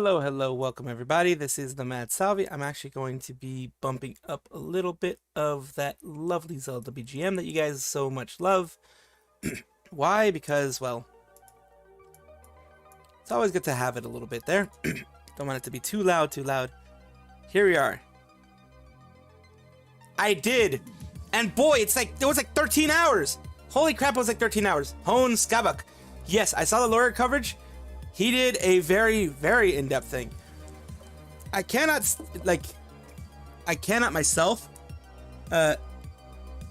Hello, welcome everybody. This is the Mad Salvi. I'm actually going to be bumping up a little bit of that lovely Zelda BGM that you guys so much love. Why? Because, well, it's always good to have it a little bit there. Don't want it to be too loud, Here we are. I did! And boy, it was like 13 hours! Holy crap, it was like 13 hours. Hone Skabak. Yes, I saw the lawyer coverage. He did a very, very in-depth thing. I cannot myself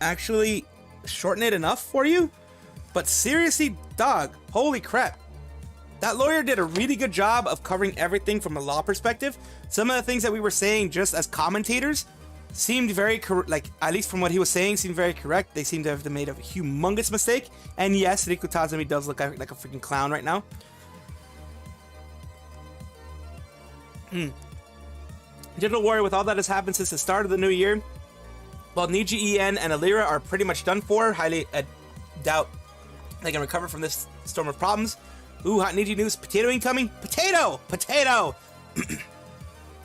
actually shorten it enough for you. But seriously, dog, holy crap. That lawyer did a really good job of covering everything from a law perspective. Some of the things that we were saying just as commentators seemed very, at least from what he was saying, seemed very correct. They seem to have made a humongous mistake. And yes, Riku Tazumi does look like a freaking clown right now. Don't worry, with all that has happened since the start of the new year, while Niji, En, and Elira are pretty much done for, highly doubt they can recover from this storm of problems. Ooh, hot Niji news, potato incoming. Potato!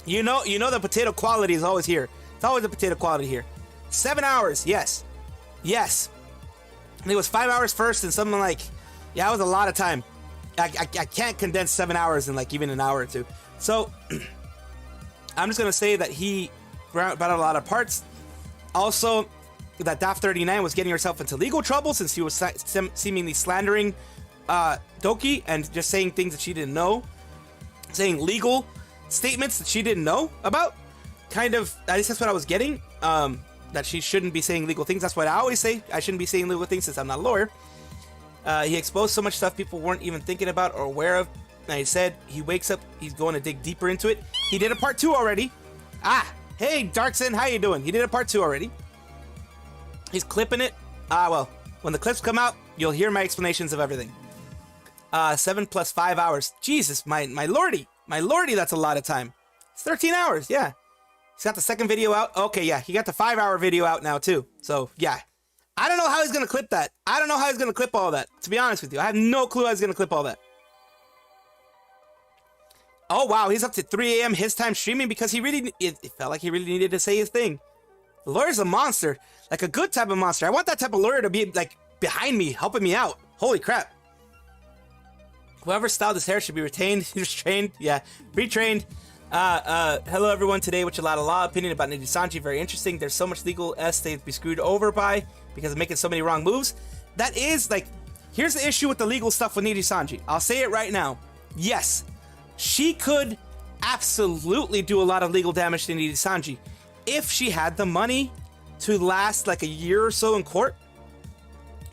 You know the potato quality is always here. It's always a potato quality here. 7 hours, yes. I think it was 5 hours first and something like, yeah, it was a lot of time. I can't condense 7 hours in like even an hour or two. So, I'm just going to say that he brought out a lot of parts. Also, that daph 39 was getting herself into legal trouble since he was seemingly slandering Doki and just saying things that she didn't know. Saying legal statements that she didn't know about. Kind of, at least that's what I was getting. That she shouldn't be saying legal things. That's what I always say. I shouldn't be saying legal things since I'm not a lawyer. He exposed so much stuff people weren't even thinking about or aware of. And he said he wakes up, he's going to dig deeper into it. He did a part 2 already. Hey, Darkson, how you doing? He did a part 2 already. He's clipping it. Well, when the clips come out, you'll hear my explanations of everything. 7 plus 5 hours. Jesus, my lordy. My lordy, that's a lot of time. It's 13 hours, yeah. He's got the second video out. Okay, yeah, he got the 5-hour video out now, too. So, yeah. I don't know how he's going to clip that. I don't know how he's going to clip all that, to be honest with you. I have no clue how he's going to clip all that. Oh, wow, he's up to 3 a.m. his time streaming because it felt like he really needed to say his thing. The lawyer's a monster. Like a good type of monster. I want that type of lawyer to be, like, behind me, helping me out. Holy crap. Whoever styled his hair should be retained. Retrained. Yeah, retrained. Hello, everyone. Today, which a lot of law opinion about Nijisanji. Very interesting. There's so much legal S they'd be screwed over by because of making so many wrong moves. That is, like, here's the issue with the legal stuff with Nijisanji. I'll say it right now. Yes. She could absolutely do a lot of legal damage to Nijisanji if she had the money to last like a year or so in court.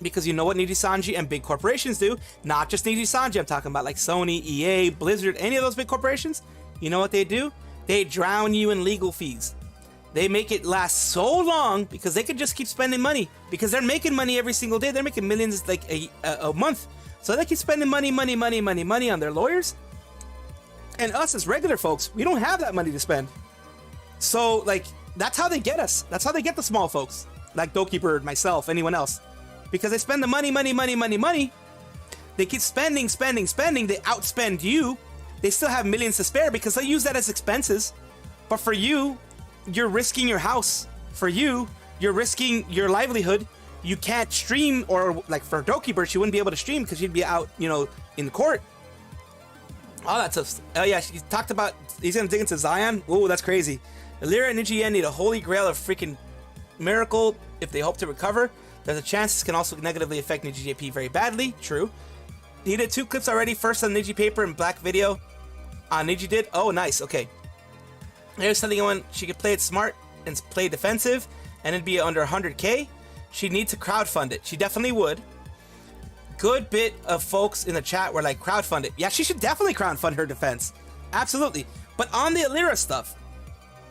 Because you know what Nijisanji and big corporations do. Not just Nijisanji, I'm talking about like Sony, EA, Blizzard, any of those big corporations. You know what they do? They drown you in legal fees. They make it last so long because they can just keep spending money. Because they're making money every single day. They're making millions like a month. So they keep spending money on their lawyers. And us as regular folks, we don't have that money to spend. So, like, that's how they get us. That's how they get the small folks. Like dokibird, myself, anyone else. Because they spend the money. They keep spending. They outspend you. They still have millions to spare because they use that as expenses. But for you, you're risking your house. For you, you're risking your livelihood. You can't stream, or, like, for dokibird, she wouldn't be able to stream because she'd be out, you know, in court. All that stuff. Oh yeah, she talked about he's gonna dig into Zion. Whoa, that's crazy. Elira and Niji need a holy grail of freaking miracle if they hope to recover. There's a chance this can also negatively affect Niji JP very badly. True. He did 2 clips already. First on Niji paper and black video. Niji did. Oh, nice. Okay. Here's telling anyone she could play it smart and play defensive, and it'd be under 100K. She'd need to crowdfund it. She definitely would. Good bit of folks in the chat were like, crowdfund it. Yeah, she should definitely crowdfund her defense. Absolutely. But on the Elira stuff,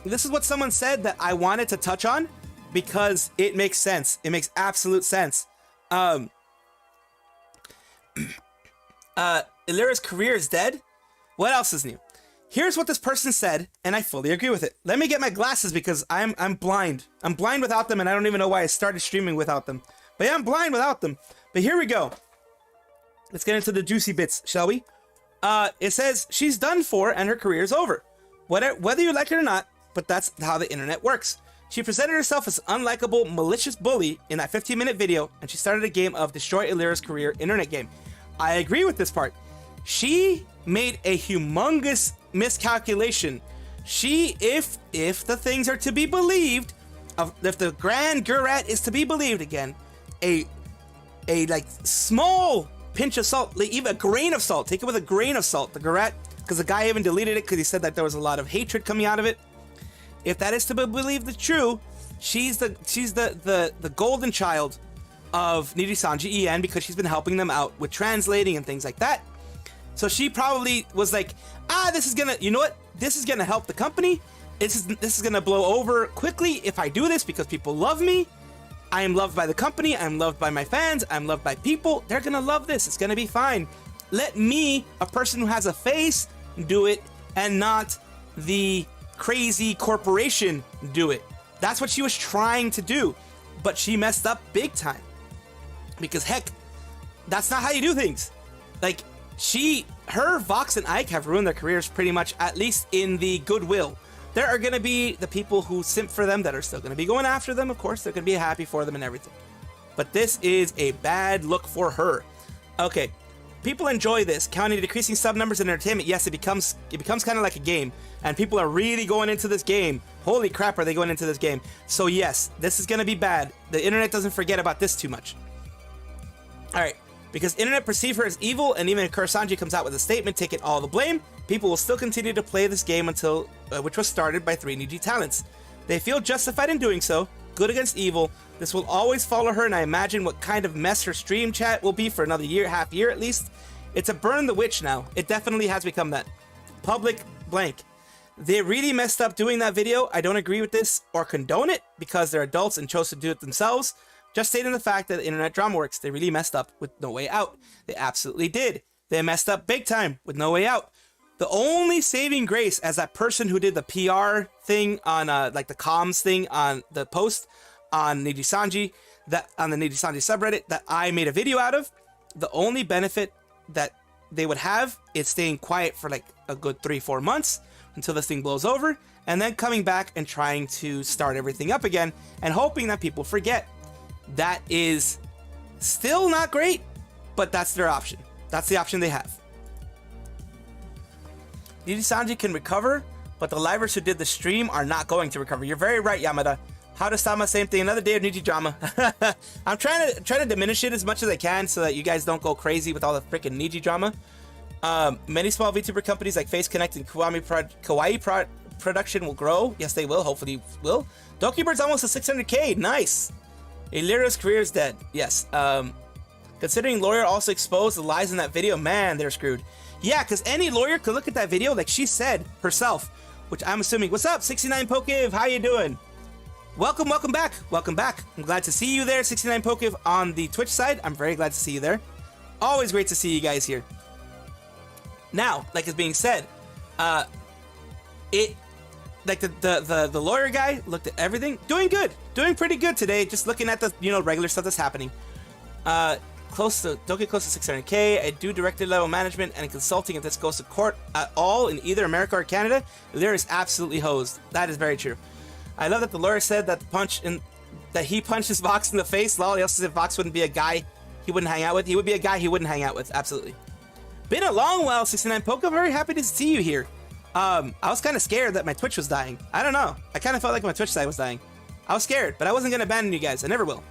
this is what someone said that I wanted to touch on because it makes sense. It makes absolute sense. Elira's career is dead. What else is new? Here's what this person said, and I fully agree with it. Let me get my glasses because I'm blind. I'm blind without them, and I don't even know why I started streaming without them. But yeah, I'm blind without them. But here we go. Let's get into the juicy bits, shall we? It says she's done for and her career is over. Whether you like it or not, but that's how the internet works. She presented herself as an unlikable, malicious bully in that 15-minute video, and she started a game of Destroy Elira's Career internet game. I agree with this part. She made a humongous miscalculation. If the things are to be believed, if the Grand Gurat is to be believed again, a like small pinch of salt, like even a grain of salt, take it with a grain of salt, the Gurat, because the guy even deleted it because he said that there was a lot of hatred coming out of it. If that is to be believed the true, she's the golden child of Nijisanji EN because she's been helping them out with translating and things like that. So she probably was like, this is gonna, you know what? This is gonna help the company. This is gonna blow over quickly if I do this because people love me. I am loved by the company. I'm loved by my fans. I'm loved by people. They're gonna love this. It's gonna be fine. Let me, a person who has a face, do it, and not the crazy corporation do it. That's what she was trying to do, but she messed up big time. Because heck, that's not how you do things. Like, her, Vox, and Ike have ruined their careers pretty much, at least in the goodwill. There are going to be the people who simp for them that are still going to be going after them, of course. They're going to be happy for them and everything. But this is a bad look for her. Okay, people enjoy this. Counting decreasing sub numbers in entertainment, yes, it becomes kind of like a game. And people are really going into this game. Holy crap, are they going into this game? So yes, this is going to be bad. The internet doesn't forget about this too much. Alright, because internet perceive her as evil, and even if Nijisanji comes out with a statement taking all the blame, people will still continue to play this game until, which was started by 3 Niji talents. They feel justified in doing so, good against evil. This will always follow her, and I imagine what kind of mess her stream chat will be for another year, half year at least. It's a burn the witch now. It definitely has become that. Public blank. They really messed up doing that video. I don't agree with this or condone it because they're adults and chose to do it themselves. Just stating the fact that the internet drama works. They really messed up with No Way Out. They absolutely did. They messed up big time with No Way Out. The only saving grace as that person who did the PR thing on like the comms thing on the post on Nijisanji, that on the Nijisanji subreddit that I made a video out of, the only benefit that they would have is staying quiet for like a good 3-4 months until this thing blows over, and then coming back and trying to start everything up again and hoping that people forget. That is still not great, but that's their option. That's the option they have. Nijisanji can recover, but the livers who did the stream are not going to recover. You're very right, Yamada. How to Sama, same thing. Another day of Niji drama. I'm trying to diminish it as much as I can so that you guys don't go crazy with all the freaking Niji drama. Many small VTuber companies like Face Connect and Kawaii Production will grow. Yes, they will. Hopefully will. Dokibird's almost at 600k. Nice. Elira's career is dead. Yes. Considering lawyer also exposed the lies in that video, man, they're screwed. Yeah, because any lawyer could look at that video like she said herself, which I'm assuming. What's up, 69 Pokiv? How you doing? Welcome back. Welcome back. I'm glad to see you there, 69 Pokiv on the Twitch side. I'm very glad to see you there. Always great to see you guys here. Now, like it's being said, like the lawyer guy looked at everything, doing good, doing pretty good today. Just looking at the regular stuff that's happening. Don't get close to 600k. I do director level management and consulting. If this goes to court at all in either America or Canada, there is absolutely hosed. That is very true. I love that the lawyer said that he punches Vox in the face. Lol. He also said Vox wouldn't be a guy he wouldn't hang out with. He would be a guy he wouldn't hang out with. Absolutely. Been a long while, 69 Poke. I'm very happy to see you here. I was kind of scared that my Twitch was dying. I don't know. I kind of felt like my Twitch side was dying. I was scared, but I wasn't going to abandon you guys. I never will.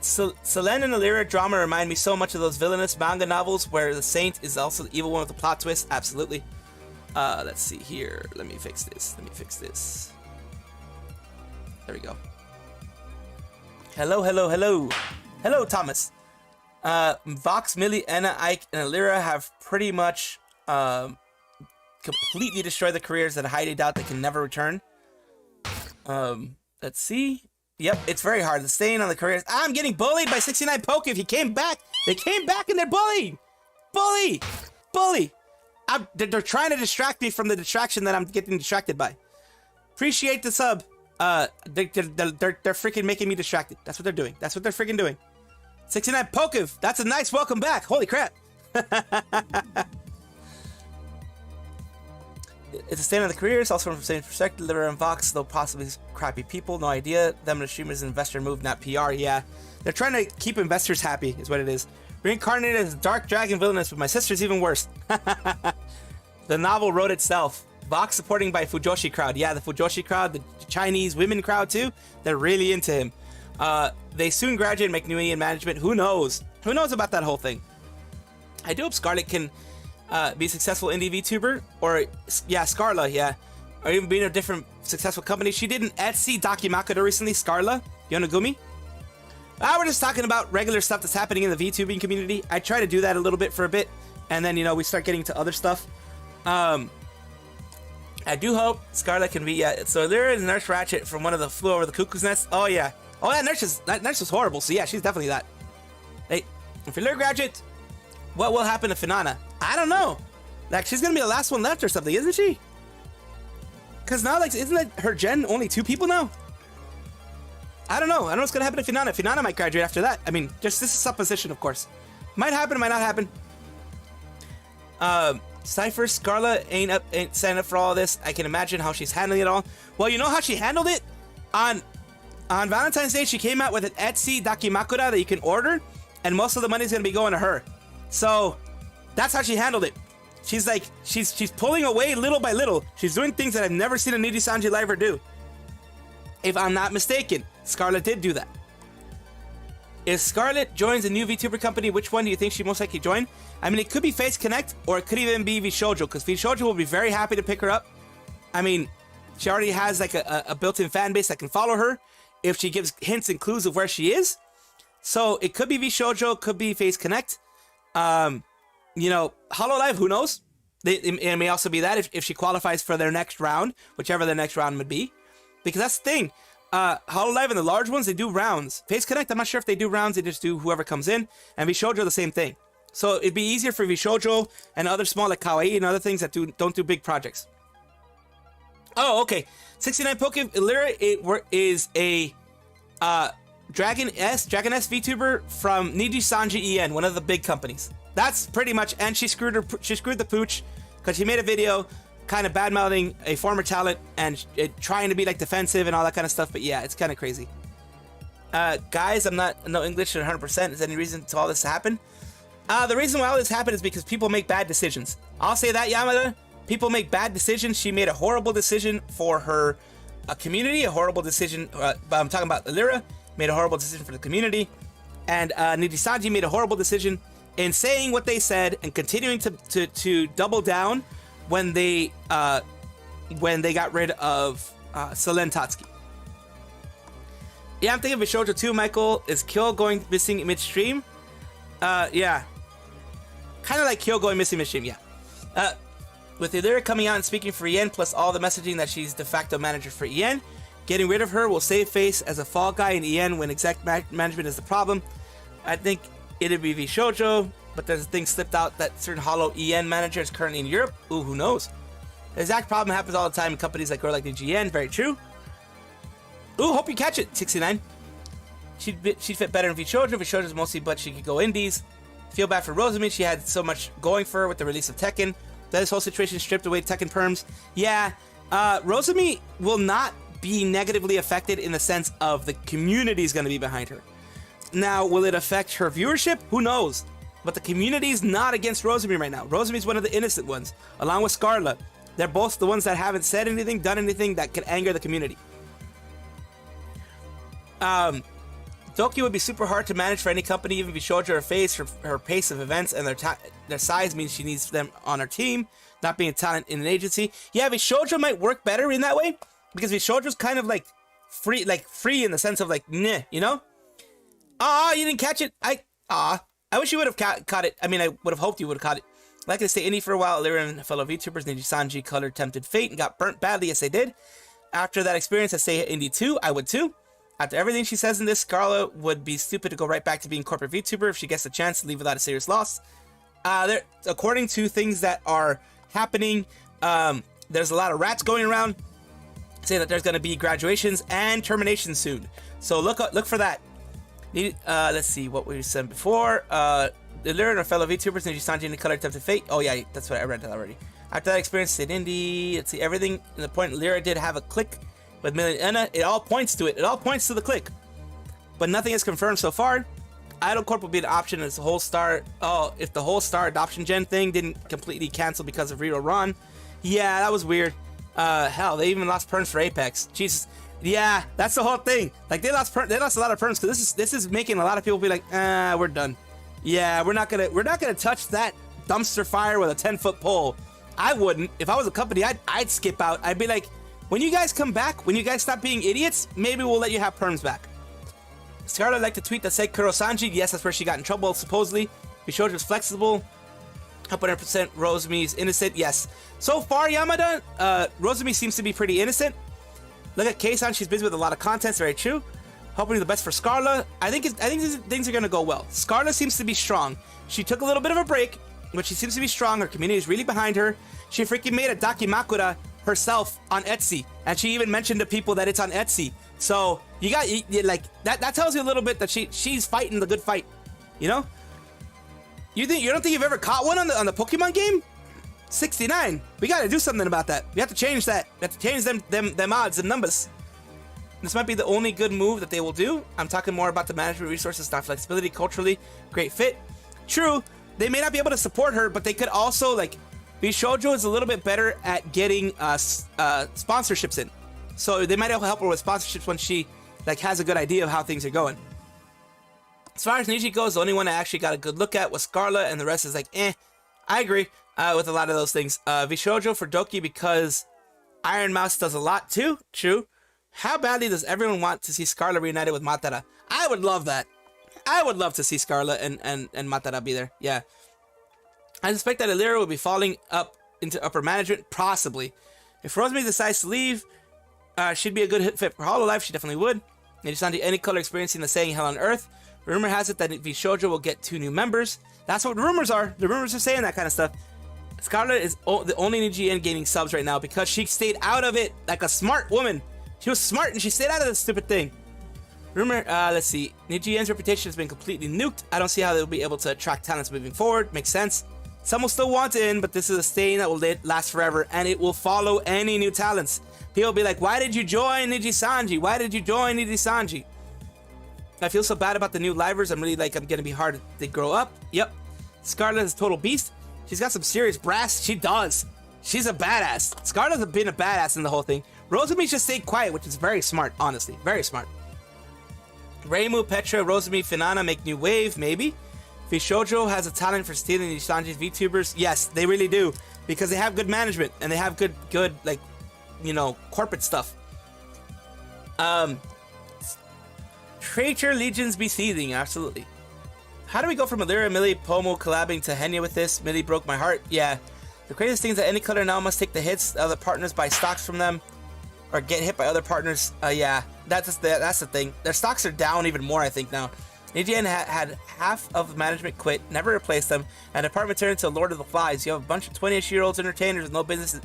Selen and Elira drama remind me so much of those villainous manga novels where the saint is also the evil one with the plot twist. Absolutely. Let's see here. Let me fix this. There we go. Hello, Thomas. Vox, Millie, Enna, Ike, and Elira have pretty much completely destroyed the careers that I highly doubt they can never return. Let's see. Yep, it's very hard. The staying on the careers. I'm getting bullied by 69 Poke. If he came back, they came back and they're bullying. Bully. They're trying to distract me from the distraction that I'm getting distracted by. Appreciate the sub. They're freaking making me distracted. That's what they're doing. That's what they're freaking doing. 69 Poke. That's a nice welcome back. Holy crap. It's a stand of the careers, also from the same perspective. Elira and Vox, though possibly crappy people, no idea. Them and the streamers an investor move, not PR. Yeah, they're trying to keep investors happy, is what it is. Reincarnated as dark dragon villainous, but my sister's even worse. The novel wrote itself. Vox supporting by Fujoshi crowd. Yeah, the Fujoshi crowd, the Chinese women crowd too. They're really into him. They soon graduate and make new in management. Who knows? Who knows about that whole thing? I do hope Scarlet can be a successful indie VTuber, or yeah, Scarle, yeah, or even be in a different successful company. She did an Etsy documakura recently, Scarle, Yonagumi. We're just talking about regular stuff that's happening in the VTubing community. I try to do that a little bit for a bit, and then, you know, we start getting to other stuff. I do hope Scarlet can be, so there is Nurse Ratchet from one of the Flew Over the Cuckoo's Nest. Oh yeah, oh that nurse was horrible, so yeah, she's definitely that. Hey, if you're a graduate, what will happen to Finana? I don't know. Like, she's gonna be the last one left or something, isn't she? Because now, like, isn't it her gen only 2 people now? I don't know. I don't know what's gonna happen to Finana. Finana might graduate after that. I mean, just this is supposition, of course. Might happen, might not happen. Cypher, Scarlet ain't signing up for all this. I can imagine how she's handling it all. Well, you know how she handled it? On Valentine's Day, she came out with an Etsy dokimakura that you can order, and most of the money's gonna be going to her. So that's how she handled it. She's like, she's pulling away little by little. She's doing things that I've never seen a Nijisanji liver do. If I'm not mistaken, Scarlet did do that. If Scarlet joins a new VTuber company, which one do you think she most likely join? I mean, it could be Face Connect, or it could even be Vshoujo, because Vshoujo will be very happy to pick her up. I mean, she already has like a built-in fan base that can follow her if she gives hints and clues of where she is. So it could be Vshoujo, could be Face Connect. You know, Hololive, who knows? It may also be that if she qualifies for their next round, whichever their next round would be. Because that's the thing. Hololive and the large ones, they do rounds. Face Connect, I'm not sure if they do rounds, they just do whoever comes in. And Vshoujo, the same thing. So it'd be easier for Vshoujo and other small like Kawaii and other things that don't do big projects. Oh, okay. 69 Poke Elira is a Dragon S VTuber from Nijisanji EN, one of the big companies. That's pretty much, and she screwed the pooch because she made a video kind of bad-mouthing a former talent and trying to be like defensive and all that kind of stuff. But yeah, it's kind of crazy. Guys, I'm not no English 100%. Is there any reason to all this to happen? The reason why all this happened is because people make bad decisions. I'll say that, Yamada. People make bad decisions. She made a horrible decision for her community, a horrible decision. I'm talking about Elira, made a horrible decision for the community. And Nijisanji made a horrible decision in saying what they said and continuing to double down when they got rid of Selen Tatsuki. Yeah, I'm thinking of Vshoujo too, Michael. Is Kyo going missing midstream? Yeah. Kind of like Kyo going missing midstream, yeah. With Elira coming out and speaking for Yen, plus all the messaging that she's de facto manager for Yen, getting rid of her will save face as a fall guy in Yen when exec management is the problem. I think it'd be Vshoujo, but there's a thing slipped out that certain hollow EN manager is currently in Europe. Ooh, who knows? The exact problem happens all the time in companies that grow like the GN. Very true. Ooh, hope you catch it, 69. She'd fit better in Vshoujo. Vshoujo's mostly, but she could go indies. Feel bad for Rosemi. She had so much going for her with the release of Tekken. This whole situation stripped away Tekken perms. Yeah, Rosemi will not be negatively affected in the sense of the community is going to be behind her. Now, will it affect her viewership? Who knows? But the community is not against Rosemi right now. Rosemi is one of the innocent ones, along with Scarle. They're both the ones that haven't said anything, done anything that could anger the community. Doki would be super hard to manage for any company, even Vshoujo or Face. Her pace of events and their size means she needs them on her team, not being a talent in an agency. Yeah, Vshoujo might work better in that way, because Vshoujo's kind of like free in the sense of like, meh, you know? Ah, you didn't catch it. I wish you would have caught it. I mean, I would have hoped you would have caught it. Like I stay indie for a while, Elira and fellow VTubers, Nijisanji colored tempted fate and got burnt badly. Yes, they did. After that experience, I say indie too. I would too. After everything she says in this, Scarle would be stupid to go right back to being corporate VTuber if she gets a chance to leave without a serious loss. According to things that are happening, there's a lot of rats going around saying that there's going to be graduations and terminations soon. So look for that. Let's see what we said before. Elira and her fellow VTubers, Nijisanji and the color tempted fate. Oh yeah, that's what I read that already. After that experience, Sid Indie, let's see, everything in the point, Elira did have a click with Millie and Enna. It all points to it. It all points to the click. But nothing is confirmed so far. Idol Corp will be an option as the whole star. Oh, if the whole star adoption gen thing didn't completely cancel because of Rito Ron. Yeah, that was weird. Hell, they even lost perms for Apex. Jesus. Yeah, that's the whole thing. Like they lost a lot of perms because this is making a lot of people be like, we're done. Yeah, we're not gonna touch that dumpster fire with a 10-foot pole. I wouldn't. If I was a company, I'd skip out. I'd be like, when you guys come back, when you guys stop being idiots, maybe we'll let you have perms back. Scarle liked to tweet that said Kurosanji. Yes, that's where she got in trouble, supposedly. We showed she was flexible. 100% Rosemi's innocent. Yes. So far, Yamada, Rosemi seems to be pretty innocent. Look at Kei-san. She's busy with a lot of content. Very true. Hoping the best for Scarle. I think things are going to go well. Scarle seems to be strong. She took a little bit of a break, but she seems to be strong. Her community is really behind her. She freaking made a dakimakura herself on Etsy. And she even mentioned to people that it's on Etsy. So you like that tells you a little bit that she's fighting the good fight, you know. You don't think you've ever caught one on the Pokemon game? 69. We got to do something about that. We have to change that. We have to change them odds and numbers. This might be the only good move that they will do. I'm talking more about the management resources, not flexibility, culturally great fit. True, they may not be able to support her, but they could also like. Bishoujo is a little bit better at getting sponsorships in. So they might help her with sponsorships when she like has a good idea of how things are going. As far as Niji goes, the only one I actually got a good look at was Scarle, and the rest is like, eh. I agree with a lot of those things. Bishoujo for Doki because Iron Mouse does a lot too. True. How badly does everyone want to see Scarle reunited with Matara? I would love that. I would love to see Scarle and Matara be there. Yeah. I suspect that Elira will be falling up into upper management, possibly. If Rosemi decides to leave, she'd be a good fit for Hololive. She definitely would. Nijisanji, any color experiencing the saying Hell on Earth. Rumor has it that Bishoujo will get 2 new members. That's what rumors are. The rumors are saying that kind of stuff. Scarle is the only Niji gaining subs right now because she stayed out of it like a smart woman. She was smart and she stayed out of this stupid thing. Rumor, let's see. Niji reputation has been completely nuked. I don't see how they'll be able to attract talents moving forward. Makes sense. Some will still want in, but this is a stain that will last forever, and it will follow any new talents. People will be like, why did you join Nijisanji? Why did you join Nijisanji? I feel so bad about the new livers. I'm gonna be hard to grow up. Yep. Scarlet is a total beast. She's got some serious brass. She does. She's a badass. Scarlet's been a badass in the whole thing. Rosemi just stayed quiet, which is very smart, honestly. Very smart. Reimu, Petra, Rosemi, Finana make new wave, maybe. Bishoujo has a talent for stealing Nijisanji's VTubers. Yes, they really do. Because they have good management and they have good like, you know, corporate stuff. Traitor legions be seething, absolutely. How do we go from Elira, Millie, Pomo collabing to Henya with this? Millie broke my heart. Yeah. The craziest thing is that any color now must take the hits. The other partners buy stocks from them. Or get hit by other partners. Yeah. That's the thing. Their stocks are down even more, I think, now. AGN had half of management quit, never replaced them, and the department turned into Lord of the Flies. You have a bunch of 20-ish-year-olds entertainers with no business.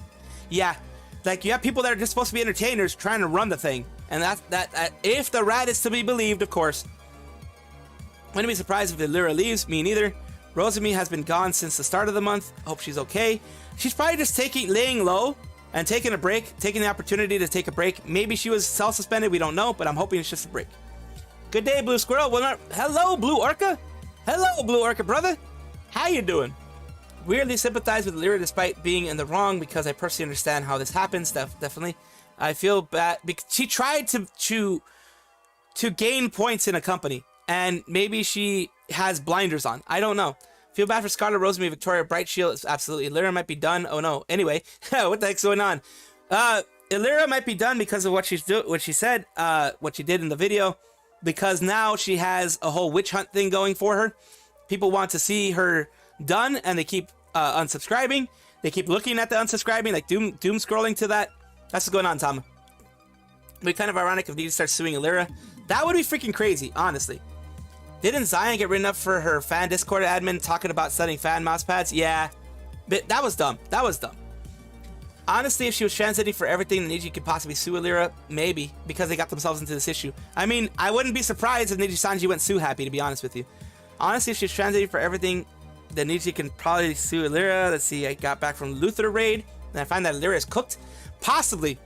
Yeah, like you have people that are just supposed to be entertainers trying to run the thing, and that if the rat is to be believed, of course. Wouldn't be surprised if Elira leaves. Me neither. Rosemi has been gone since the start of the month. Hope she's okay. She's probably just laying low and taking a break, taking the opportunity to take a break. Maybe she was self-suspended. We don't know, but I'm hoping it's just a break. Good day, Blue Squirrel. Hello, Blue Orca. Hello, Blue Orca, brother. How you doing? Weirdly sympathize with Elira despite being in the wrong because I personally understand how this happens. Definitely. I feel bad because she tried to gain points in a company and maybe she has blinders on. I don't know. Feel bad for Scarlet, Rosemi, Victoria, Bright Shield. It's absolutely. Elira might be done. Oh no. Anyway, what the heck's going on? Elira might be done because of what she said, what she did in the video. Because now she has a whole witch hunt thing going for her. People want to see her done, and they keep unsubscribing. They keep looking at the unsubscribing, like doom scrolling to that. That's what's going on, Tom. It'd be kind of ironic if Niji starts suing Elira. That would be freaking crazy, honestly. Didn't Zion get written up for her fan Discord admin talking about setting fan mouse pads? Yeah, but that was dumb. That was dumb. Honestly, if she was transiting for everything, then Niji could possibly sue Elira. Maybe, because they got themselves into this issue. I mean, I wouldn't be surprised if Nijisanji went sue happy, to be honest with you. Honestly, if she's translating for everything, then Niji can probably sue Elira. Let's see, I got back from Luther raid, and I find that Elira is cooked. Possibly.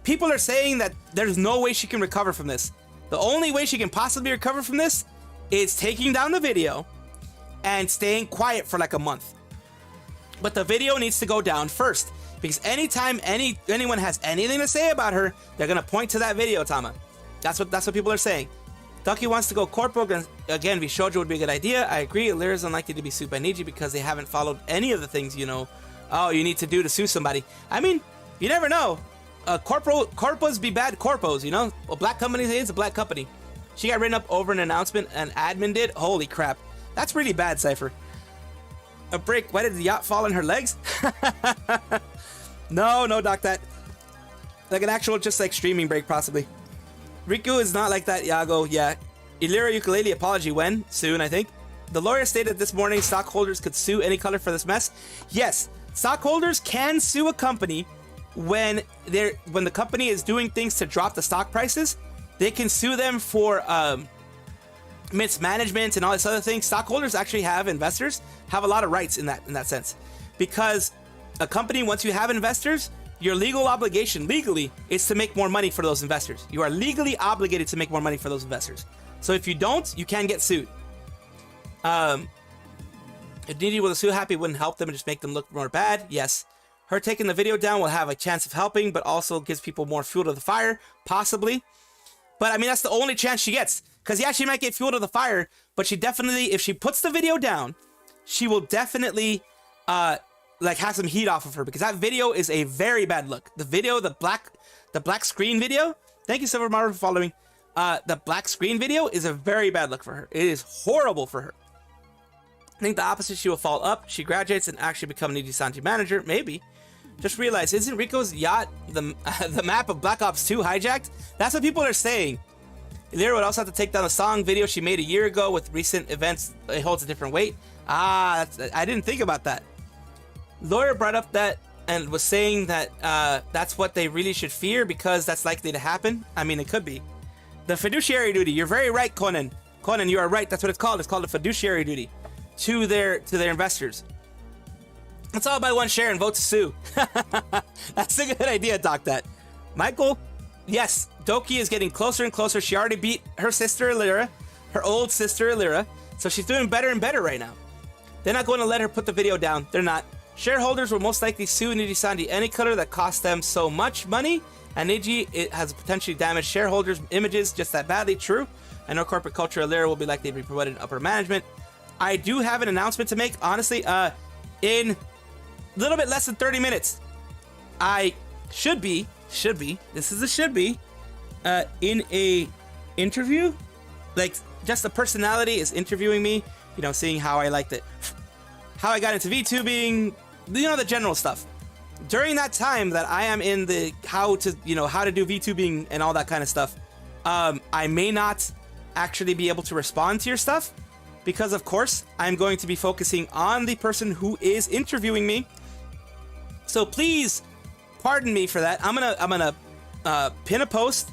People are saying that there's no way she can recover from this. The only way she can possibly recover from this is taking down the video and staying quiet for like a month. But the video needs to go down first, because anytime anyone has anything to say about her, they're gonna point to that video, Tama. That's what people are saying. Ducky wants to go corporal again. Vishojo would be a good idea. I agree. Elira is unlikely to be sued by Niji because they haven't followed any of the things, you know, you need to do to sue somebody. I mean, you never know. Corpos be bad corpos, you know? A black company is a black company. She got written up over an announcement an admin did. Holy crap. That's really bad, Cypher. A break. Why did the yacht fall on her legs? No, Doc, that. Like an actual just like streaming break, possibly. Riku is not like that, Yago. Yeah. Elira ukulele apology when? Soon, I think. The lawyer stated this morning stockholders could sue any color for this mess. Yes, stockholders can sue a company when the company is doing things to drop the stock prices. They can sue them for mismanagement and all this other things. Stockholders actually investors have a lot of rights in that sense, because a company, once you have investors, your legal obligation legally is to make more money for those investors. You are legally obligated to make more money for those investors. So if you don't, you can get sued. If Niji with a sue happy wouldn't help them and just make them look more bad. Yes. Her taking the video down will have a chance of helping, but also gives people more fuel to the fire, possibly. But I mean, that's the only chance she gets. Because yeah, she might get fuel to the fire, but she definitely, if she puts the video down, she will definitely like have some heat off of her, because that video is a very bad look. The video, the black screen video. Thank you, Silver Marvel, for following. The black screen video is a very bad look for her. It is horrible for her. I think the opposite, she will fall up. She graduates and actually become Nijisanji manager, maybe. Just realized, isn't Rico's yacht the map of Black Ops 2 hijacked? That's what people are saying. Elira would also have to take down a song video she made a year ago. With recent events, it holds a different weight. I didn't think about that. Lawyer brought up that and was saying that that's what they really should fear, because that's likely to happen. I mean, it could be. The fiduciary duty. You're very right, Conan. Conan, you are right. That's what it's called. It's called a fiduciary duty to their investors. Let's all buy one share and vote to sue. That's a good idea, Doc. That. Michael, yes, Doki is getting closer and closer. She already beat her sister Elira, her old sister Elira, so she's doing better and better right now. They're not going to let her put the video down. They're not. Shareholders will most likely sue Nijisanji any color that cost them so much money, and Niji has potentially damaged shareholders' images just that badly. True. I know corporate culture Elira will be likely to be promoted in upper management. I do have an announcement to make, honestly. In a little bit less than 30 minutes, I should be, this is a should be, in a interview. Like, just the personality is interviewing me, you know, seeing how I liked it, how I got into VTubing, you know, the general stuff. During that time that I am in the how to do VTubing and all that kind of stuff, I may not actually be able to respond to your stuff, because of course I'm going to be focusing on the person who is interviewing me. So please pardon me for that. I'm gonna pin a post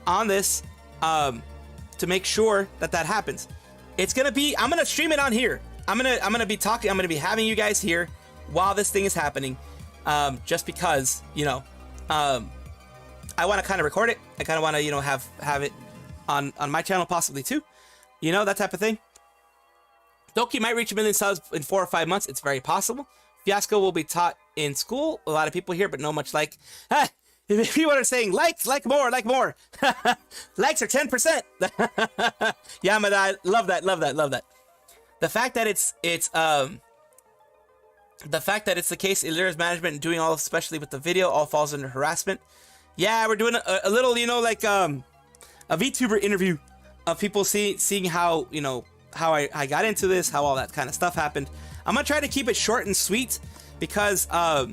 on this to make sure that happens. It's gonna be, I'm gonna stream it on here. I'm gonna be talking. I'm gonna be having you guys here while this thing is happening. Just because, you know, I want to kind of record it. I kind of want to, you know, have it on my channel possibly too. You know, that type of thing. Doki might reach 1 million subs in 4 or 5 months. It's very possible. Fiasco will be taught in school. A lot of people here, but no much like. People are saying like more. Likes are 10%. Yeah, but I love that. The fact that it's the case, Elira's management and doing all, especially with the video, all falls under harassment. Yeah, we're doing a little, you know, like a VTuber interview of people seeing how, you know, how I got into this, how all that kind of stuff happened. I'm gonna try to keep it short and sweet, because I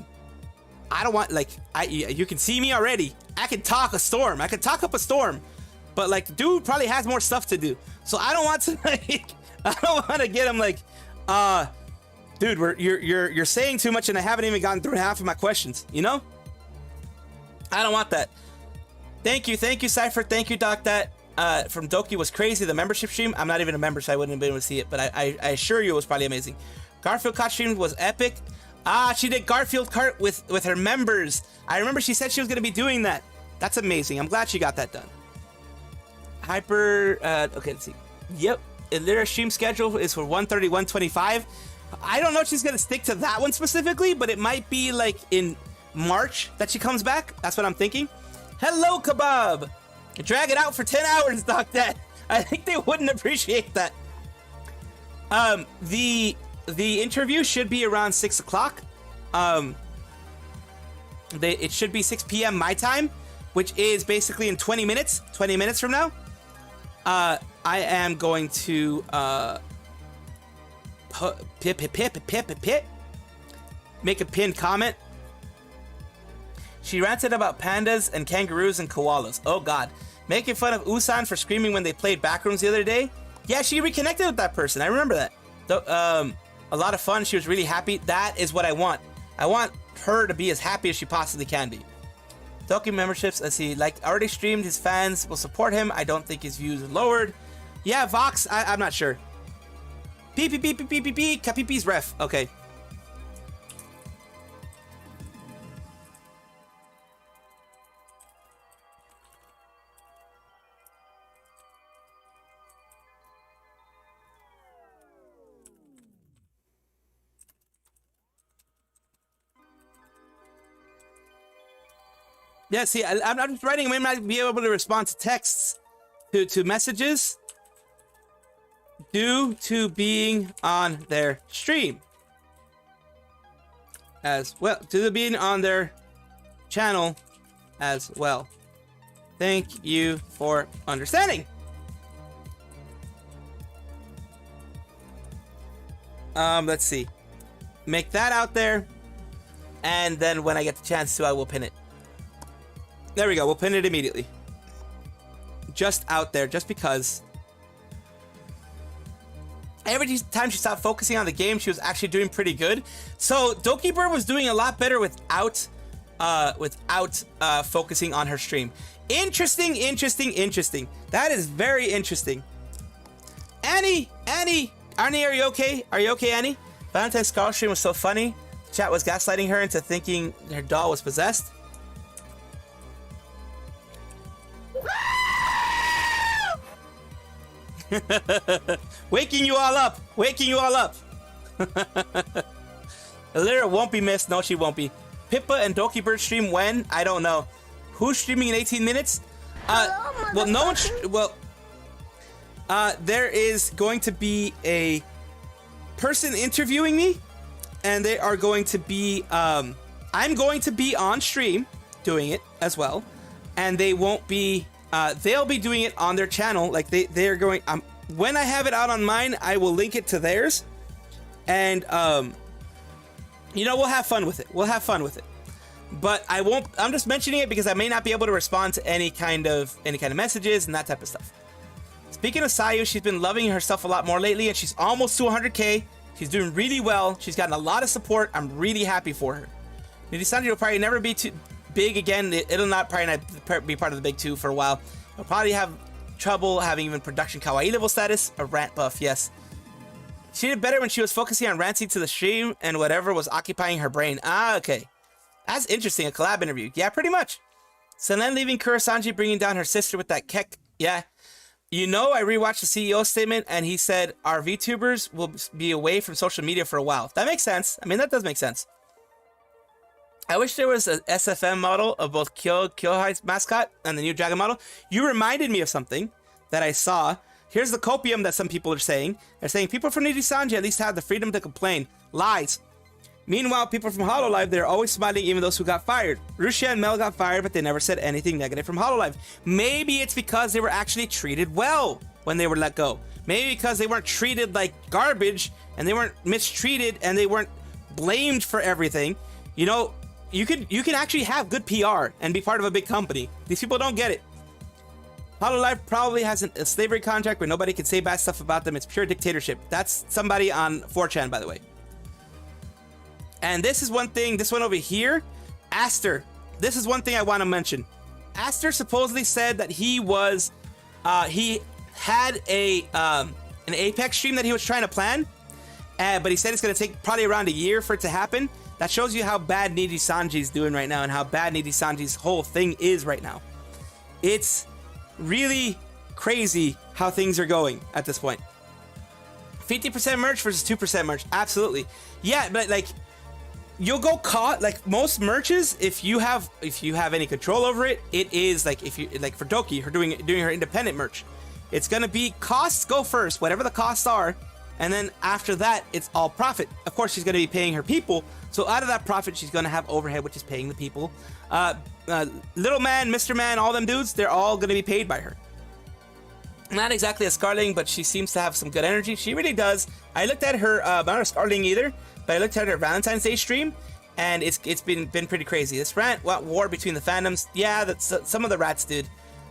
don't want, like, you can see me already. I can talk a storm. I can talk up a storm, but like the dude probably has more stuff to do. So I don't want to I don't want to get him like, dude, you're saying too much and I haven't even gotten through half of my questions, you know? I don't want that. Thank you, Cypher. Thank you, Doc. That from Doki was crazy. The membership stream, I'm not even a member, so I wouldn't have been able to see it, but I assure you it was probably amazing. Garfield Cart stream was epic. She did Garfield Cart with her members. I remember she said she was going to be doing that. That's amazing. I'm glad she got that done. Okay, let's see. Yep, Elira stream schedule is for 1:30, 1:25. I don't know if she's going to stick to that one specifically, but it might be like in March that she comes back. That's what I'm thinking. Hello, Kebab. Drag it out for 10 hours, Doc Dad. I think they wouldn't appreciate that. The interview should be around 6 o'clock. It should be 6 p.m. my time, which is basically in 20 minutes. 20 minutes from now. I am going to make a pinned comment. She ranted about pandas and kangaroos and koalas. Oh God. Making fun of Usan for screaming when they played Backrooms the other day. Yeah, she reconnected with that person. I remember that. A lot of fun. She was really happy. That is what I want. I want her to be as happy as she possibly can be. Doki memberships, as he already streamed, his fans will support him. I don't think his views are lowered. Yeah, Vox, I'm not sure. Beep, beep, beep, beep, beep, beep, beep. Kapipi's ref. Okay. Yeah, see, I'm just writing. I may not be able to respond to texts, to messages, due to being on their stream. As well, to being on their channel as well. Thank you for understanding. Let's see. Make that out there. And then when I get the chance to, I will pin it. There we go. We'll pin it immediately. Just out there, just because. Every time she stopped focusing on the game, she was actually doing pretty good. So dokibird was doing a lot better without focusing on her stream. Interesting. That is very interesting. Annie, are you okay? Are you okay, Annie? Valentine's Scarle stream was so funny. Chat was gaslighting her into thinking her doll was possessed. Waking you all up. Elira won't be missed. No, she won't be. Pippa and dokibird stream when? I don't know. Who's streaming in 18 minutes? Well, no one. There is going to be a person interviewing me, and they are going to be. I'm going to be on stream doing it as well, and they won't be. They'll be doing it on their channel. Like they are going. When I have it out on mine, I will link it to theirs, and we'll have fun with it. But I won't. I'm just mentioning it because I may not be able to respond to any kind of messages and that type of stuff. Speaking of Sayu, she's been loving herself a lot more lately, and she's almost to 100K. She's doing really well. She's gotten a lot of support. I'm really happy for her. Nijisanji will probably never be too big again. It'll probably not be part of the big two for a while. It'll probably have trouble having even production kawaii level status. A rant buff, yes. She did better when she was focusing on ranting to the stream and whatever was occupying her brain. Okay. That's interesting. A collab interview. Yeah, pretty much. Selen leaving Kurosanji, bringing down her sister with that kek. Yeah. I rewatched the CEO statement, and he said our VTubers will be away from social media for a while. That makes sense. I mean, that does make sense. I wish there was an SFM model of both Kyohai's mascot and the new dragon model. You reminded me of something that I saw. Here's the copium that some people are saying. They're saying people from Nijisanji at least have the freedom to complain. Lies. Meanwhile, people from Hololive, they're always smiling, even those who got fired. Rushia and Mel got fired, but they never said anything negative from Hololive. Maybe it's because they were actually treated well when they were let go. Maybe because they weren't treated like garbage, and they weren't mistreated, and they weren't blamed for everything. You can actually have good PR and be part of a big company. These people don't get it. Hololive probably has a slavery contract where nobody can say bad stuff about them. It's pure dictatorship. That's somebody on 4chan, by the way. And this is one thing, this one over here, Aster. This is one thing I want to mention. Aster supposedly said that he was He had an Apex stream that he was trying to plan, but he said it's going to take probably around a year for it to happen. That shows you how bad Nijisanji's doing right now and how bad Nijisanji's whole thing is right now. It's really crazy how things are going at this point. 50% merch versus 2% merch. Absolutely. Yeah, but like you'll go caught like most merches if you have any control over it, it is like if you like for Doki, her doing her independent merch. It's going to be costs go first, whatever the costs are, and then after that it's all profit. Of course, she's going to be paying her people. So out of that profit, she's going to have overhead, which is paying the people. Little Man, Mr. Man, all them dudes, they're all going to be paid by her. Not exactly a Scarling, but she seems to have some good energy. She really does. I looked at her, not a Scarling either, but I looked at her Valentine's Day stream, and it's been pretty crazy. This rant, what war between the fandoms? Yeah, that's some of the rats did.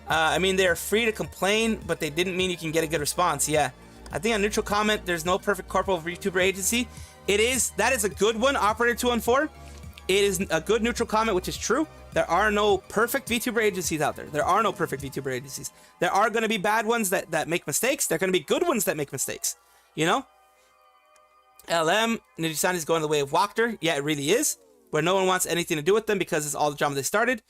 I mean, they're free to complain, but they didn't mean you can get a good response. Yeah, I think on neutral comment, there's no perfect corporal VTuber agency. That is a good one, Operator 214. It is a good neutral comment, which is true. There are no perfect VTuber agencies out there. There are no perfect VTuber agencies. There are going to be bad ones that make mistakes. There are going to be good ones that make mistakes. You know? LM, Nijisanji is going the way of Wachter. Yeah, it really is. Where no one wants anything to do with them because it's all the drama they started.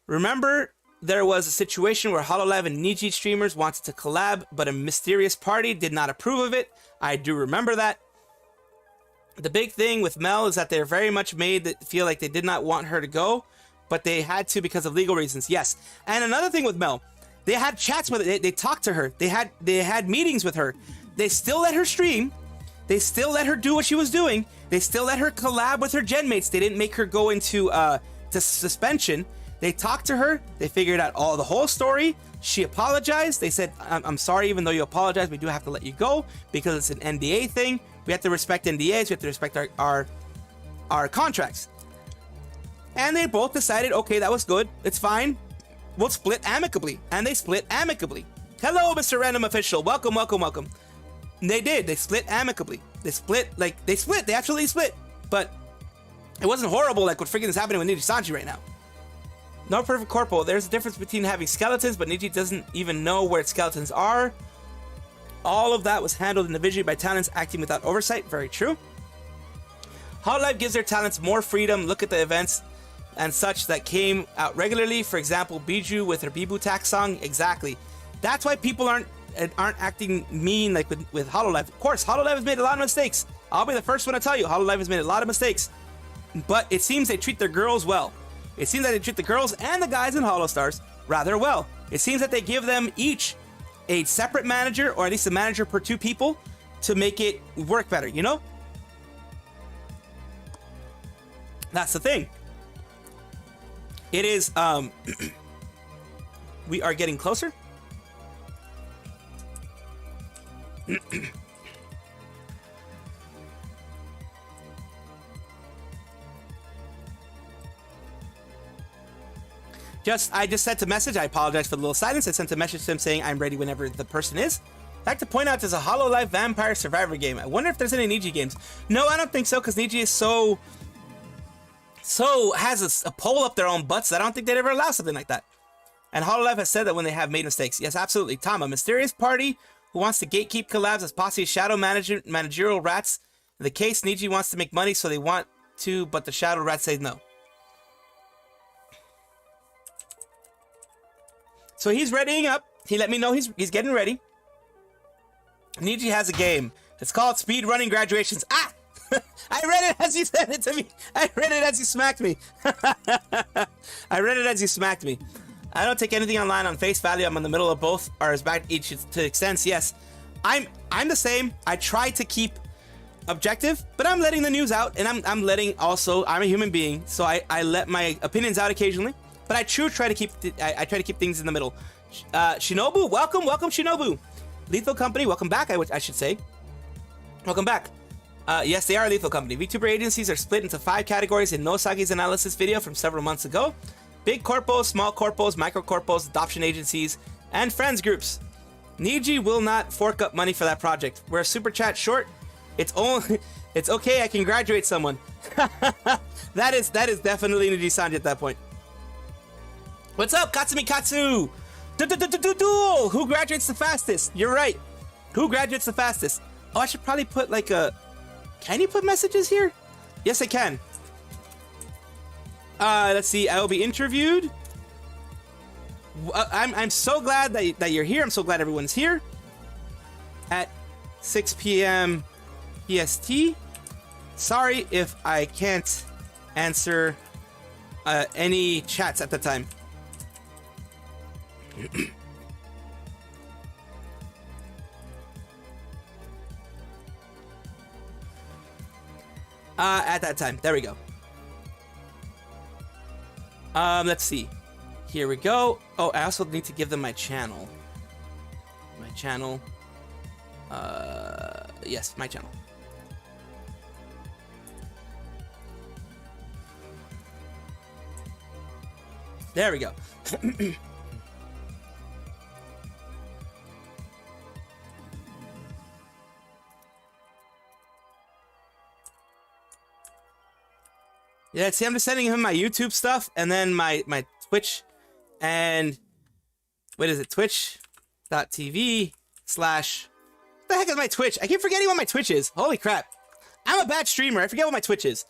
Remember, there was a situation where HoloLive and Niji streamers wanted to collab, but a mysterious party did not approve of it. I do remember that. The big thing with Mel is that they're very much made that feel like they did not want her to go, but they had to because of legal reasons. Yes. And another thing with Mel, they had chats with her. They talked to her. They had meetings with her. They still let her stream. They still let her do what she was doing. They still let her collab with her gen mates. They didn't make her go into to suspension. They talked to her. They figured out the whole story. She apologized. They said, I'm sorry, even though you apologize, we do have to let you go because it's an NDA thing. We have to respect NDAs. We have to respect our contracts. And they both decided, okay, that was good. It's fine. We'll split amicably. And they split amicably. Hello, Mr. Random Official. Welcome, welcome, welcome. And they did. They split amicably. They actually split. But it wasn't horrible like what freaking is happening with Nijisanji right now. No perfect corporal. There's a difference between having skeletons, but Niji doesn't even know where its skeletons are. All of that was handled individually by talents acting without oversight. Very true. HoloLive gives their talents more freedom. Look at the events and such that came out regularly. For example, Biju with her Bibu tax song. Exactly. That's why people aren't acting mean like with HoloLive. Of course, HoloLive has made a lot of mistakes. I'll be the first one to tell you, HoloLive has made a lot of mistakes. But it seems they treat their girls well. It seems that they treat the girls and the guys in HoloStars rather well. It seems that they give them each a separate manager, or at least a manager per 2 people, to make it work better, you know? That's the thing. It is, we are getting closer. I just sent a message. I apologize for the little silence. I sent a message to him saying I'm ready whenever the person is. I'd like to point out there's a HoloLive Vampire Survivor game. I wonder if there's any Niji games. No, I don't think so, because Niji is so has a pole up their own butts that I don't think they'd ever allow something like that. And HoloLive has said that when they have made mistakes. Yes, absolutely. Tom, a mysterious party who wants to gatekeep collabs as posse shadow managerial rats. In the case, Niji wants to make money, so they want to, but the shadow rats say no. So he's readying up. He let me know he's getting ready. Niji has a game. It's called Speedrunning Graduations. Ah! I read it as you said it to me. I read it as you smacked me. I read it as you smacked me. I don't take anything online on face value. I'm in the middle of both, or as back each to extents. Yes, I'm the same. I try to keep objective, but I'm letting the news out, and I'm letting also. I'm a human being, so I let my opinions out occasionally. But I try to keep things in the middle. Shinobu, welcome, Shinobu. Lethal Company, welcome back. I should say, welcome back. Yes, they are a Lethal Company. VTuber agencies are split into 5 categories in Nosagi's analysis video from several months ago: big corpos, small corpos, micro corpos, adoption agencies, and friends groups. Niji will not fork up money for that project. We're a super chat short. It's okay. I can graduate someone. that is definitely Nijisanji at that point. What's up, Katsumi Katsu? Duel! Who graduates the fastest? You're right. Who graduates the fastest? Oh, I should probably put like a... Can you put messages here? Yes, I can. Let's see. I will be interviewed. I'm so glad that you're here. I'm so glad everyone's here. At 6 p.m. PST. Sorry if I can't answer any chats at the time. At that time. There we go. Let's see. Here we go. Oh, I also need to give them my channel. My channel. Yes, my channel. There we go. Yeah, see, I'm just sending him my YouTube stuff and then my Twitch and what is it? Twitch.tv/ what the heck is my Twitch? I keep forgetting what my Twitch is. Holy crap. I'm a bad streamer. I forget what my Twitch is.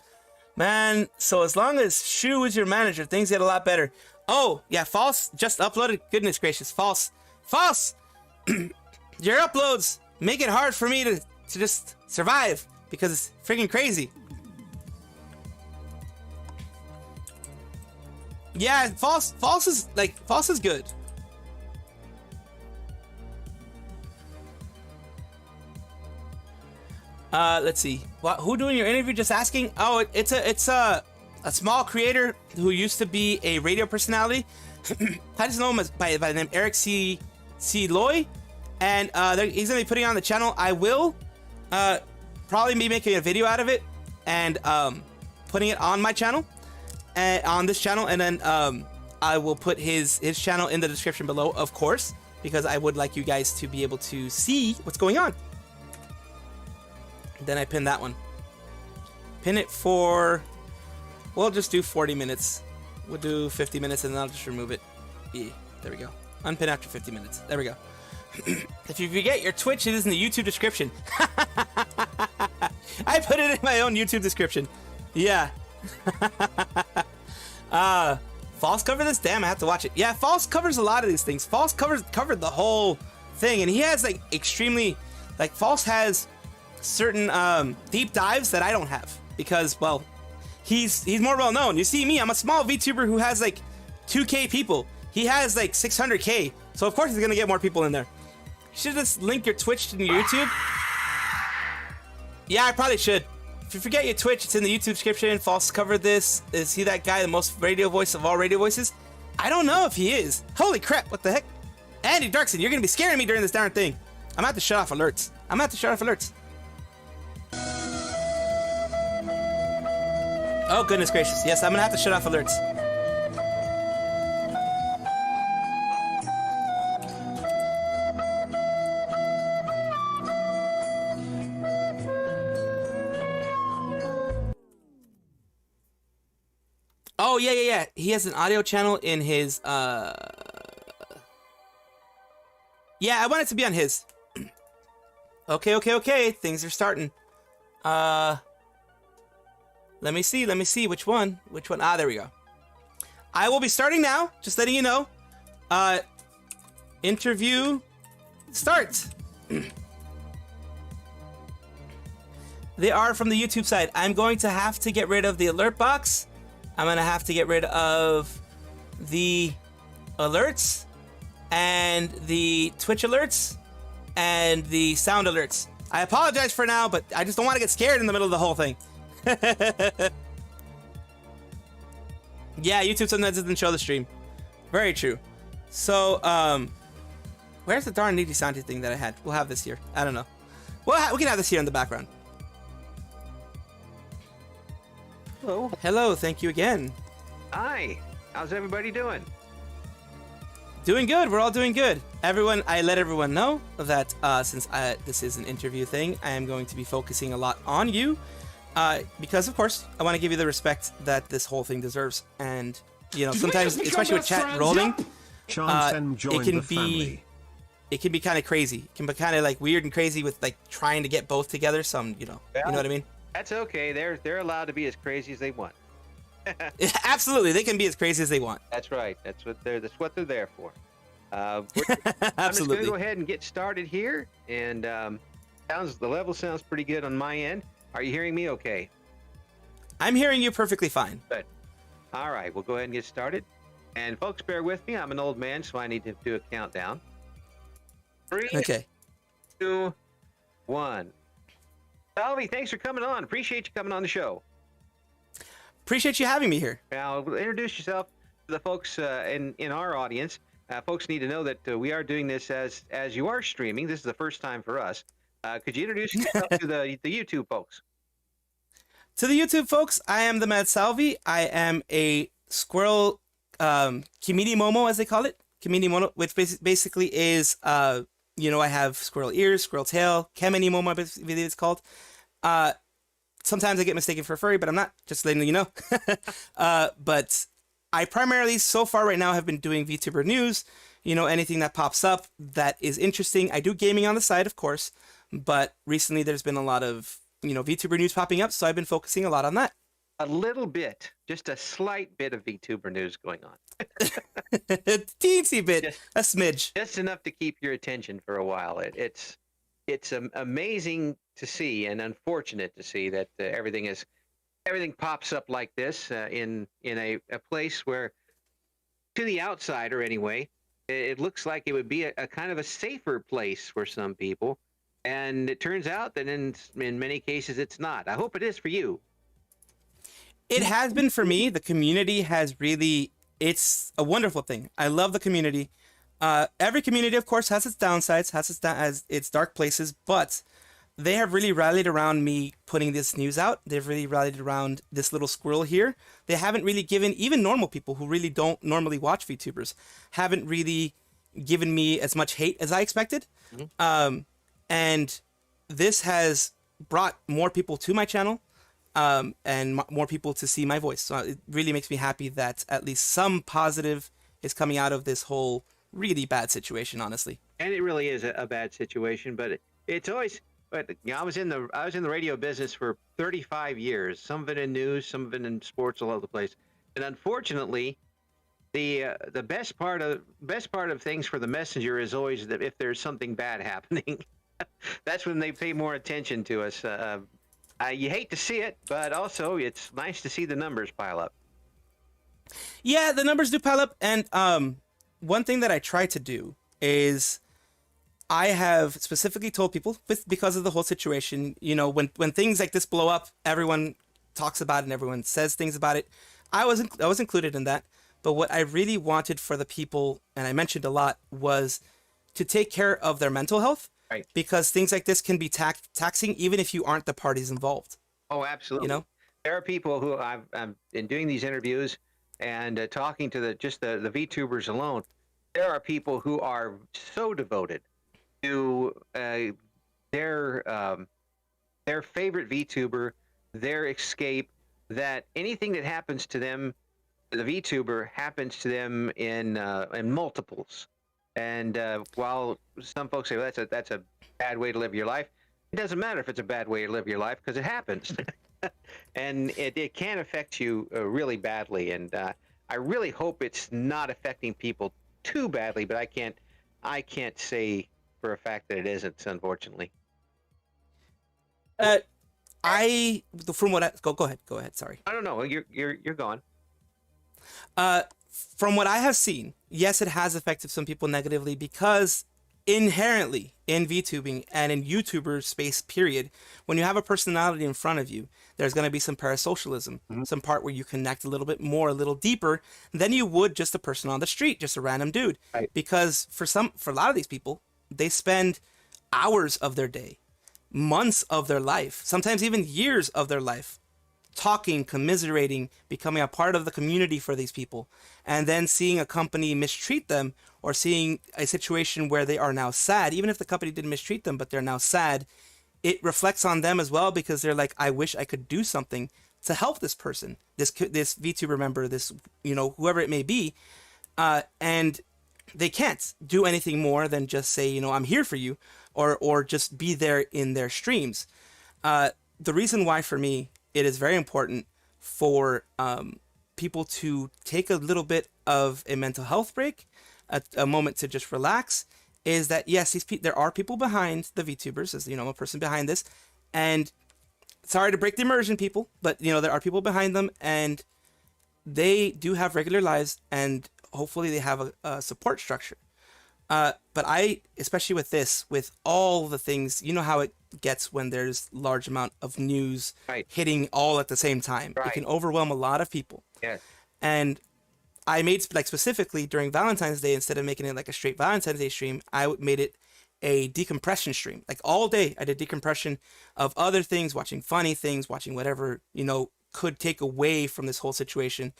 Man, so as long as Shu is your manager, things get a lot better. Oh, yeah, False just uploaded. Goodness gracious, False. False! Your uploads make it hard for me to just survive because it's freaking crazy. Yeah, False is good. Let's see. Who doing your interview? Just asking. Oh, it's a small creator who used to be a radio personality. I just know him by the name Eric C. Loy, and he's gonna be putting on the channel. I will probably be making a video out of it and putting it on my channel and on this channel, and then I will put his channel in the description below, of course, because I would like you guys to be able to see what's going on. Then I pin that one. Pin it for... We'll just do 40 minutes. We'll do 50 minutes and then I'll just remove it. Yeah, there we go. Unpin after 50 minutes. There we go. If you forget your Twitch, it is in the YouTube description. I put it in my own YouTube description. Yeah. False cover this? Damn, I have to watch it. Yeah, False covers a lot of these things. False covered the whole thing, and he has like extremely... Like, False has certain deep dives that I don't have because, well, he's more well known. You see me, I'm a small VTuber who has like 2K people. He has like 600K, so of course he's gonna get more people in there. You should just link your Twitch to your YouTube. Yeah, I probably should. If you forget your Twitch, it's in the YouTube description. False covered this. Is he that guy, the most radio voice of all radio voices? I don't know if he is. Holy crap, what the heck? Andy Darkson, you're gonna be scaring me during this darn thing. I'm gonna have to shut off alerts. Oh, goodness gracious. Yes, I'm gonna have to shut off alerts. Oh, yeah. He has an audio channel in his, Yeah, I want it to be on his. Okay. Things are starting. Let me see. Which one? Ah, there we go. I will be starting now. Just letting you know. Interview start. They are from the YouTube side. I'm going to have to get rid of the alert box. I'm going to have to get rid of the alerts and the Twitch alerts and the sound alerts. I apologize for now, but I just don't want to get scared in the middle of the whole thing. Yeah, YouTube sometimes doesn't show the stream. Very true. So, where's the darn Nijisanji thing that I had? We'll have this here. I don't know. We can have this here in the background. Hello. Hello, thank you again. Hi. How's everybody doing? Doing good. We're all doing good. Everyone, I let everyone know that since this is an interview thing, I am going to be focusing a lot on you. Because, of course, I want to give you the respect that this whole thing deserves. And, you know, sometimes, especially with chat rolling, Chansen it joined can the be family. it can be kind of crazy. It can be kind of like weird and crazy with like trying to get both together. You know what I mean? That's okay. They're allowed to be as crazy as they want. Absolutely, they can be as crazy as they want. That's right. That's what they're there for. I'm just going to Absolutely. go ahead and get started here. And the level sounds pretty good on my end. Are you hearing me okay? I'm hearing you perfectly fine. Good. All right, we'll go ahead and get started. And folks, bear with me. I'm an old man, so I need to do a countdown. 3, Okay. 2, 1. Salvi, thanks for coming on. Appreciate you coming on the show. Appreciate you having me here. Now, introduce yourself to the folks in our audience. Folks need to know that we are doing this as you are streaming. This is the first time for us. Could you introduce yourself to the YouTube folks? To the YouTube folks, I am the Mad Salvi. I am a squirrel kimini momo, as they call it. Kimini momo, which basically is, I have squirrel ears, squirrel tail, kemini momo, I believe it's called. Sometimes I get mistaken for a furry, but I'm not, just letting you know. But I primarily, so far right now, have been doing VTuber news, anything that pops up that is interesting. I do gaming on the side, of course, but recently there's been a lot of, VTuber news popping up, so I've been focusing a lot on that. A little bit, just a slight bit of VTuber news going on. Teensy bit, a smidge. Just enough to keep your attention for a while. It's amazing to see and unfortunate to see that everything pops up like this in a place where, to the outsider anyway, it looks like it would be a kind of a safer place for some people, and it turns out that in many cases it's not. I hope it is for you. It has been for me. The community has really, it's a wonderful thing. I love the community. Every community, of course, has its downsides, has its dark places, but they have really rallied around me putting this news out. They've really rallied around this little squirrel here. They haven't really given, even normal people who really don't normally watch VTubers, haven't really given me as much hate as I expected. Mm-hmm. And this has brought more people to my channel, and more people to see my voice. So it really makes me happy that at least some positive is coming out of this whole really bad situation, honestly. And it really is a bad situation, but it's always. But I was in the radio business for 35 years. Some of it in news, some of it in sports, all over the place. And unfortunately, the best part of things for the messenger is always that if there's something bad happening, that's when they pay more attention to us. You hate to see it, but also it's nice to see the numbers pile up. Yeah, the numbers do pile up, and one thing that I try to do is I have specifically told people, because of the whole situation, when things like this blow up, everyone talks about it and everyone says things about it. I was included in that, but what I really wanted for the people, and I mentioned a lot, was to take care of their mental health. Right. Because things like this can be taxing even if you aren't the parties involved. Oh, absolutely. There are people who I've been doing these interviews and talking to the VTubers alone. There are people who are so devoted to their favorite VTuber, their escape, that anything that happens to them, the VTuber, happens to them in multiples. And while some folks say, well, that's a bad way to live your life, it doesn't matter if it's a bad way to live your life, because it happens. And it can affect you really badly. And I really hope it's not affecting people too badly, but I can't say for a fact that it isn't, unfortunately. Go ahead. Sorry. I don't know. You're gone. From what I have seen, yes, it has affected some people negatively, because inherently in VTubing and in YouTuber space, period, when you have a personality in front of you, there's going to be some parasocialism, some part where you connect a little bit more, a little deeper than you would just a person on the street, just a random dude. Right. Because for a lot of these people, they spend hours of their day, months of their life, sometimes even years of their life, talking, commiserating, becoming a part of the community for these people, and then seeing a company mistreat them, or seeing a situation where they are now sad, even if the company didn't mistreat them, but they're now sad, it reflects on them as well, because they're like, I wish I could do something to help this person, this VTuber member, this, whoever it may be. And they can't do anything more than just say, you know, I'm here for you, or just be there in their streams. The reason why for me it is very important for people to take a little bit of a mental health break, a moment to just relax, is that yes, there are people behind the VTubers, as you know, a person behind this, and sorry to break the immersion, people, but you know there are people behind them, and they do have regular lives, and hopefully they have a support structure. But I, especially with this, with all the things, you know how it gets when there's large amount of news Right. hitting all at the same time. It Right. can overwhelm a lot of people. Yes. And I made, like, specifically during Valentine's Day, instead of making it like a straight Valentine's Day stream, I made it a decompression stream. Like all day, I did decompression of other things, watching funny things, watching whatever, you know, could take away from this whole situation.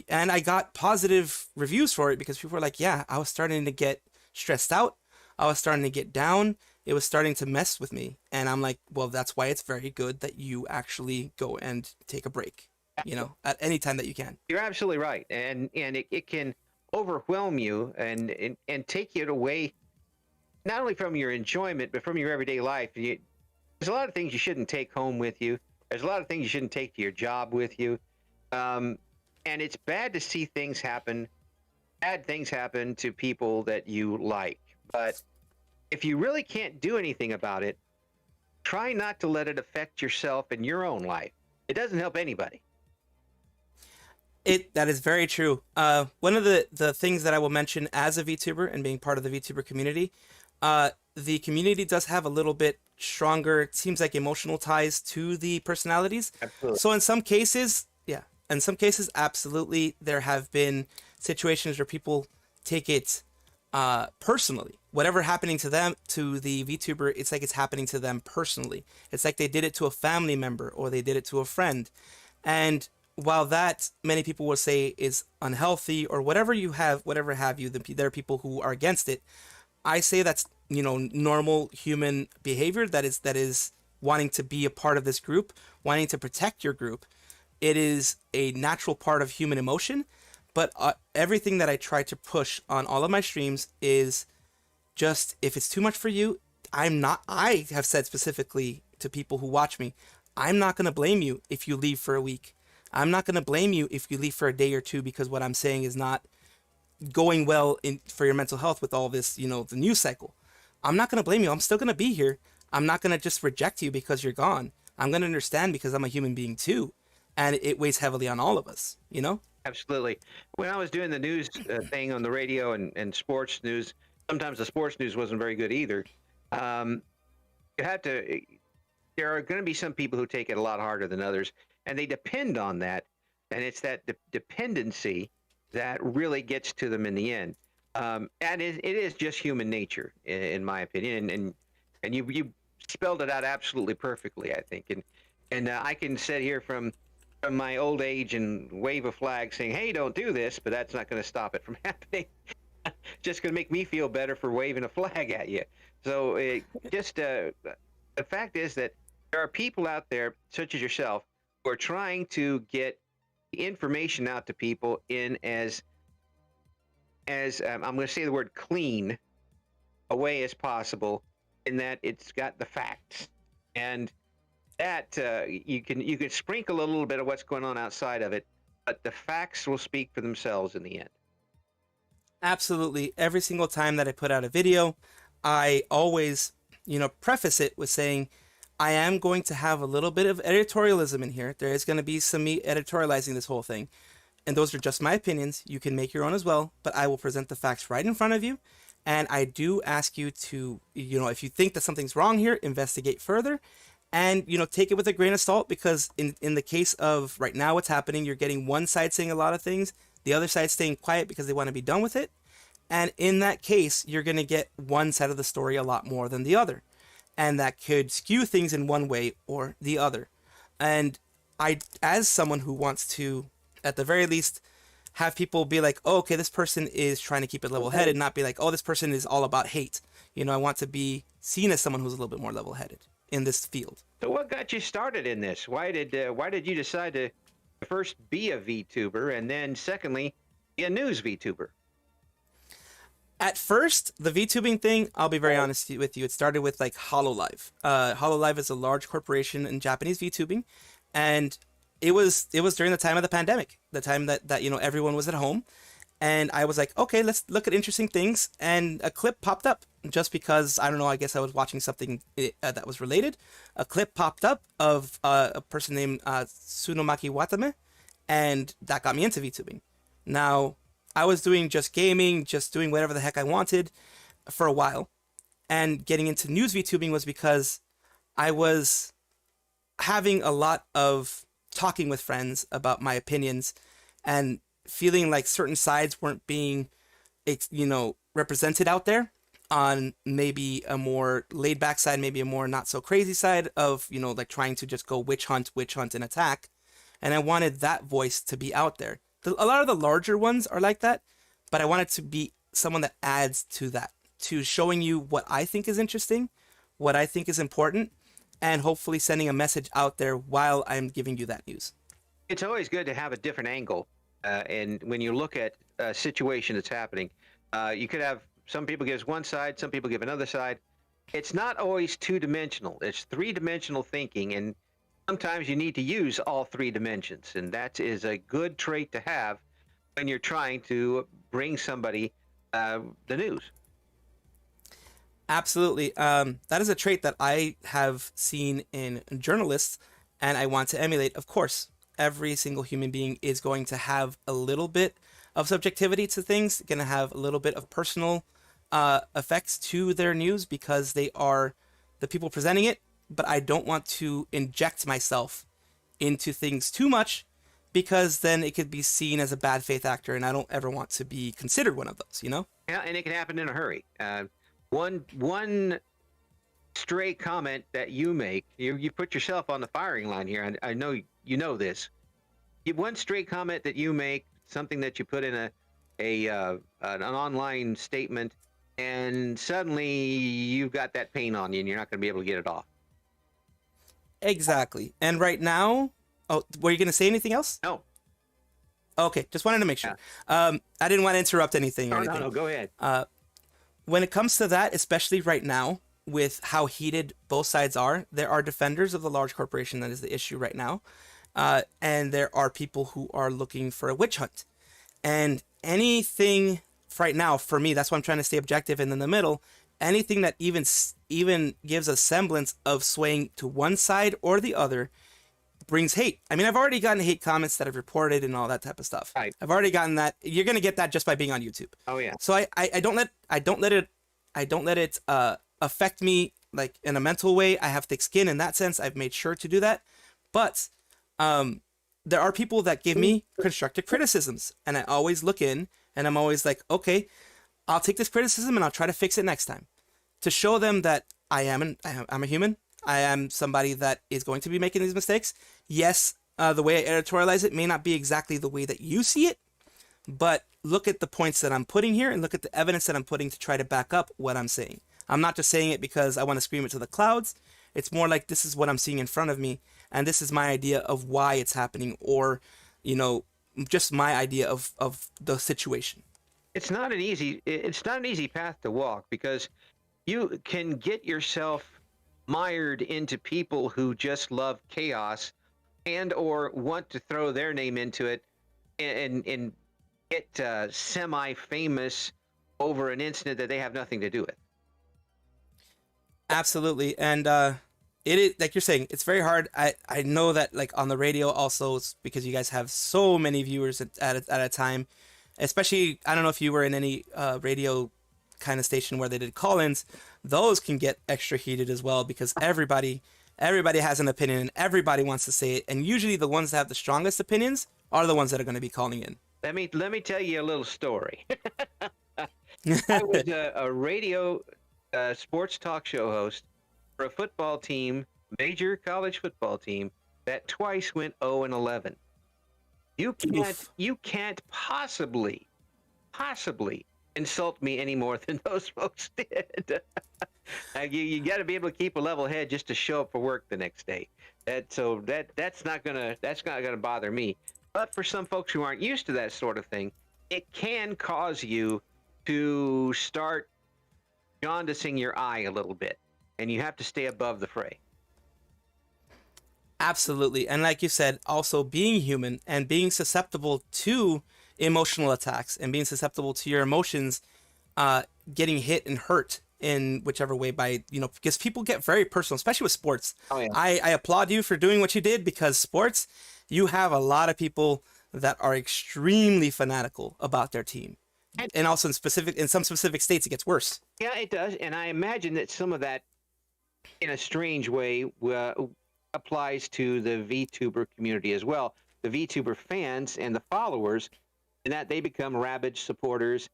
And I got positive reviews for it because people were like, yeah, I was starting to get stressed out. I was starting to get down. It was starting to mess with me. And I'm like, well, that's why it's very good that you actually go and take a break, you know, at any time that you can. You're absolutely right. And it can overwhelm you and take it away, not only from your enjoyment, but from your everyday life. There's a lot of things you shouldn't take home with you. There's a lot of things you shouldn't take to your job with you. And it's bad to see things happen, bad things happen to people that you like. But if you really can't do anything about it, try not to let it affect yourself in your own life. It doesn't help anybody. That is very true. One of the things that I will mention as a VTuber and being part of the VTuber community, the community does have a little bit stronger, it seems like, emotional ties to the personalities. Absolutely. So in some cases, in some cases, absolutely, there have been situations where people take it personally. Whatever happening to them, to the VTuber, it's like it's happening to them personally. It's like they did it to a family member or they did it to a friend. And while that many people will say is unhealthy or whatever have you, there are people who are against it. I say that's, you know, normal human behavior that is wanting to be a part of this group, wanting to protect your group. It is a natural part of human emotion, but everything that I try to push on all of my streams is just, if it's too much for you, I have said specifically to people who watch me, I'm not going to blame you if you leave for a week. I'm not going to blame you if you leave for a day or two because what I'm saying is not going well for your mental health with all this, you know, the news cycle. I'm not going to blame you. I'm still going to be here. I'm not going to just reject you because you're gone. I'm going to understand because I'm a human being too. And it weighs heavily on all of us, you know? Absolutely. When I was doing the news thing on the radio and sports news, sometimes the sports news wasn't very good either. You have to, there are going to be some people who take it a lot harder than others, and they depend on that. And it's that dependency that really gets to them in the end. And it is just human nature, in my opinion. And you spelled it out absolutely perfectly, I think. And I can sit here from my old age and wave a flag saying, hey, don't do this, but that's not going to stop it from happening. Just going to make me feel better for waving a flag at you. So the fact is that there are people out there, such as yourself, who are trying to get information out to people in as I'm going to say the word clean a way as possible, in that it's got the facts. And that you can sprinkle a little bit of what's going on outside of it, but the facts will speak for themselves in the end. Absolutely. Every single time that I put out a video, I always, you know, preface it with saying, I am going to have a little bit of editorialism in here. There is going to be some me editorializing this whole thing. And those are just my opinions. You can make your own as well, but I will present the facts right in front of you. And I do ask you to, you know, if you think that something's wrong here, investigate further. And, you know, take it with a grain of salt, because in the case of right now what's happening, you're getting one side saying a lot of things, the other side staying quiet because they want to be done with it. And in that case, you're going to get one side of the story a lot more than the other. And that could skew things in one way or the other. And I, as someone who wants to, at the very least, have people be like, oh, okay, this person is trying to keep it level-headed, not be like, oh, this person is all about hate. You know, I want to be seen as someone who's a little bit more level-headed in this field. So what got you started in this? Why did you decide to first be a VTuber and then secondly be a news VTuber? At first, the VTubing thing, I'll be very honest with you, it started with like Hololive. Hololive is a large corporation in Japanese VTubing, and it was during the time of the pandemic, the time that everyone was at home, and I was like, okay, let's look at interesting things, and a clip popped up just because I don't know, I guess I was watching something that was related. A clip popped up of a person named Tsunomaki Watame, and that got me into VTubing. Now, I was doing just gaming, just doing whatever the heck I wanted for a while. And getting into news VTubing was because I was having a lot of talking with friends about my opinions and feeling like certain sides weren't being, represented out there on maybe a more laid back side, maybe a more not so crazy side of, like trying to just go witch hunt, and attack. And I wanted that voice to be out there. A lot of the larger ones are like that, but I wanted to be someone that adds to that, to showing you what I think is interesting, what I think is important, and hopefully sending a message out there while I'm giving you that news. It's always good to have a different angle. And when you look at a situation that's happening, you could have some people give one side, some people give another side. It's not always two-dimensional. It's three-dimensional thinking, and sometimes you need to use all three dimensions, and that is a good trait to have when you're trying to bring somebody the news. Absolutely. That is a trait that I have seen in journalists, and I want to emulate. Of course, every single human being is going to have a little bit of subjectivity to things, going to have a little bit of personal effects to their news because they are the people presenting it. But I don't want to inject myself into things too much because then it could be seen as a bad faith actor, and I don't ever want to be considered one of those, Yeah, and it can happen in a hurry. One stray comment that you make, you put yourself on the firing line here. I know you know this. One stray comment that you make, something that you put in an online statement, and suddenly you've got that pain on you, and you're not going to be able to get it off. Exactly. And right now, were you going to say anything else? No. Okay, just wanted to make sure. I didn't want to interrupt anything. No, go ahead. When it comes to that, especially right now, with how heated both sides are, there are defenders of the large corporation that is the issue right now. And there are people who are looking for a witch hunt. And anything right now, for me, that's why I'm trying to stay objective and in the middle, anything that even gives a semblance of swaying to one side or the other brings hate. I mean, I've already gotten hate comments that I've reported and all that type of stuff. Right. I've already gotten that. You're gonna get that just by being on YouTube. Oh yeah. So I don't let it affect me like in a mental way. I have thick skin in that sense. I've made sure to do that. But there are people that give me constructive criticisms, and I always look in and I'm always like, okay, I'll take this criticism and I'll try to fix it next time, to show them that I'm a human. I am somebody that is going to be making these mistakes. Yes, the way I editorialize it may not be exactly the way that you see it, but look at the points that I'm putting here and look at the evidence that I'm putting to try to back up what I'm saying. I'm not just saying it because I want to scream it to the clouds. It's more like this is what I'm seeing in front of me, and this is my idea of why it's happening, or, just my idea of the situation. It's not an easy path to walk, because you can get yourself mired into people who just love chaos and or want to throw their name into it and get semi-famous over an incident that they have nothing to do with. Absolutely. And it is, like you're saying, it's very hard. I know that, like, on the radio also, it's because you guys have so many viewers at a time, especially, I don't know if you were in any radio kind of station where they did call-ins. Those can get extra heated as well, because everybody has an opinion and everybody wants to say it, and usually the ones that have the strongest opinions are the ones that are going to be calling in. Let me tell you a little story. I was a radio sports talk show host for a football team, major college football team, that twice went 0-11. You can't possibly insult me any more than those folks did. You got to be able to keep a level head just to show up for work the next day. That's not gonna bother me. But for some folks who aren't used to that sort of thing, it can cause you to start jaundicing your eye a little bit, and you have to stay above the fray. Absolutely. And like you said, also being human and being susceptible to emotional attacks and being susceptible to your emotions getting hit and hurt in whichever way by, because people get very personal, especially with sports. Oh, yeah. I applaud you for doing what you did, because sports, you have a lot of people that are extremely fanatical about their team. And also in some specific states, it gets worse. Yeah, it does. And I imagine that some of that, in a strange way, applies to the VTuber community as well. The VTuber fans and the followers, and that they become rabid supporters.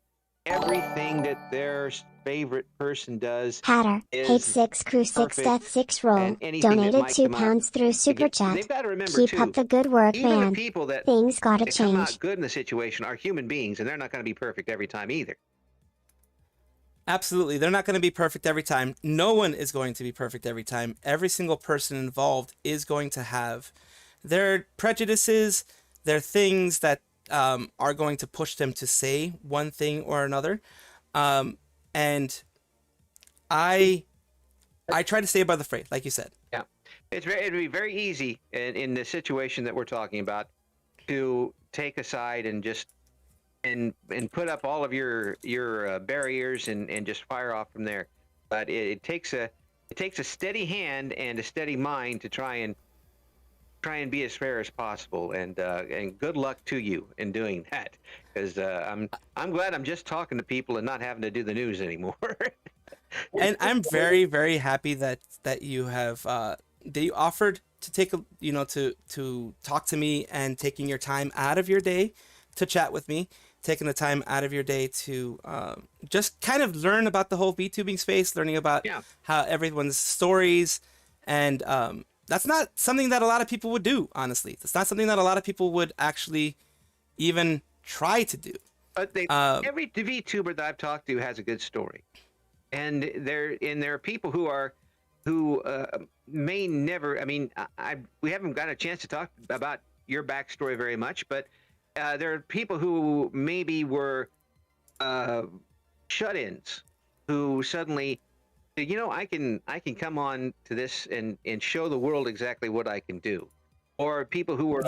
Everything that their favorite person does Hatter, Hate 6 Crew 6 Death 6 Roll, donated £2 through Super Chat. They've got to remember, Keep too, up the good work, even man. the people that Things gotta come out change. good in the situation are human beings, and they're not going to be perfect every time either. Absolutely. They're not going to be perfect every time. No one is going to be perfect every time. Every single person involved is going to have their prejudices, their things that are going to push them to say one thing or another. And I try to stay above the fray, like you said. Yeah. It'd be very easy in the situation that we're talking about to take a side and just and put up all of your barriers and just fire off from there. But it takes a steady hand and a steady mind to try and be as fair as possible. And good luck to you in doing that, because I'm glad I'm just talking to people and not having to do the news anymore. And I'm very, very happy that you have that you offered to take to talk to me, and taking your time out of your day to chat with me, taking the time out of your day to just kind of learn about the whole VTubing space, learning about how everyone's stories, and that's not something that a lot of people would do, honestly. That's not something that a lot of people would actually even try to do. But every VTuber that I've talked to has a good story, and there are people who may never. I mean, we haven't got a chance to talk about your backstory very much, but there are people who maybe were shut-ins, who suddenly, I can come on to this and show the world exactly what I can do, or people who were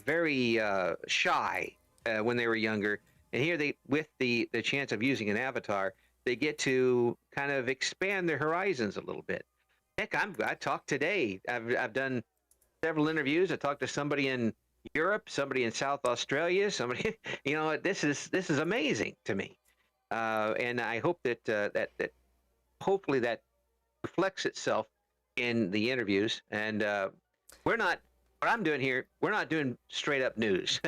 very shy when they were younger, and here they, with the chance of using an avatar, they get to kind of expand their horizons a little bit. Heck, I talked today. I've done several interviews. I talked to somebody in Europe, somebody in South Australia, somebody. This is amazing to me, and I hope that hopefully that reflects itself in the interviews. And we're not. What I'm doing here, we're not doing straight up news.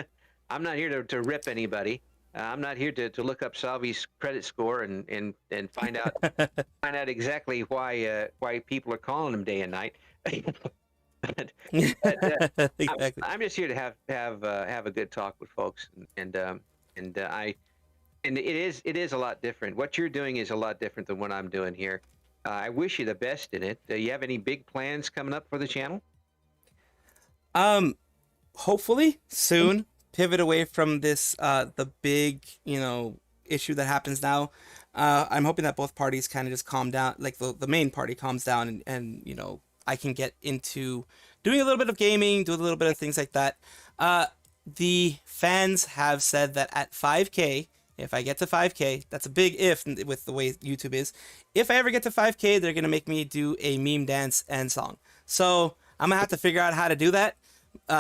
I'm not here to rip anybody. I'm not here to look up Salvi's credit score and find out exactly why people are calling him day and night. Exactly. I'm just here to have a good talk with folks, and it is a lot different. What you're doing is a lot different than what I'm doing here. I wish you the best in it. Do you have any big plans coming up for the channel? Hopefully soon. Pivot away from this the big issue that happens now. I'm hoping that both parties kind of just calm down, like the main party calms down, and I can get into doing a little bit of gaming, do a little bit of things like that. The fans have said that at 5K, if I get to 5K, that's a big if with the way YouTube is. If I ever get to 5K, they're gonna make me do a meme dance and song. So I'm gonna have to figure out how to do that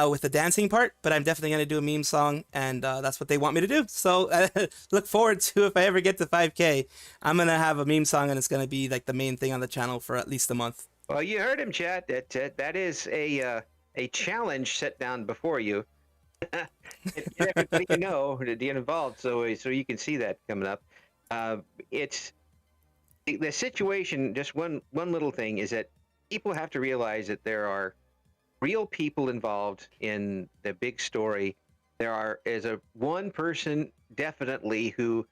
with the dancing part, but I'm definitely gonna do a meme song, and that's what they want me to do. So look forward to, if I ever get to 5K, I'm gonna have a meme song, and it's gonna be like the main thing on the channel for at least a month. Well, you heard him, chat. That is a challenge set down before you. Everybody to get involved, so you can see that coming up. It's the situation. Just one little thing is that people have to realize that there are real people involved in the big story. There is one person definitely who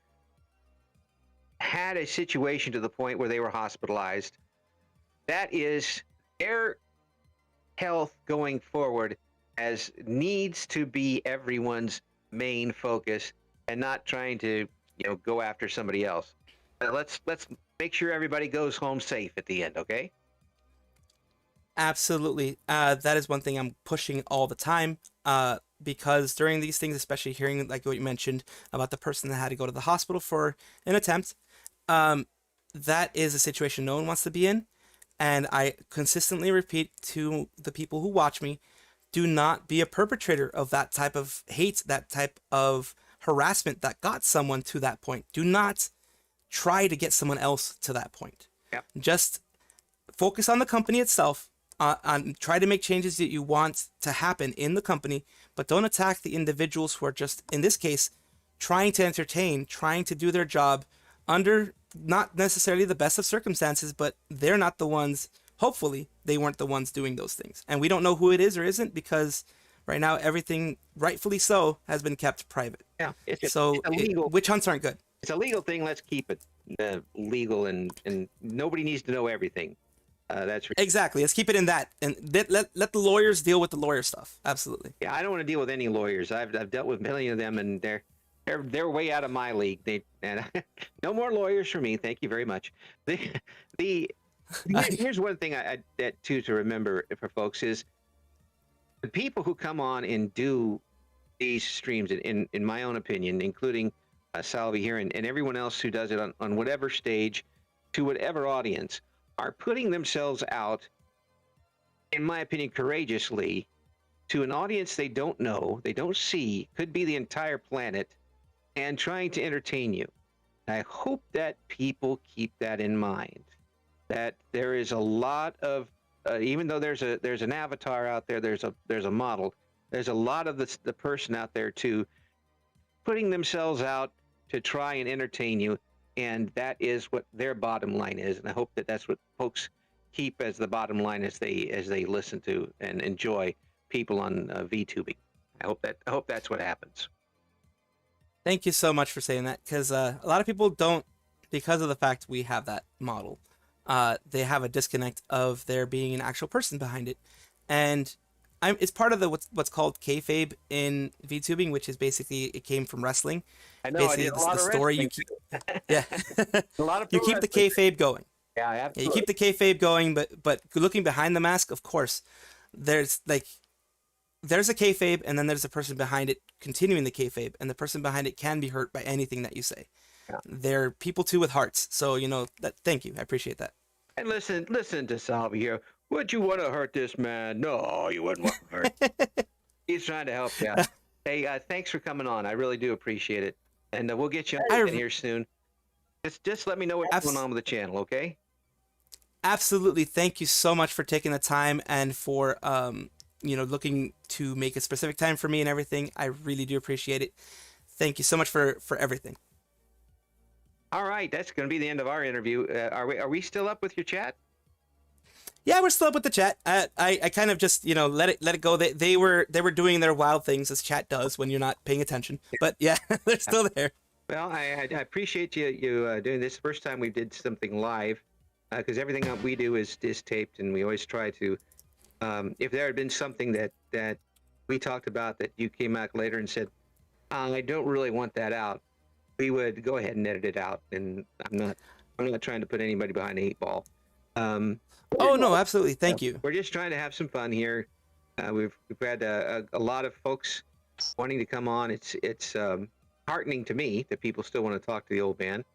had a situation to the point where they were hospitalized. That is their health going forward, as needs to be everyone's main focus, and not trying to go after somebody else. Let's make sure everybody goes home safe at the end, okay? Absolutely. That is one thing I'm pushing all the time. Because during these things, especially hearing like what you mentioned about the person that had to go to the hospital for an attempt, that is a situation no one wants to be in. And I consistently repeat to the people who watch me, do not be a perpetrator of that type of hate, that type of harassment that got someone to that point. Do not try to get someone else to that point. Yep. Just focus on the company itself, on try to make changes that you want to happen in the company, but don't attack the individuals who are just, in this case, trying to entertain, trying to do their job under not necessarily the best of circumstances, but they're not the ones, hopefully, they weren't the ones doing those things. And we don't know who it is or isn't, because right now everything, rightfully so, has been kept private. Yeah. It's illegal. Witch hunts aren't good. It's a legal thing. Let's keep it legal, and nobody needs to know everything. That's exactly. Let's keep it in that, and let the lawyers deal with the lawyer stuff. Absolutely. Yeah, I don't want to deal with any lawyers. I've dealt with many of them, and they're way out of my league. No more lawyers for me. Thank you very much. Here's one thing that too to remember for folks is the people who come on and do these streams. In my own opinion, including Salvi here and everyone else who does it on whatever stage, to whatever audience, are putting themselves out, in my opinion, courageously, to an audience they don't know, they don't see, could be the entire planet, and trying to entertain you. I hope that people keep that in mind. That there is a lot of, even though there's an avatar out there, there's a model, there's a lot of the person out there too, putting themselves out to try and entertain you. And that is what their bottom line is, and I hope that that's what folks keep as the bottom line as they listen to and enjoy people on VTubing. I hope that's what happens. Thank you so much for saying that, because a lot of people don't, because of the fact we have that model, they have a disconnect of there being an actual person behind it, and it's part of the what's called kayfabe in VTubing, which is basically it came from wrestling. I know. Basically, I did a lot the of story you keep. Yeah, a lot of you keep the kayfabe going. Yeah, absolutely. You keep the kayfabe going, but looking behind the mask, of course, there's a kayfabe, and then there's a person behind it continuing the kayfabe, and the person behind it can be hurt by anything that you say. Yeah. They're people too with hearts, so that. Thank you, I appreciate that. And listen to Salvi here. Would you want to hurt this man? No, you wouldn't want to hurt. He's trying to help you. Hey, thanks for coming on. I really do appreciate it. And we'll get you on here soon. Just let me know what's going on with the channel, okay? Absolutely. Thank you so much for taking the time and for looking to make a specific time for me and everything. I really do appreciate it. Thank you so much for everything. All right, that's going to be the end of our interview. Are we still up with your chat? Yeah, we're still up with the chat. I kind of just let it go. They were doing their wild things as chat does when you're not paying attention. But yeah, they're still there. Well, I appreciate you doing this. First time we did something live, because everything that we do is taped, and we always try to. If there had been something that we talked about that you came back later and said, I don't really want that out, we would go ahead and edit it out. And I'm not trying to put anybody behind the 8-ball. Oh no, absolutely. Thank you. We're just trying to have some fun here. We've had a lot of folks wanting to come on. It's heartening to me that people still want to talk to the old man,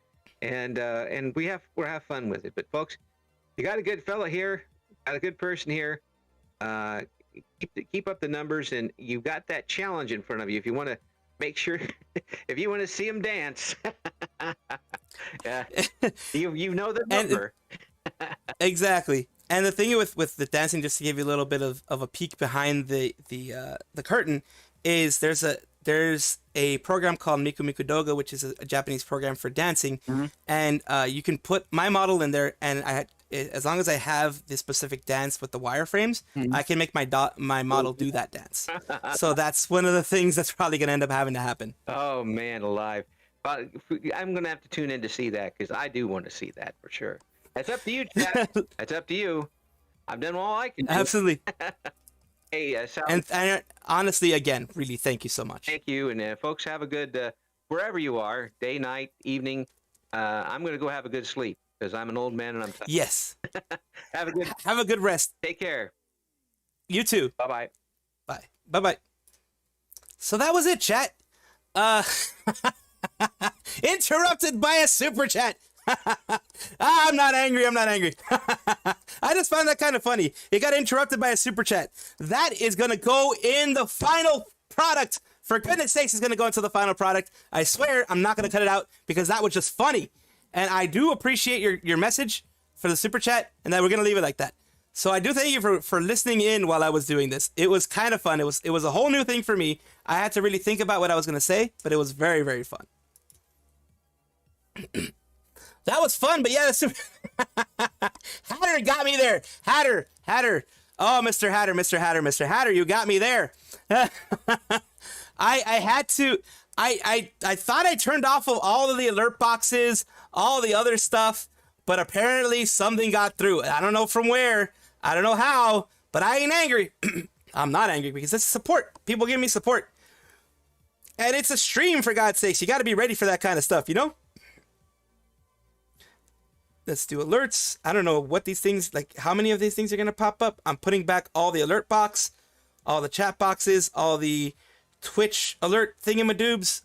and we'll have fun with it. But folks, you got a good fella here, got a good person here. Keep up the numbers, and you've got that challenge in front of you. If you want to make sure, if you want to see him dance, you know the number. Exactly. And the thing with the dancing, just to give you a little bit of a peek behind the curtain, is there's a program called Miku Miku Doga, which is a Japanese program for dancing, and you can put my model in there, and as long as I have the specific dance with the wireframes, I can make my model do that dance. So that's one of the things that's probably going to end up having to happen. Oh man, alive! I'm going to have to tune in to see that, because I do want to see that for sure. That's up to you, Chad. That's up to you. I've done all I can do. Absolutely. Hey, and honestly, again, really, thank you so much. Thank you, and folks, have a good wherever you are, day, night, evening, I'm going to go have a good sleep because I'm an old man and I'm tired. Yes. Have a good rest. Take care. You too. Bye-bye. Bye. Bye-bye. So that was it, chat. Interrupted by a super chat. I'm not angry. I just found that kind of funny. It got interrupted by a super chat. That is going to go in the final product. For goodness sakes, it's going to go into the final product. I swear I'm not going to cut it out because that was just funny. And I do appreciate your message for the super chat, and that we're going to leave it like that. So I do thank you for listening in while I was doing this. It was kind of fun. It was a whole new thing for me. I had to really think about what I was going to say, but it was very, very fun. That was fun, but yeah, Hatter got me there. Hatter. Oh, Mr. Hatter, you got me there. I had to. I thought I turned off of all of the alert boxes, all the other stuff, but apparently something got through. I don't know from where. I don't know how, but I ain't angry. I'm not angry because it's support. People give me support. And it's a stream, for God's sakes. You got to be ready for that kind of stuff, you know? Let's do alerts. I don't know what these things, like how many of these things are going to pop up. I'm putting back all the alert box, all the chat boxes, all the Twitch alert thingamadoobs.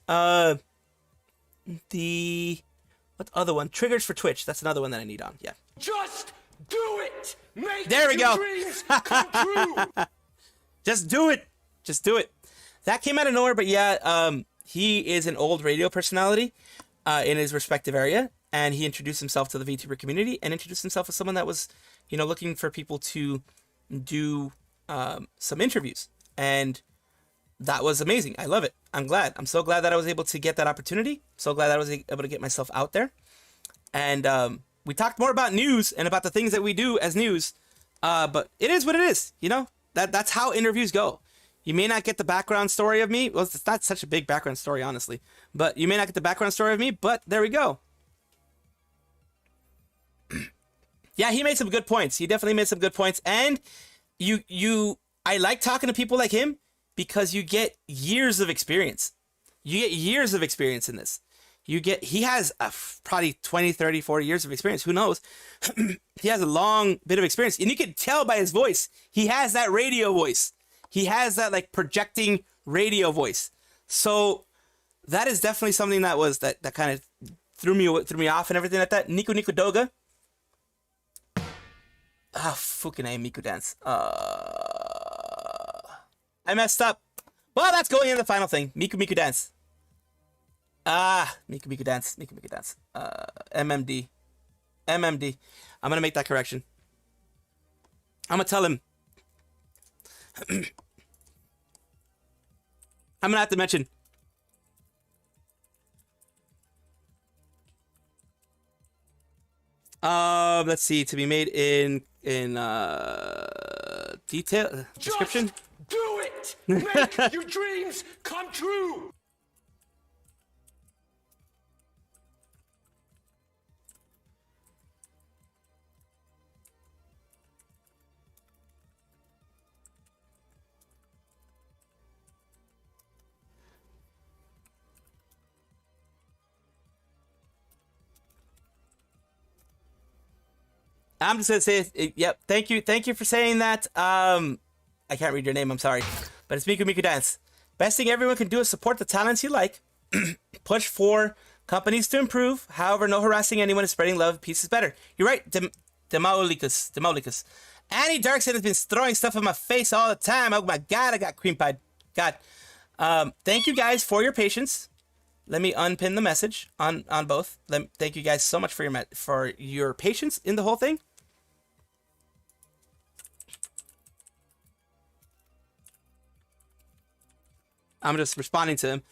What other one? Triggers for Twitch. That's another one that I need on. Yeah. Just do it. Make there we go. Dreams come true. Just do it. That came out of nowhere, but yeah, he is an old radio personality in his respective area, and he introduced himself to the VTuber community and introduced himself as someone that was, looking for people to do some interviews, and that was amazing. I love it. I'm glad. I'm so glad that I was able to get that opportunity. So glad that I was able to get myself out there. And we talked more about news and about the things that we do as news. But it is what it is. That's how interviews go. You may not get the background story of me. Well, it's not such a big background story, honestly. But you may not get the background story of me. But there we go. Yeah, he made some good points. He definitely made some good points. And I like talking to people like him, because you get years of experience. You get years of experience in this. He has probably 20, 30, 40 years of experience. Who knows? He has a long bit of experience. And you can tell by his voice. He has that radio voice. He has that like projecting radio voice. So that is definitely something that kind of threw me off and everything like that. Niku Doga. Fucking A, Miku Dance. I messed up. Well, that's going in the final thing. Miku Dance. Miku Dance. MMD. I'm gonna make that correction. I'm gonna tell him. I'm gonna have to mention. Let's see. To be made in detail description. Just do it. Make your dreams come true. I'm just gonna say, yep. Thank you for saying that. I can't read your name. I'm sorry, but it's Miku Dance. Best thing everyone can do is support the talents you like. Push for companies to improve. However, no harassing anyone is spreading love. Peace is better. You're right, Demaulicus. Annie Darkseid has been throwing stuff in my face all the time. Oh my God, I got cream pie. God. Thank you guys for your patience. Let me unpin the message on both. Thank you guys so much for your patience in the whole thing. I'm just responding to him.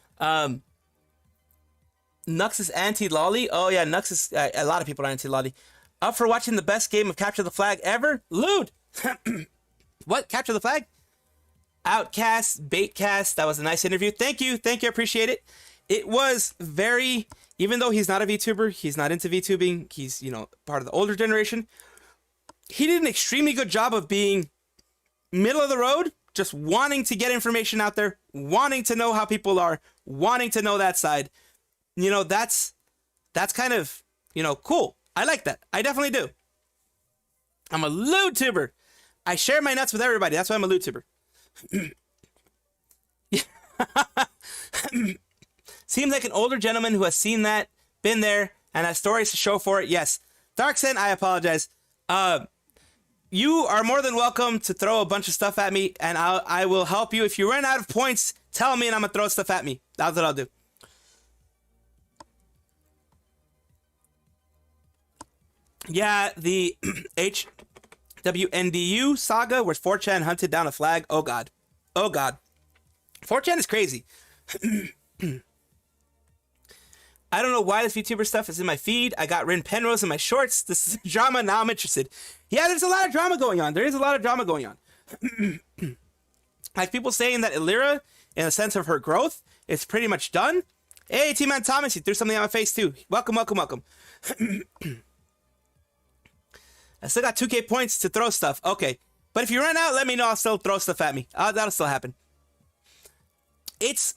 Nux is anti-lolly. Oh yeah, Nux is a lot of people are anti-lolly. Up for watching the best game of Capture the Flag ever? Lude! What? Capture the Flag? Outcast, Baitcast. That was a nice interview. Thank you. I appreciate it. It was very, even though he's not a VTuber, he's not into VTubing, he's, part of the older generation. He did an extremely good job of being middle of the road, just wanting to get information out there, wanting to know how people are, wanting to know that side, you know, that's kind of, you know, cool. I like that. I definitely do. I'm a lewd tuber. I share my nuts with everybody. That's why I'm a lewd tuber. Seems like an older gentleman who has seen that, been there, and has stories to show for it. Yes. Darkson, I apologize. You are more than welcome to throw a bunch of stuff at me, and I will help you. If you run out of points, tell me and I'm going to throw stuff at me. That's what I'll do. Yeah, the HWNDU saga where 4chan hunted down a flag. Oh, God. Oh, God. 4chan is crazy. I don't know why this VTuber stuff is in my feed. I got Rin Penrose in my shorts. This is drama. Now I'm interested. Yeah, there's a lot of drama going on. There is a lot of drama going on. Like people saying that Elira, in the sense of her growth, is pretty much done. Hey, T-Man Thomas, you threw something on my face too. Welcome, welcome, welcome. I still got 2K points to throw stuff. Okay. But if you run out, let me know. I'll still throw stuff at me. That'll still happen. It's...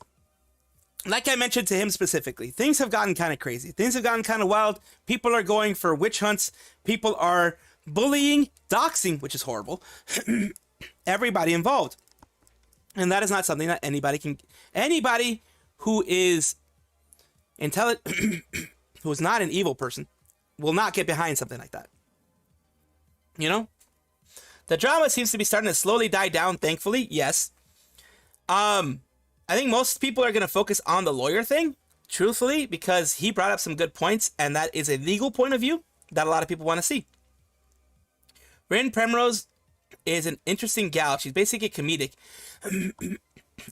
like I mentioned to him specifically, things have gotten kind of crazy. Things have gotten kind of wild. People are going for witch hunts. People are bullying, doxing, which is horrible. Everybody involved. And that is not something that anybody who is intelligent, who is not an evil person, will not get behind something like that. You know? The drama seems to be starting to slowly die down, thankfully. Yes. I think most people are going to focus on the lawyer thing, truthfully, because he brought up some good points, and that is a legal point of view that a lot of people want to see. Rin Penrose is an interesting gal. She's basically comedic.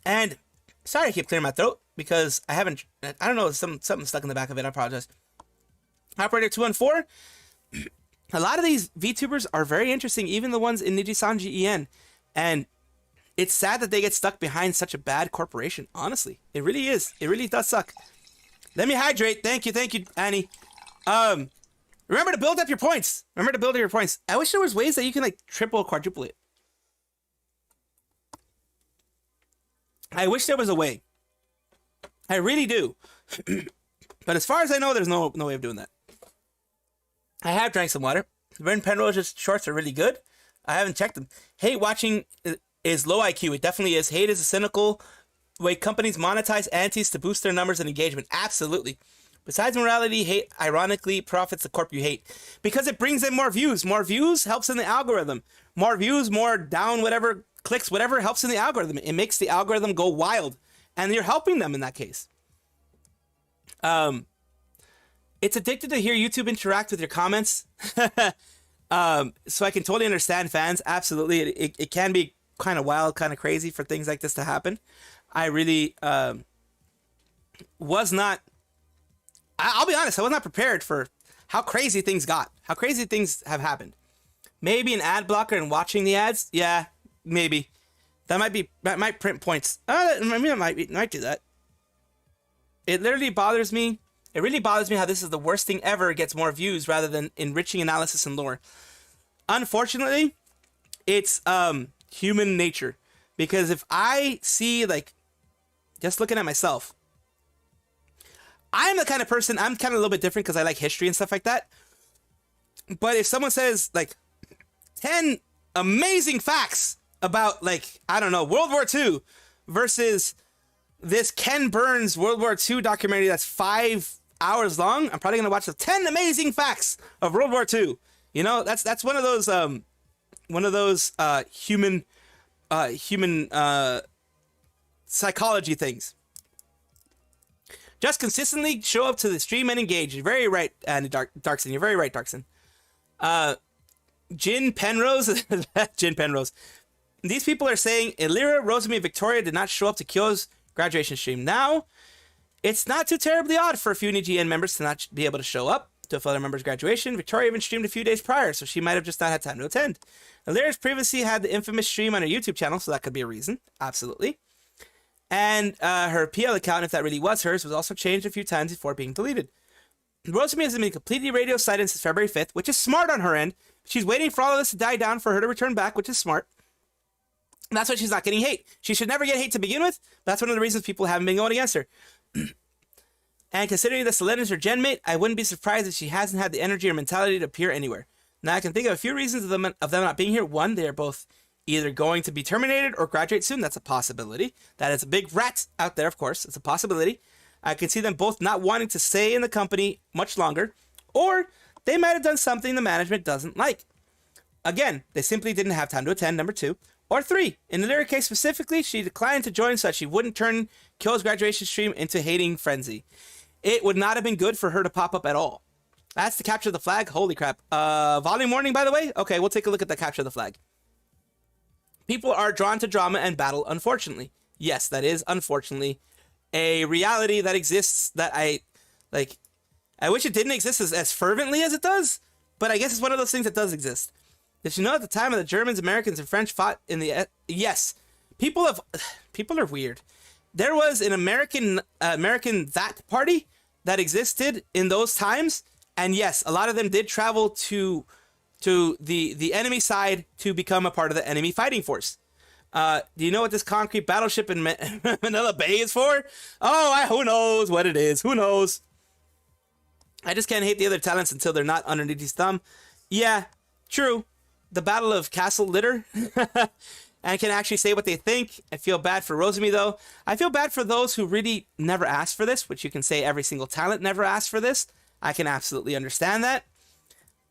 And, sorry I keep clearing my throat, because I don't know, something stuck in the back of it. I apologize. Operator 214. A lot of these VTubers are very interesting, even the ones in Nijisanji EN. And it's sad that they get stuck behind such a bad corporation. Honestly, it really is. It really does suck. Let me hydrate. Thank you, Annie. Remember to build up your points. I wish there was ways that you can like triple, quadruple it. I wish there was a way. I really do. But as far as I know, there's no way of doing that. I have drank some water. Ren Penrose's shorts are really good. I haven't checked them. Hate watching is low IQ. It definitely is. Hate is a cynical way companies monetize antis to boost their numbers and engagement. Absolutely. Besides morality, hate ironically profits the corp you hate. Because it brings in more views. More views helps in the algorithm. More views, more down, whatever, clicks, whatever helps in the algorithm. It makes the algorithm go wild. And you're helping them in that case. It's addicted to hear YouTube interact with your comments. So I can totally understand fans. Absolutely. It can be kind of wild, kind of crazy for things like this to happen. I really was not... I'll be honest, I was not prepared for how crazy things got. How crazy things have happened. Maybe an ad blocker and watching the ads? Yeah, maybe. That might print points. I mean, it might do that. It literally bothers me. It really bothers me how this is the worst thing ever. It gets more views rather than enriching analysis and lore. Unfortunately, it's human nature. Because if I see, like, just looking at myself, I'm the kind of person, I'm kind of a little bit different because I like history and stuff like that. But if someone says, like, 10 amazing facts about, like, I don't know, World War II versus this Ken Burns World War II documentary that's 5 hours long, I'm probably going to watch the 10 amazing facts of World War II. You know, that's one of those human psychology things. Just consistently show up to the stream and engage. You're very right, Darkson. You're very right, Darkson. Jin Penrose. Jin Penrose. These people are saying Elira, Rosemi, and Victoria did not show up to Kyo's graduation stream. Now, it's not too terribly odd for a few NGN members to not be able to show up to a fellow member's graduation. Victoria even streamed a few days prior, so she might have just not had time to attend. Elira's previously had the infamous stream on her YouTube channel, so that could be a reason. Absolutely. And her PL account, if that really was hers, was also changed a few times before being deleted. Rosemi has been completely radio silent since February 5th, which is smart on her end. She's waiting for all of this to die down for her to return back, which is smart. And that's why she's not getting hate. She should never get hate to begin with. That's one of the reasons people haven't been going against her. And considering that Selen is her gen mate, I wouldn't be surprised if she hasn't had the energy or mentality to appear anywhere. Now, I can think of a few reasons of them not being here. One, they are both either going to be terminated or graduate soon. That's a possibility. That is a big rat out there, of course. It's a possibility. I can see them both not wanting to stay in the company much longer, or they might have done something the management doesn't like. Again, they simply didn't have time to attend, number 2. Or 3, in the Elira case specifically, she declined to join so that she wouldn't turn Kyo's graduation stream into hating frenzy. It would not have been good for her to pop up at all. That's the capture of the flag. Holy crap. Volume warning, by the way? Okay, we'll take a look at the capture of the flag. People are drawn to drama and battle, unfortunately. Yes, that is, unfortunately, a reality that exists that I wish it didn't exist as fervently as it does, but I guess it's one of those things that does exist. Did you know at the time of the Germans, Americans, and French fought in the... Yes. People are weird. There was an American that party that existed in those times, and yes, a lot of them did travel to the enemy side to become a part of the enemy fighting force. Do you know what this concrete battleship in Manila Bay is for? Oh, who knows what it is. Who knows? I just can't hate the other talents until they're not underneath his thumb. Yeah, true. The Battle of Castle Litter and can actually say what they think. I feel bad for Rosemi, though. I feel bad for those who really never asked for this, which you can say every single talent never asked for this. I can absolutely understand that.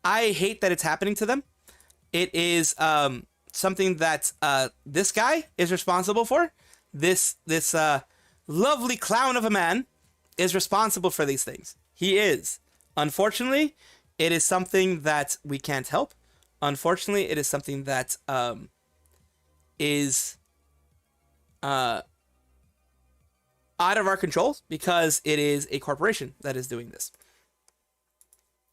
I hate that it's happening to them. It is something that this guy is responsible for. This lovely clown of a man is responsible for these things. He is. Unfortunately, it is something that we can't help. Unfortunately, it is something that is out of our control because it is a corporation that is doing this.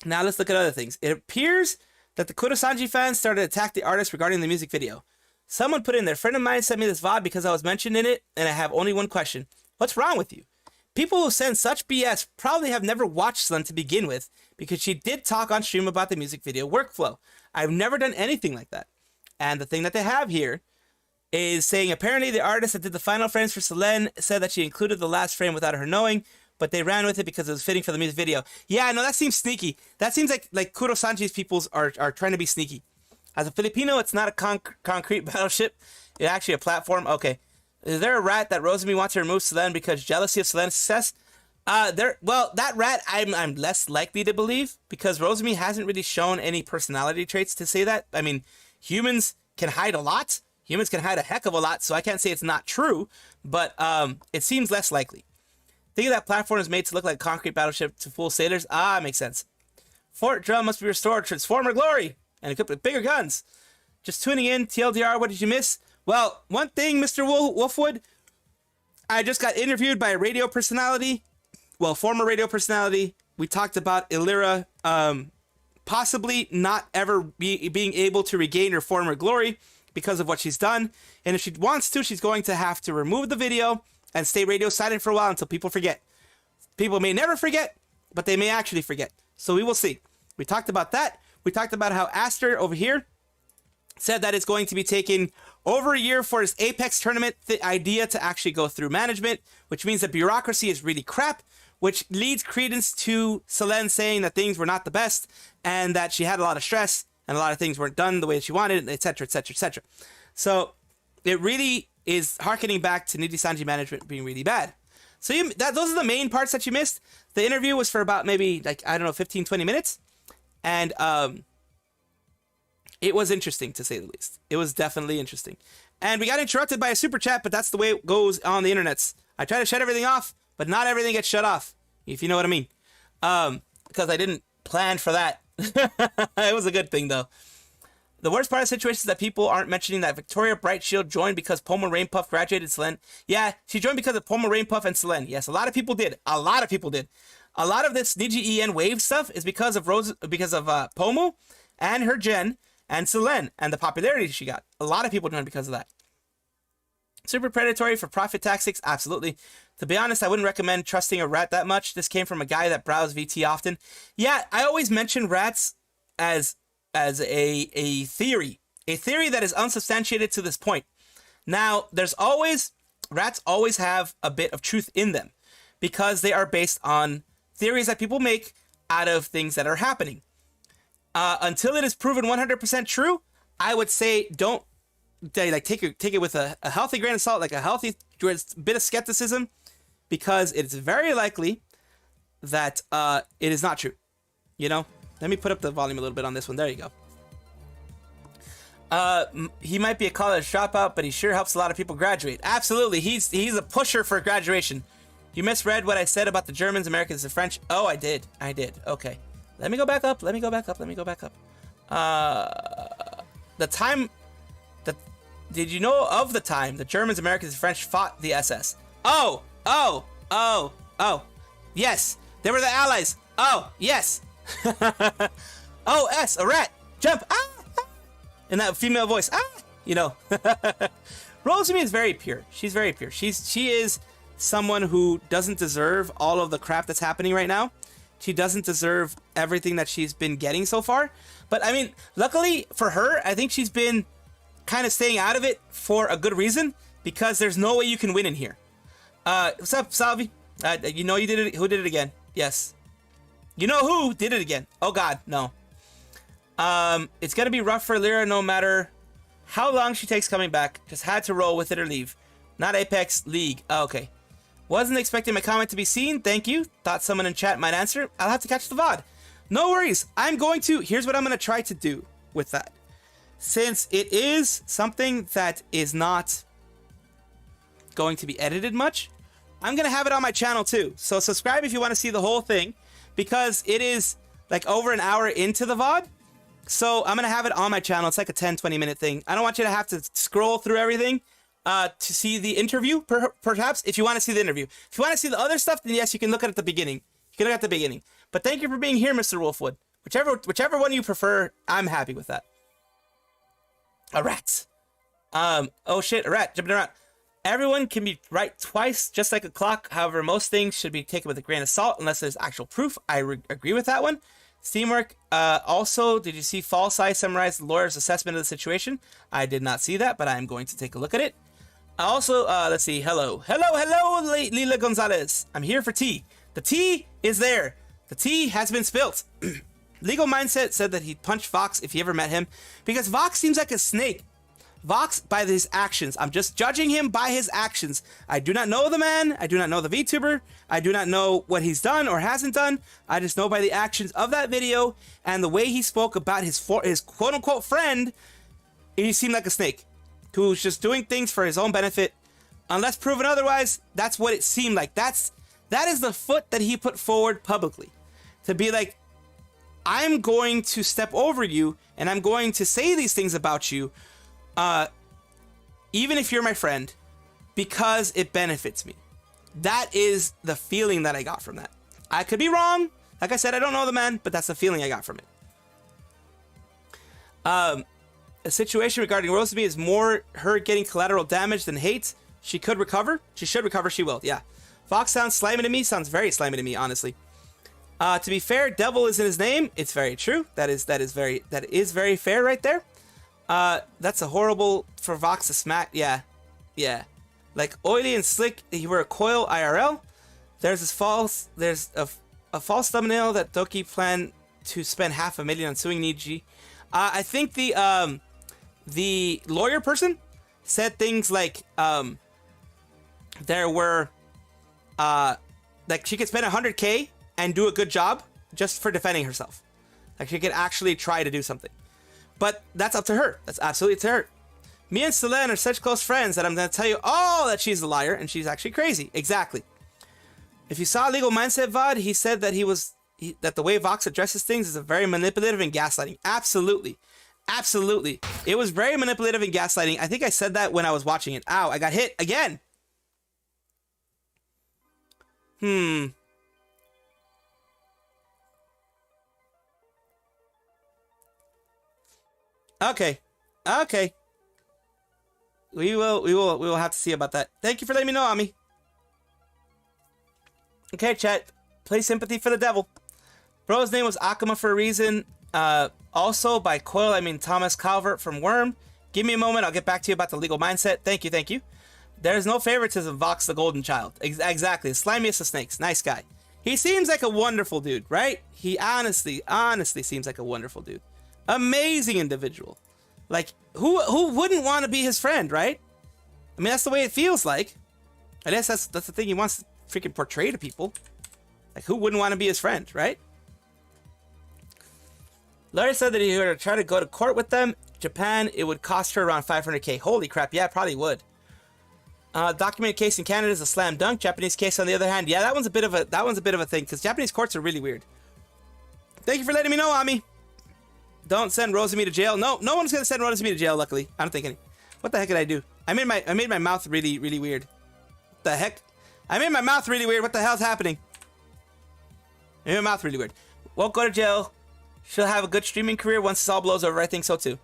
Now let's look at other things. It appears that the Nijisanji fans started to attack the artist regarding the music video. Someone put in there, friend of mine sent me this VOD because I was mentioned in it, and I have only one question. What's wrong with you? People who send such BS probably have never watched Selen to begin with, because she did talk on stream about the music video workflow. I've never done anything like that. And the thing that they have here is saying apparently the artist that did the final frames for Selen said that she included the last frame without her knowing, but they ran with it because it was fitting for the music video. Yeah, no, that seems sneaky. That seems like Kurosanji's peoples are trying to be sneaky. As a Filipino, it's not a concrete battleship. It's actually a platform. Okay. Is there a rat that Rosemi wants to remove Selen because jealousy of Selen's success? Well, that rat I'm less likely to believe, because Rosemi hasn't really shown any personality traits to say that. I mean, humans can hide a lot. Humans can hide a heck of a lot, so I can't say it's not true, but it seems less likely. Think of that platform is made to look like a concrete battleship to fool sailors. Ah, makes sense. Fort Drum must be restored to its former glory and equipped with bigger guns. Just tuning in, TLDR, what did you miss? Well, one thing, Mr. Wolfwood, I just got interviewed by a radio personality. Well, former radio personality. We talked about Elira possibly not ever being able to regain her former glory because of what she's done. And if she wants to, she's going to have to remove the video and stay radio silent for a while until people forget. People may never forget, but they may actually forget. So we will see. We talked about that. We talked about how Aster over here said that it's going to be taking over a year for his Apex tournament idea to actually go through management, which means that bureaucracy is really crap, which leads credence to Selen saying that things were not the best and that she had a lot of stress and a lot of things weren't done the way she wanted, etc., etc., etc. So it really is harkening back to Nijisanji management being really bad. So those are the main parts that you missed. The interview was for about maybe, 15, 20 minutes. And it was interesting, to say the least. It was definitely interesting. And we got interrupted by a super chat, but that's the way it goes on the internets. I try to shut everything off, but not everything gets shut off, if you know what I mean. Because I didn't plan for that. It was a good thing, though. The worst part of the situation is that people aren't mentioning that Victoria Brightshield joined because Pomo Rainpuff graduated Selen. Yeah, she joined because of Pomo Rainpuff and Selen. Yes, a lot of people did. A lot of people did. A lot of this Niji En wave stuff is because of Pomo and her gen and Selen and the popularity she got. A lot of people joined because of that. Super predatory for profit tactics? Absolutely. To be honest, I wouldn't recommend trusting a rat that much. This came from a guy that browsed VT often. Yeah, I always mention rats as a theory that is unsubstantiated to this point. Now, rats always have a bit of truth in them, because they are based on theories that people make out of things that are happening. Until it is proven 100% true, I would say don't take it with a healthy grain of salt, like a healthy bit of skepticism, because it's very likely that it is not true. You know, let me put up the volume a little bit on this one. There you go. He might be a college dropout, but he sure helps a lot of people graduate. Absolutely, he's a pusher for graduation. You misread what I said about the Germans, Americans, and French. Oh, I did. Okay. Let me go back up. The time that did you know of the time the Germans, Americans, and French fought the SS? Oh. Yes, they were the Allies. Oh, yes. Oh, S, a rat. Jump. Ah. In that female voice. Ah. You know. Rosemi is very pure. She's very pure. She is someone who doesn't deserve all of the crap that's happening right now. She doesn't deserve everything that she's been getting so far. But I mean, luckily for her, I think she's been kind of staying out of it for a good reason, because there's no way you can win in here. What's up, Salvi? You know you did it. Who did it again? Yes. You know who did it again? Oh God, no. It's gonna be rough for Elira no matter how long she takes coming back. Just had to roll with it or leave. Not Apex, League. Oh, okay. Wasn't expecting my comment to be seen. Thank you. Thought someone in chat might answer. I'll have to catch the VOD. No worries. Here's what I'm going to try to do with that. Since it is something that is not going to be edited much, I'm going to have it on my channel too. So subscribe if you want to see the whole thing, because it is like over an hour into the VOD. So I'm going to have it on my channel. It's like a 10-20 minute thing. I don't want you to have to scroll through everything to see the interview, perhaps, if you want to see the interview. If you want to see the other stuff, then yes, you can look at the beginning. But thank you for being here, Mr. Wolfwood. Whichever one you prefer, I'm happy with that. A rat. Oh shit, a rat jumping around. Everyone can be right twice, just like a clock. However, most things should be taken with a grain of salt unless there's actual proof. I agree with that one. Steamwork. Also, did you see False Eye summarize the lawyer's assessment of the situation? I did not see that, but I'm going to take a look at it. Also, let's see. Hello, Lila Gonzalez. I'm here for tea. The tea is there. The tea has been spilt. Legal Mindset said that he'd punch Vox if he ever met him, because Vox seems like a snake. Vox, by his actions. I'm just judging him by his actions. I do not know the man. I do not know the VTuber. I do not know what he's done or hasn't done. I just know by the actions of that video and the way he spoke about his quote-unquote friend, he seemed like a snake who's just doing things for his own benefit. Unless proven otherwise, that's what it seemed like. That is the foot that he put forward publicly. To be like, I'm going to step over you and I'm going to say these things about you, even if you're my friend, because it benefits me. That is the feeling that I got from that. I could be wrong. Like I said, I don't know the man, but that's the feeling I got from it. A situation regarding Rosemi is more her getting collateral damage than hate. She could recover. She should recover. She will. Yeah. Fox sounds slimy to me. Sounds very slimy to me, honestly. To be fair, devil is in his name. It's very true. That is very fair right there. That's a horrible for Vox to smack. Yeah. Like oily and slick. He were a coil IRL. There's a false thumbnail that Doki planned to spend $500,000 on suing Niji. I think the lawyer person said things like there were like she could spend $100K and do a good job just for defending herself. Like she could actually try to do something. But that's up to her. That's absolutely to her. Me and Selen are such close friends that I'm going to tell you all that she's a liar and she's actually crazy. Exactly. If you saw Legal Mindset VOD, he said that that the way Vox addresses things is a very manipulative and gaslighting. Absolutely. Absolutely. It was very manipulative and gaslighting. I think I said that when I was watching it. Ow, I got hit again. Okay. We will have to see about that. Thank you for letting me know, Ami. Okay, chat. Play sympathy for the devil. Bro's name was Akuma for a reason. Also by Coil, I mean Thomas Calvert from Worm. Give me a moment. I'll get back to you about the Legal Mindset. Thank you. There's no favoritism, Vox the golden child. Exactly. Slimiest of snakes. Nice guy. He seems like a wonderful dude, right? He honestly seems like a wonderful dude. Amazing individual. Like, who wouldn't want to be his friend, right? I mean, that's the way it feels like. I guess that's the thing he wants to freaking portray to people. Like, who wouldn't want to be his friend, right? Larry said that he would try to go to court with them. Japan, it would cost her around 500k. Holy crap, yeah, probably would. Documented case in Canada is a slam dunk. Japanese case, on the other hand, yeah, that one's a bit of a thing because Japanese courts are really weird. Thank you for letting me know, Ami. Don't send rosemi to jail. No one's gonna send rosemi to jail. Luckily, I don't think any. What the heck did I do? I made my mouth really weird. What the heck? I made my mouth really weird. What the hell's happening? I made my mouth really weird. Won't go to jail. She'll have a good streaming career once this all blows over. I think so too.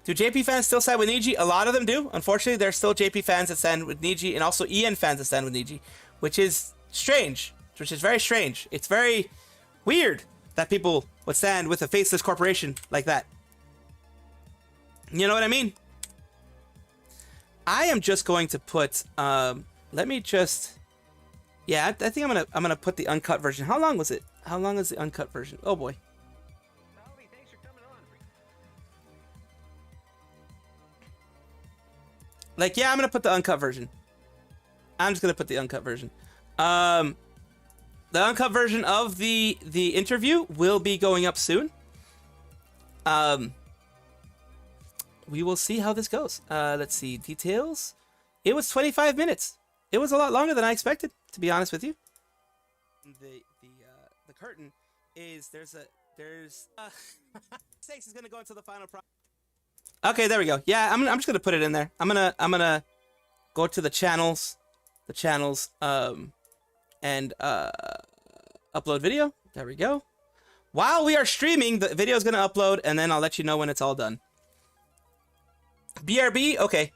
Do JP fans still side with Niji? A lot of them do. Unfortunately, there's still JP fans that stand with Niji, and also EN fans that stand with Niji, which is strange. Which is very strange. It's very weird that people would stand with a faceless corporation like that. You know what I mean? I am just going to put. Let me just. Yeah, I think I'm gonna put the uncut version. How long was it? How long is the uncut version? Oh boy. Like, yeah, I'm gonna put the uncut version. I'm just gonna put the uncut version. The uncut version of the interview will be going up soon. We will see how this goes. Let's see details. It was 25 minutes. It was a lot longer than I expected, to be honest with you. The curtain is there's Stakes is gonna go into the final pro. Okay, there we go. Yeah, I'm just gonna put it in there. I'm gonna go to the channels, and upload video. There we go. While we are streaming, the video is gonna upload, and then I'll let you know when it's all done. BRB, okay.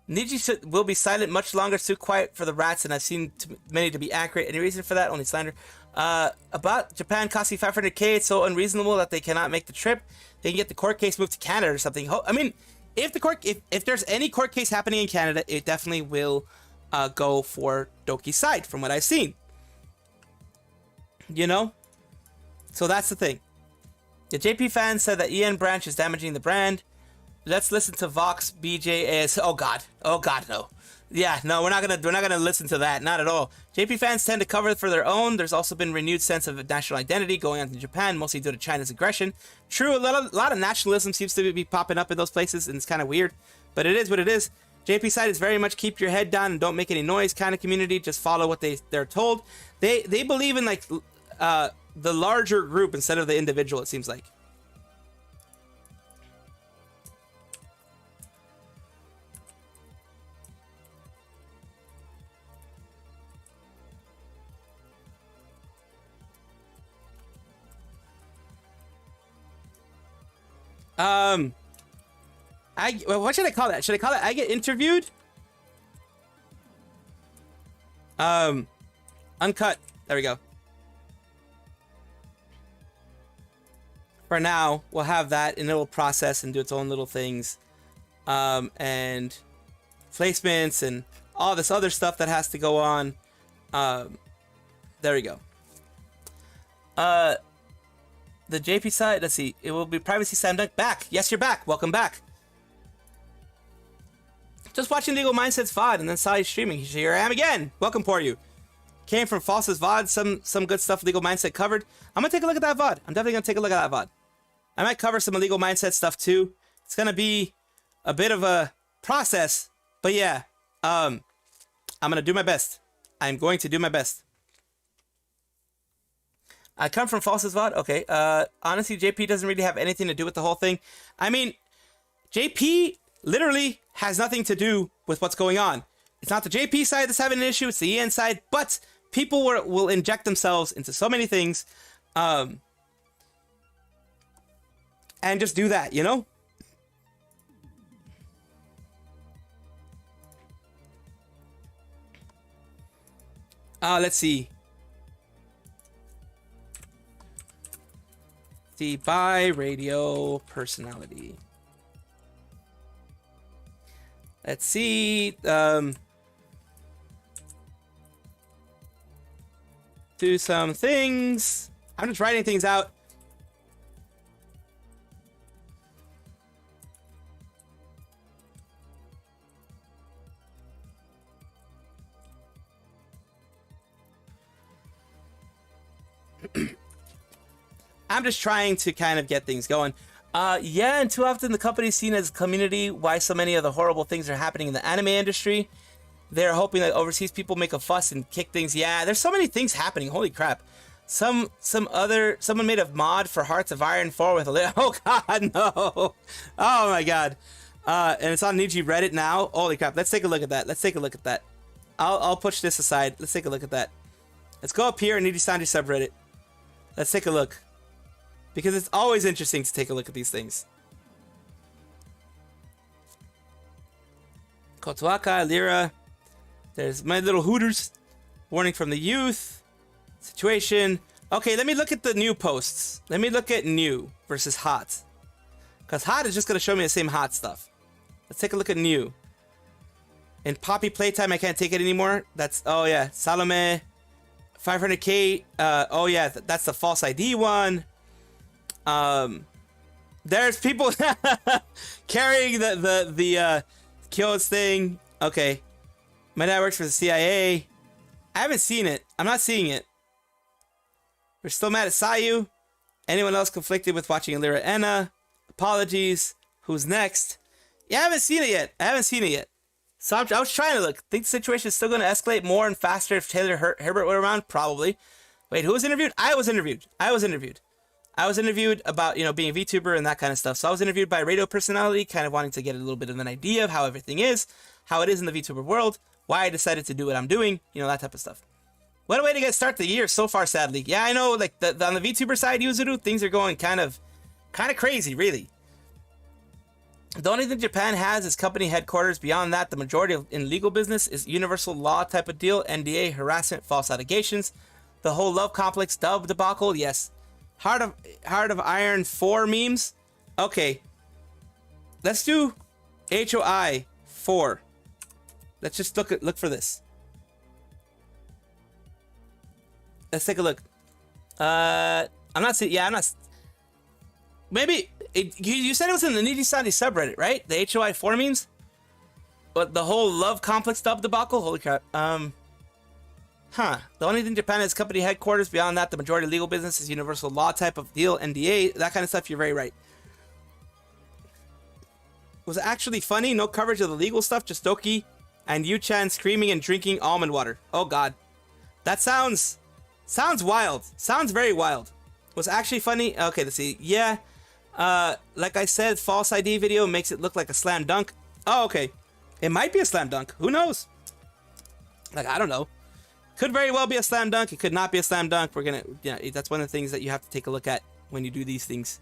Niji will be silent much longer, too quiet for the rats, and I've seen many to be accurate. Any reason for that? Only slander. About Japan costing 500k, it's so unreasonable that they cannot make the trip. They can get the court case moved to Canada or something. I mean, if there's any court case happening in Canada, it definitely will go for Doki's side, from what I've seen. You know? So that's the thing. The JP fan said that EN branch is damaging the brand. Let's listen to Vox BJS. Oh god, no. Yeah, no, we're not gonna listen to that. Not at all. JP fans tend to cover for their own. There's also been renewed sense of national identity going on in Japan, mostly due to China's aggression. True, a lot of nationalism seems to be popping up in those places, and it's kind of weird. But it is what it is. JP side is very much keep your head down and don't make any noise kind of community. Just follow what they're told. They believe in like the larger group instead of the individual. It seems like. What should I call that? Should I call it I get interviewed? Uncut. There we go. For now, we'll have that and it'll process and do its own little things. And placements and all this other stuff that has to go on. There we go. The JP side, let's see. It will be privacy slam dunk back. Yes, you're back. Welcome back. Just watching Legal Mindset's VOD and then saw you streaming. Here I am again. Welcome for you. Came from False's VOD. Some good stuff Legal Mindset covered. I'm gonna take a look at that VOD. I'm definitely gonna take a look at that VOD. I might cover some Legal Mindset stuff too. It's gonna be a bit of a process, but yeah. I'm gonna do my best. I'm going to do my best. I come from False's VOD. Okay. Honestly, JP doesn't really have anything to do with the whole thing. I mean, JP literally has nothing to do with what's going on. It's not the JP side that's having an issue. It's the EN side. But people will inject themselves into so many things. And just do that, you know? Let's see. The by radio personality. Let's see. do some things. I'm just writing things out. I'm just trying to kind of get things going. Yeah, and too often the company is seen as a community. Why so many of the horrible things are happening in the anime industry. They're hoping that overseas people make a fuss and kick things. Yeah, there's so many things happening. Holy crap. Someone made a mod for Hearts of Iron 4 with a little, oh god, no. Oh my god. And it's on Niji Reddit now. Holy crap. Let's take a look at that. Let's take a look at that. I'll push this aside. Let's take a look at that. Let's go up here in Nijisanji subreddit. Let's take a look. Because it's always interesting to take a look at these things. Kotoaka, Elira. There's my little hooters. Warning from the youth. Situation. Okay, let me look at the new posts. Let me look at new versus hot. Because hot is just going to show me the same hot stuff. Let's take a look at new. In Poppy Playtime, I can't take it anymore. That's, oh yeah, Salome. 500k. Oh yeah, that's the false ID one. There's people carrying the Kyo's thing. Okay. My dad works for the CIA. I haven't seen it. I'm not seeing it. We're still mad at Sayu. Anyone else conflicted with watching Elira Enna? Apologies. Who's next? Yeah, I haven't seen it yet. I haven't seen it yet. So I was trying to look. Think the situation is still going to escalate more and faster if Taylor Herbert were around? Probably. Wait, who was interviewed? I was interviewed. I was interviewed about, you know, being a VTuber and that kind of stuff. So I was interviewed by a radio personality, kind of wanting to get a little bit of an idea of how everything is, how it is in the VTuber world, why I decided to do what I'm doing, you know, that type of stuff. What a way to start the year so far, sadly. Yeah, I know, like, on the VTuber side, Yuzuru, things are going kind of crazy, really. The only thing Japan has is company headquarters. Beyond that, the majority in legal business is universal law type of deal, NDA, harassment, false allegations. The whole love complex dub debacle, yes. Heart of Iron 4 memes. Okay. Let's do HOI 4. Let's just look for this. Let's take a look. I'm not seeing. Yeah, I'm not. Maybe you said it was in the Nijisanji subreddit, right? The HOI 4 memes. But the whole love complex dub debacle. Holy crap. Huh. The only thing Japan has company headquarters. Beyond that, the majority of legal business is universal law type of deal, NDA, that kind of stuff. You're very right. Was it actually funny? No coverage of the legal stuff, just Doki and Yu-chan screaming and drinking almond water. Oh god. That sounds wild. Sounds very wild. Was it actually funny? Okay, let's see. Yeah. Like I said, false ID video makes it look like a slam dunk. Oh, okay. It might be a slam dunk. Who knows? Like, I don't know. Could very well be a slam dunk. It could not be a slam dunk. We're gonna, yeah, that's one of the things that you have to take a look at when you do these things.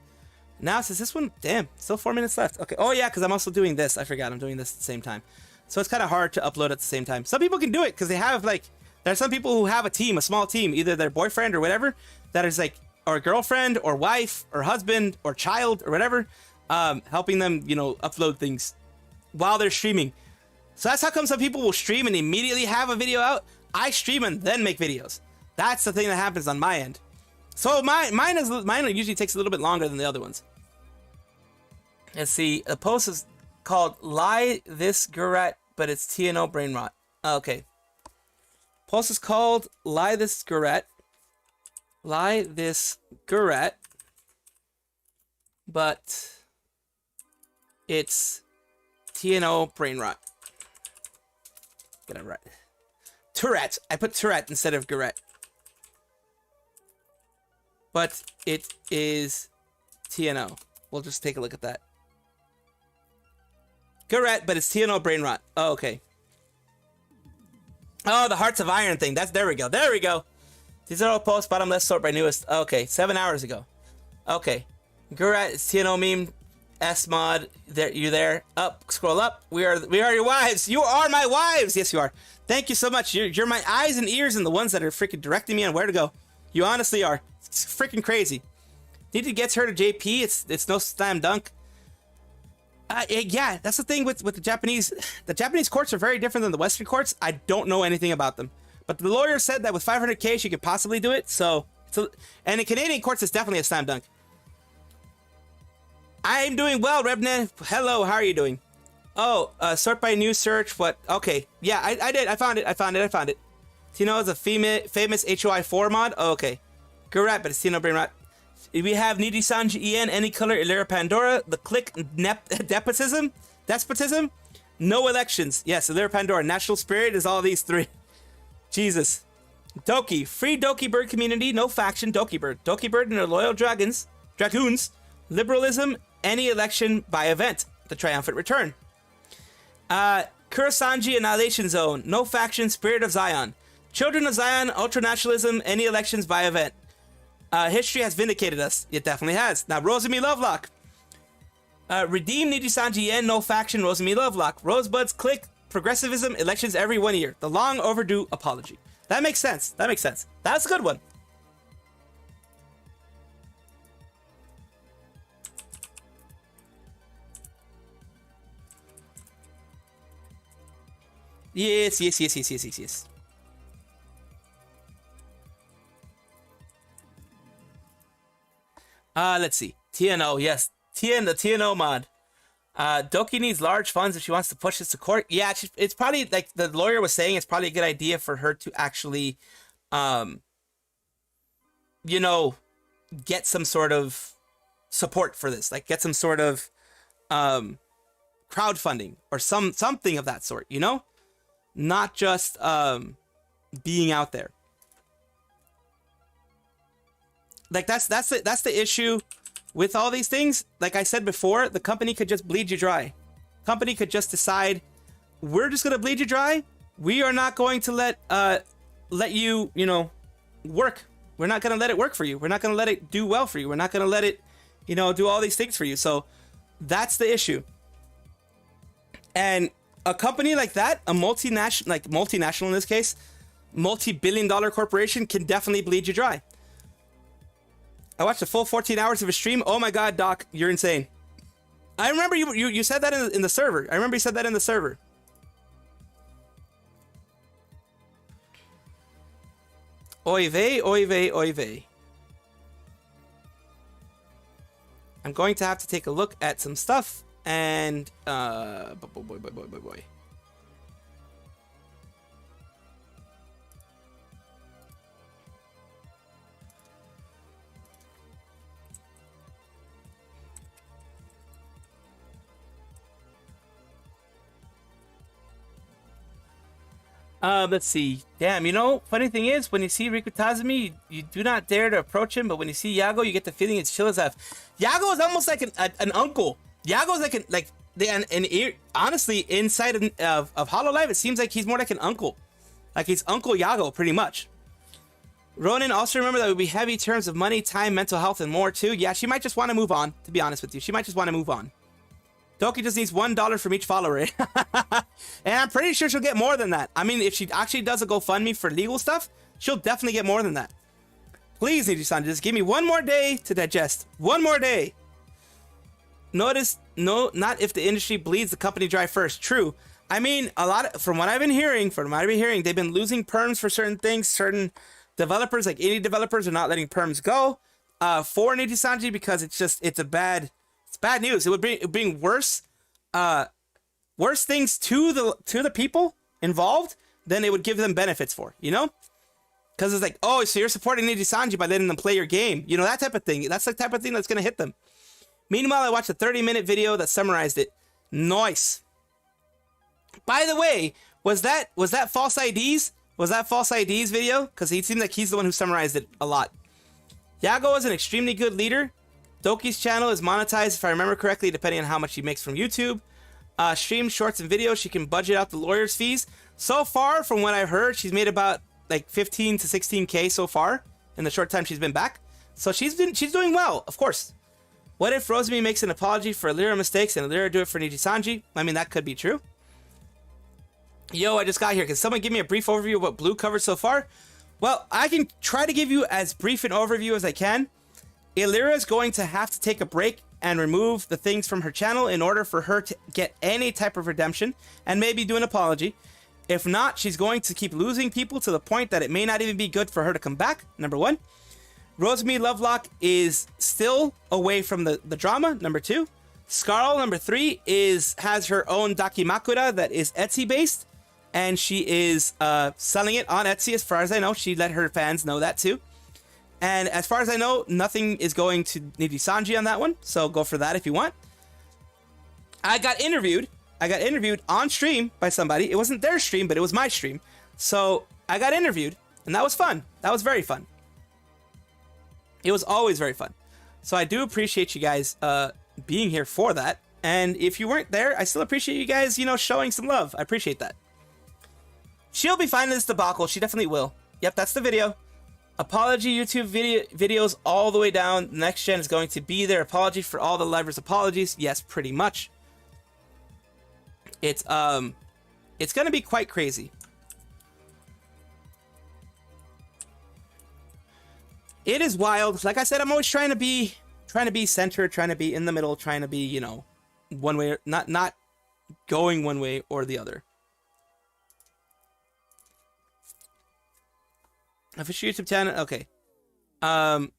Now, since this one, damn, still 4 minutes left. Okay. Oh yeah, because I'm also doing this. I forgot I'm doing this at the same time. So it's kind of hard to upload at the same time. Some people can do it because they have like, there are some people who have a team, a small team, either their boyfriend or whatever, that is like, or girlfriend or wife or husband or child or whatever, helping them, you know, upload things while they're streaming. So that's how come some people will stream and immediately have a video out. I stream and then make videos. That's the thing that happens on my end. So mine usually takes a little bit longer than the other ones. Let's see. The post is called "Lie This Gurat," but it's TNO brain rot. Okay. Post is called "Lie This Gurat." Lie this Gurat, but it's TNO brain rot. Get it right. Tourette. I put Tourette instead of Gurat. But it is TNO. We'll just take a look at that. Gurat, but it's TNO brain rot. Oh, okay. Oh, the Hearts of Iron thing. There we go. There we go. These are all posts, bottom left sort by newest. Okay, 7 hours ago. Okay. Gurat, it's TNO meme. S-mod, there, you there? Up, scroll up. We are your wives. You are my wives. Yes, you are. Thank you so much. You're my eyes and ears and the ones that are freaking directing me on where to go. You honestly are. It's freaking crazy. Need to get her to JP. It's no slam dunk. Yeah, that's the thing with the Japanese. The Japanese courts are very different than the Western courts. I don't know anything about them. But the lawyer said that with 500K, she could possibly do it. So and in Canadian courts, it's definitely a slam dunk. I'm doing well, Rebne. Hello, how are you doing? Oh, sort by new search. What? Okay. Yeah, I did. I found it. Tino is a famous HOI 4 mod. Oh, okay. Correct, but it's Tino Brain Rot. We have Nijisanji En, Any Color, Elira Pandora, The Click, Despotism, No Elections. Yes, Elira Pandora, National Spirit is all these three. Jesus. Doki, free dokibird community, no faction, dokibird. Dokibird and their loyal dragoons, liberalism, any election by event, the triumphant return. Kurosanji Annihilation Zone, no faction, Spirit of Zion. Children of Zion, ultranationalism, any elections by event. History has vindicated us. It definitely has. Now, rosemi lovelock. Redeem Nijisanji En, no faction, rosemi lovelock. Rosebuds, click, progressivism, elections every 1 year. The long overdue apology. That makes sense. That's a good one. Yes. Let's see. TNO, yes. The TNO mod. Doki needs large funds if she wants to push this to court. Yeah, it's probably, like the lawyer was saying, it's probably a good idea for her to actually, get some sort of support for this. Like, get some sort of crowdfunding or something of that sort, Not just being out there. Like, that's the issue with all these things. Like I said before, the company could just bleed you dry. Company could just decide, we're just gonna bleed you dry. We are not going to let you, work. We're not gonna let it work for you. We're not gonna let it do well for you. We're not gonna let it, do all these things for you. So that's the issue. And a company like that, a multinational in this case, multi-billion-dollar corporation, can definitely bleed you dry. I watched the full 14 hours of a stream. Oh my god, Doc, you're insane. I remember you said that in the server. I remember you said that in the server. Oy vey. I'm going to have to take a look at some stuff and boy. Let's see. Damn, funny thing is, when you see Rikutazumi, you do not dare to approach him, but when you see Yago, you get the feeling it's chill as F. Yago is almost like an uncle. Yago is honestly, inside of HoloLive, it seems like he's more like an uncle. Like he's Uncle Yago, pretty much. Ronan, also remember that would be heavy terms of money, time, mental health, and more too. Yeah, she might just want to move on, to be honest with you. She might just want to move on. Doki just needs $1 from each follower. And I'm pretty sure she'll get more than that. I mean, if she actually does a GoFundMe for legal stuff, she'll definitely get more than that. Please, Nijisanji, just give me one more day to digest. One more day. Notice, no, not if the industry bleeds the company dry first. True. I mean, from what I've been hearing, they've been losing perms for certain things. Certain developers, like indie developers, are not letting perms go for Nijisanji because it's bad news. It would bring worse things to the people involved than it would give them benefits for, Because it's like, oh, so you're supporting Nijisanji by letting them play your game. That type of thing. That's the type of thing that's going to hit them. Meanwhile, I watched a 30-minute video that summarized it. Nice. By the way, was that false IDs? Was that false IDs video? Because he seemed like he's the one who summarized it a lot. Yago is an extremely good leader. Doki's channel is monetized, if I remember correctly, depending on how much she makes from YouTube. Streams, shorts, and videos, she can budget out the lawyer's fees. So far, from what I've heard, she's made about like 15 to 16K so far in the short time she's been back. So she's doing well, of course. What if Rosemi makes an apology for Elira mistakes and Elira do it for Nijisanji? I mean, that could be true. Yo, I just got here. Can someone give me a brief overview of what Blue covered so far? Well, I can try to give you as brief an overview as I can. Elira is going to have to take a break and remove the things from her channel in order for her to get any type of redemption and maybe do an apology. If not, she's going to keep losing people to the point that it may not even be good for her to come back, number 1. Rosemi Lovelock is still away from the drama, number 2. Scarle, number 3, has her own dakimakura that is Etsy based, and she is selling it on Etsy as far as I know. She let her fans know that too. And as far as I know, nothing is going to Nijisanji on that one, so go for that if you want. I got interviewed on stream by somebody. It wasn't their stream, but it was my stream. So I got interviewed, and that was fun. That was very fun. It was always very fun. So I do appreciate you guys being here for that. And if you weren't there, I still appreciate you guys, showing some love. I appreciate that. She'll be fine in this debacle. She definitely will. Yep, that's the video. Apology YouTube videos all the way down. Next gen is going to be there. Apology for all the livers. Apologies. Yes, pretty much. It's going to be quite crazy. It is wild. Like I said, I'm always trying to be centered, trying to be in the middle, trying to be, one way, not going one way or the other. Official YouTube channel, okay. And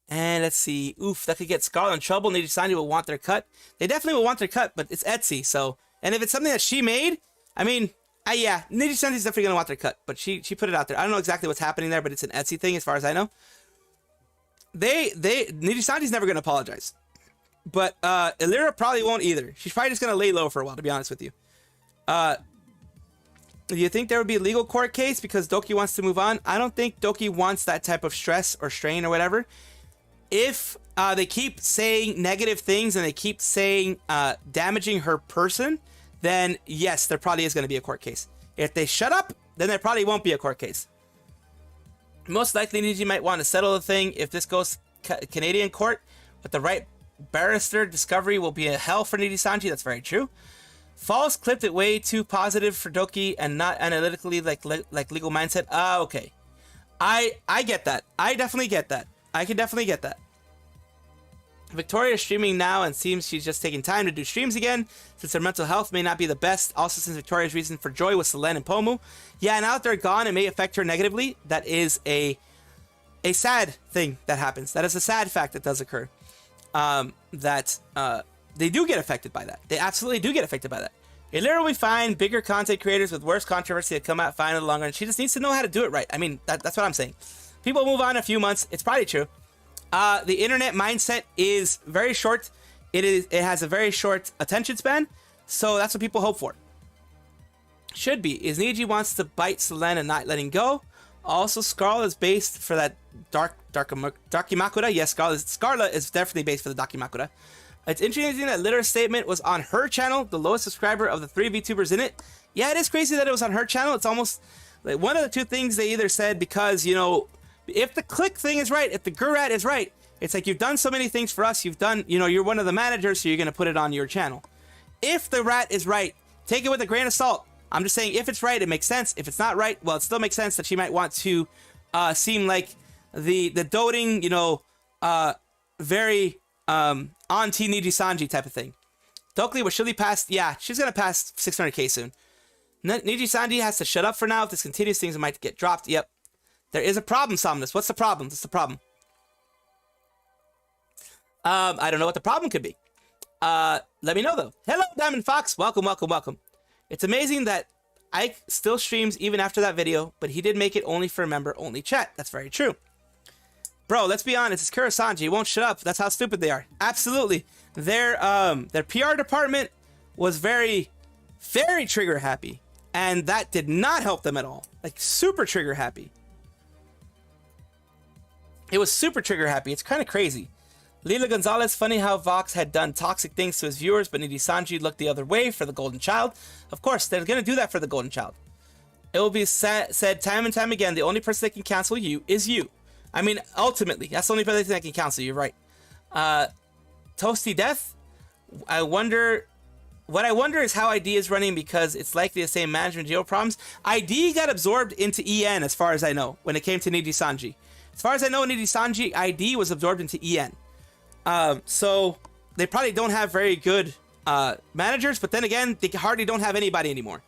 let's see. Oof, that could get Scarle in trouble. Nijisanji will want their cut. They definitely will want their cut, but it's Etsy, so. And if it's something that she made, I mean, yeah, Nijisanji's definitely gonna want their cut. But she put it out there. I don't know exactly what's happening there, but it's an Etsy thing, as far as I know. Nijisanji's never gonna apologize, but Elira probably won't either. She's probably just gonna lay low for a while, to be honest with you. Do you think there would be a legal court case because Doki wants to move on? I don't think Doki wants that type of stress or strain or whatever. If they keep saying negative things and they keep saying damaging her person, then yes, there probably is going to be a court case. If they shut up, then there probably won't be a court case. Most likely, Niji might want to settle the thing. If this goes Canadian court with the right barrister, discovery will be a hell for Nijisanji. That's very true. Falls clipped it way too positive for Doki and not analytically like legal mindset. Okay. I get that. I definitely get that. I can definitely get that. Victoria is streaming now and seems she's just taking time to do streams again since her mental health may not be the best. Also, since Victoria's reason for joy was Selen and Pomu. Yeah, now that they're gone, it may affect her negatively. That is a sad thing that happens. That is a sad fact that does occur. They do get affected by that. They absolutely do get affected by that. Elira will be fine. Bigger content creators with worse controversy that come out fine in the long run. She just needs to know how to do it right. I mean, that's what I'm saying. People move on in a few months. It's probably true. The internet mindset is very short. It has a very short attention span. So that's what people hope for. Should be. Is Niji wants to bite Selen and not letting go. Also, Scarle is based for that dakimakura. Yes, Scarle is definitely based for the dakimakura. It's interesting that Litter's statement was on her channel, the lowest subscriber of the 3 VTubers in it. Yeah, it is crazy that it was on her channel. It's almost like one of the two things they either said because, if the click thing is right, if the Gurat is right, it's like you've done so many things for us. You've done, you're one of the managers, so you're going to put it on your channel. If the rat is right, take it with a grain of salt. I'm just saying if it's right, it makes sense. If it's not right, well, it still makes sense that she might want to seem like the doting, very auntie Nijisanji type of thing. Dokli was surely past, yeah, she's going to pass 600k soon. Nijisanji has to shut up for now. If this continues, things might get dropped. Yep. There is a problem, Somnus. What's the problem? What's the problem? I don't know what the problem could be. Let me know, though. Hello, Diamond Fox. Welcome, welcome, welcome. It's amazing that Ike still streams even after that video, but he did make it only for member-only chat. That's very true. Bro, let's be honest. It's Kurosanji. He won't shut up. That's how stupid they are. Absolutely. Their PR department was very, very trigger happy. And that did not help them at all. Like, super trigger happy. It was super trigger happy. It's kind of crazy. Lila Gonzalez, funny how Vox had done toxic things to his viewers, but Nijisanji looked the other way for the Golden Child. Of course, they're going to do that for the Golden Child. It will be said time and time again, the only person that can cancel you is you. I mean, ultimately, that's the only person that can cancel you, right? Toasty Death, what I wonder is how ID is running because it's likely the same management geo problems. ID got absorbed into EN as far as I know when it came to Nijisanji. As far as I know, Nijisanji ID was absorbed into EN. So they probably don't have very good managers, but then again, they hardly don't have anybody anymore.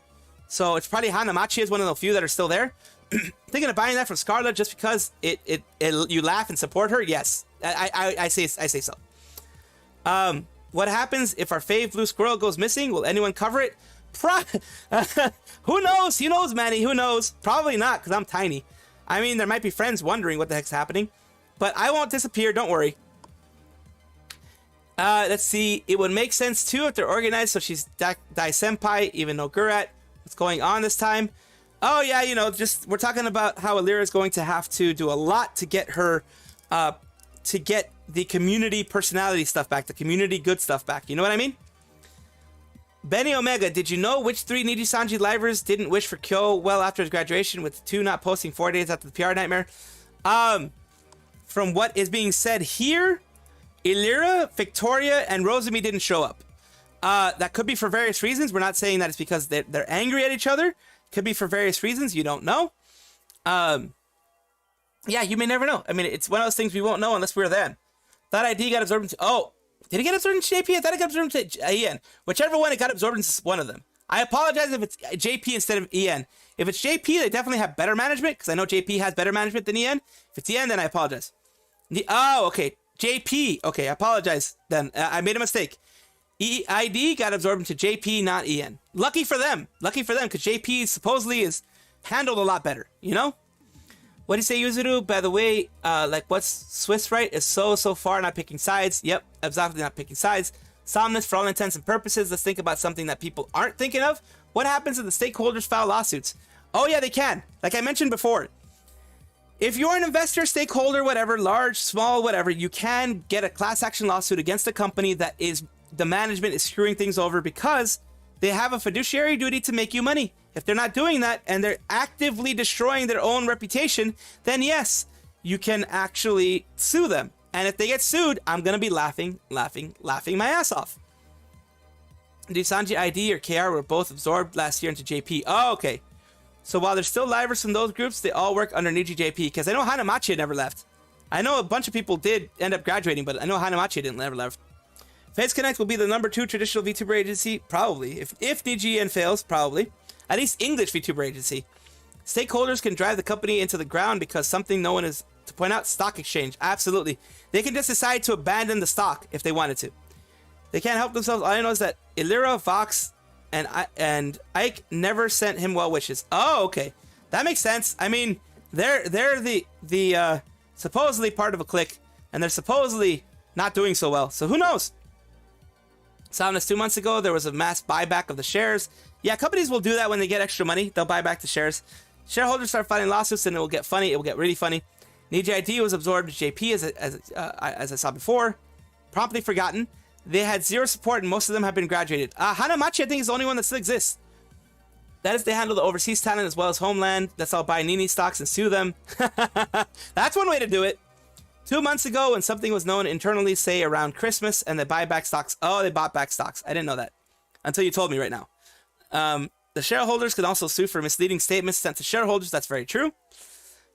So it's probably Hanamachi is one of the few that are still there. Thinking of buying that from Scarle just because you laugh and support her. Yes, I say so. What happens if our fave blue squirrel goes missing? Will anyone cover it? Who knows? Who knows, Manny? Who knows? Probably not, because I'm tiny. I mean, there might be friends wondering what the heck's happening, but I won't disappear. Don't worry. Let's see. It would make sense too if they're organized. So she's Dai Senpai, even no Gurat. What's going on this time? Oh yeah, you know, just we're talking about how Elira is going to have to do a lot to get her, to get the community personality stuff back, the community good stuff back. You know what I mean? Benny Omega, did you know which 3 Nijisanji livers didn't wish for Kyo well after his graduation, with 2 not posting 4 days after the PR nightmare? From what is being said here, Elira, Victoria, and Rosemi didn't show up. That could be for various reasons. We're not saying that it's because they're angry at each other. Could be for various reasons. You don't know. Yeah, you may never know. I mean, it's one of those things we won't know unless we're them. That ID got absorbed into... Oh, did it get absorbed into JP? I thought it got absorbed into EN. Whichever one, it got absorbed into one of them. I apologize if it's JP instead of EN. If it's JP, they definitely have better management, because I know JP has better management than EN. If it's EN, then I apologize. Oh, okay. JP. Okay, I apologize then. I made a mistake. ID got absorbed into JP, not EN. Lucky for them. Lucky for them, because JP supposedly is handled a lot better, you know? What do you say, Yuzuru? By the way, like, what's Swiss right is so far not picking sides. Yep, exactly, not picking sides. Somnus, for all intents and purposes, let's think about something that people aren't thinking of. What happens if the stakeholders file lawsuits? Oh yeah, they can. Like I mentioned before. If you're an investor, stakeholder, whatever, large, small, whatever, you can get a class action lawsuit against a company that is, the management is screwing things over because they have a fiduciary duty to make you money. If they're not doing that and they're actively destroying their own reputation, then yes, you can actually sue them. And if they get sued, I'm going to be laughing my ass off. Nijisanji ID or KR were both absorbed last year into JP. Oh, okay. So while there's still livers from those groups, they all work under Niji JP. Because I know Hanamachi had never left. I know a bunch of people did end up graduating, but I know Hanamachi didn't ever left. Phase Connect will be the #2 traditional VTuber agency, probably. If Niji fails, probably. At least English VTuber agency. Stakeholders can drive the company into the ground because something no one is to point out. Stock exchange, absolutely. They can just decide to abandon the stock if they wanted to. They can't help themselves. All I know is that Elira, Vox, and Ike never sent him well wishes. Oh, okay, that makes sense. I mean, they're the supposedly part of a clique, and they're supposedly not doing so well. So who knows? Somnus, 2 months ago, there was a mass buyback of the shares. Yeah, companies will do that when they get extra money. They'll buy back the shares. Shareholders start filing lawsuits, and it will get funny. It will get really funny. Niji ID was absorbed to JP, as I saw before. Promptly forgotten. They had zero support, and most of them have been graduated. Hanamachi, I think, is the only one that still exists. That is, they handle the overseas talent as well as homeland. That's all buy Nini stocks and sue them. That's one way to do it. 2 months ago, when something was known internally, say around Christmas, and they buy back stocks. Oh, they bought back stocks. I didn't know that until you told me right now. The shareholders can also sue for misleading statements sent to shareholders. That's very true,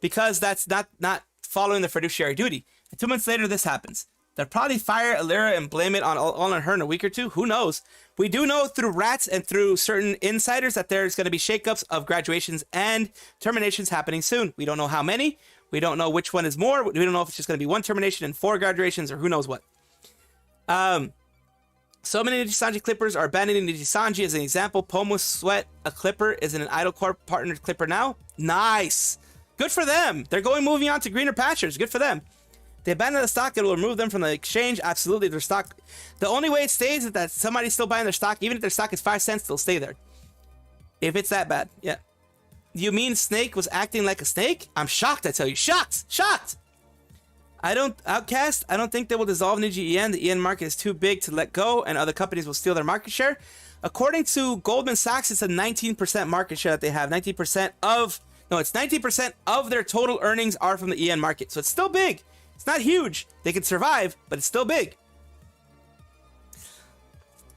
because that's not following the fiduciary duty. And 2 months later, this happens. They'll probably fire Elira and blame it all on her in a week or two. Who knows? We do know through rats and through certain insiders that there's going to be shakeups of graduations and terminations happening soon. We don't know how many. We don't know which one is more. We don't know if it's just going to be 1 termination and 4 graduations, or who knows what. So many Nijisanji clippers are abandoning Nijisanji. As an example, Pomo Sweat, a clipper, is in an Idol Corp partnered clipper now. Nice. Good for them. They're moving on to greener pastures. Good for them. They abandon the stock, it will remove them from the exchange. Absolutely. Their stock, the only way it stays is that somebody's still buying their stock. Even if their stock is 5 cents, they'll stay there. If it's that bad. Yeah. You mean Snake was acting like a snake? I'm shocked, I tell you. Shocked! Outcast, I don't think they will dissolve Niji EN. The EN market is too big to let go, and other companies will steal their market share. According to Goldman Sachs, it's a 19% market share that they have. 19% of their total earnings are from the EN market. So it's still big. It's not huge. They can survive, but it's still big.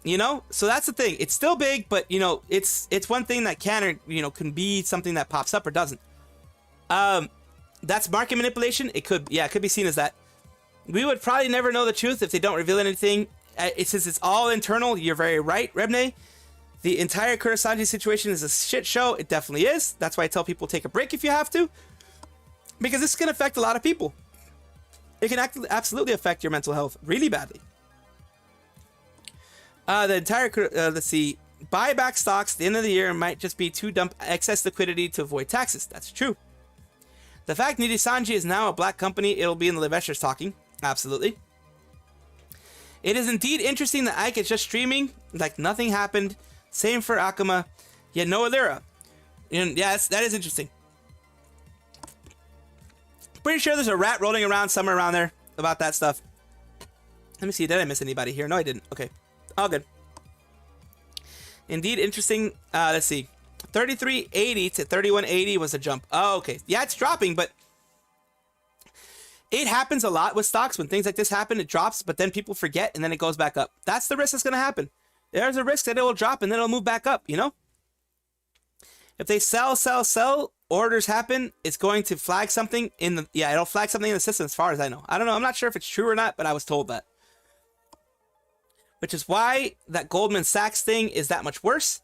You know? So that's the thing. It's still big, but, you know, it's one thing that can be something that pops up or doesn't. That's market manipulation. It could be seen as that. We would probably never know the truth if they don't reveal anything. Since it's all internal, you're very right, Rebne. The entire Kurosanji situation is a shit show. It definitely is. That's why I tell people take a break if you have to. Because this can affect a lot of people. It can absolutely affect your mental health really badly. The entire, let's see, buy back stocks at the end of the year might just be to dump excess liquidity to avoid taxes. That's true. The fact Nijisanji is now a black company, it'll be in the investors talking. Absolutely. It is indeed interesting that Ike is just streaming like nothing happened. Same for Akuma, yet no Elira. And yeah, that is interesting. Pretty sure there's a rat rolling around somewhere around there about that stuff. Let me see, did I miss anybody here? No, I didn't. Okay, all good. Indeed interesting. Let's see. 3380 to 3180 was a jump. Oh, okay. Yeah, it's dropping, but it happens a lot with stocks. When things like this happen, it drops, but then people forget and then it goes back up. That's the risk that's going to happen. There's a risk that it will drop and then it'll move back up, you know? If they sell, orders happen, it's going to flag something in the, yeah, it'll flag something in the system as far as I know. I don't know. I'm not sure if it's true or not, but I was told that. Which is why that Goldman Sachs thing is that much worse.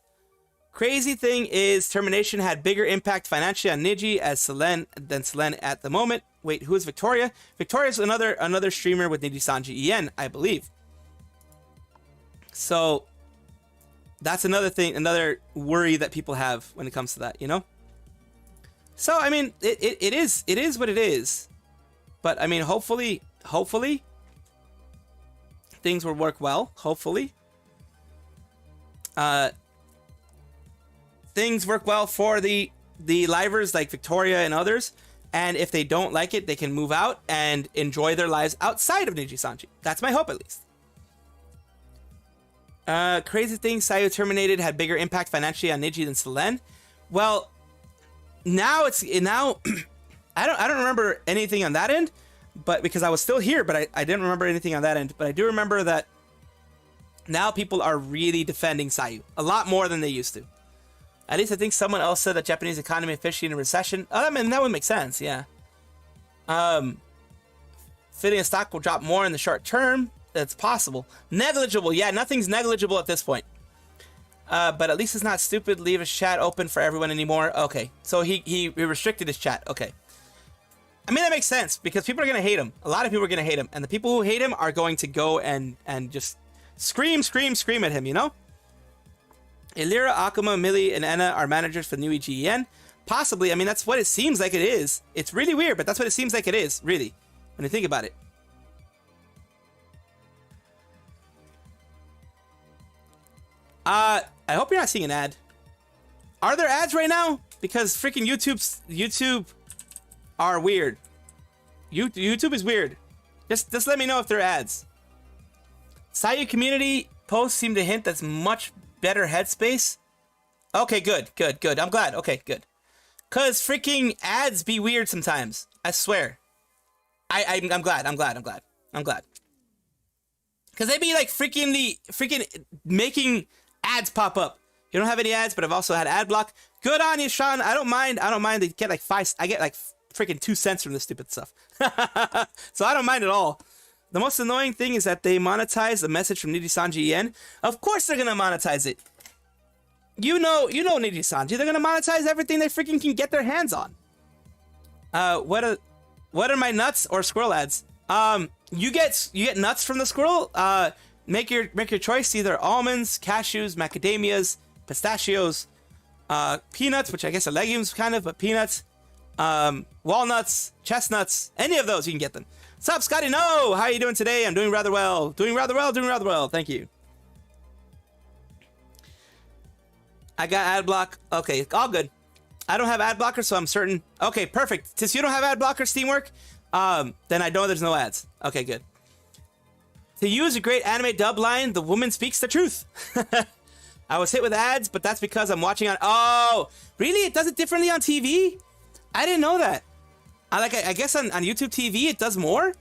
Crazy thing is termination had bigger impact financially on Niji as Selen than Selen at the moment. Wait, who is Victoria? Victoria's another streamer with Nijisanji En, I believe. So that's another thing, another worry that people have when it comes to that, you know? So I mean, it is what it is. But I mean, hopefully things will work well. Hopefully. Things work well for the livers like Victoria and others, and if they don't like it, they can move out and enjoy their lives outside of Nijisanji. That's my hope, at least. Crazy thing, Sayu terminated had bigger impact financially on Niji than Selen. Well, now I don't remember anything on that end, but because I was still here, but I didn't remember anything on that end. But I do remember that now people are really defending Sayu a lot more than they used to. At least I think someone else said that Japanese economy officially in a recession. Oh, I mean, that would make sense, yeah. Fitting a stock will drop more in the short term. That's possible. Negligible, yeah, nothing's negligible at this point. But at least it's not stupid. Leave his chat open for everyone anymore. Okay, so he restricted his chat. Okay. I mean, that makes sense because people are going to hate him. A lot of people are going to hate him. And the people who hate him are going to go and just scream at him, you know? Elira, Akuma, Millie, and Enna are managers for the new EGEN. Possibly. I mean, that's what it seems like it is. It's really weird, but that's what it seems like it is, really, when you think about it. I hope you're not seeing an ad. Are there ads right now? Because freaking YouTube are weird. YouTube is weird. Just let me know if there are ads. Sayu community posts seem to hint that's much better headspace. Okay, good. I'm glad. Okay, good. Cause freaking ads be weird sometimes. I swear. I'm glad. Cause they be like freaking making ads pop up. You don't have any ads, but I've also had ad block. Good on you, Sean. I don't mind. They get like I get like freaking 2 cents from this stupid stuff. So I don't mind at all. The most annoying thing is that they monetize the message from Nijisanji En. Of course they're gonna monetize it. You know Nijisanji. They're gonna monetize everything they freaking can get their hands on. What are my nuts or squirrel ads? You get nuts from the squirrel. Make your choice. Either almonds, cashews, macadamias, pistachios, peanuts, which I guess are legumes kind of, but peanuts, walnuts, chestnuts, any of those you can get them. What's up, Scotty? No! How are you doing today? I'm doing rather well. Doing rather well. Thank you. I got ad block. Okay, all good. I don't have ad blocker, so I'm certain. Okay, perfect. Since you don't have ad blocker, Steamwork, then I know there's no ads. Okay, good. To use a great anime dub line, the woman speaks the truth. I was hit with ads, but that's because I'm watching on... Oh, really? It does it differently on TV? I didn't know that. I guess on YouTube TV it does more?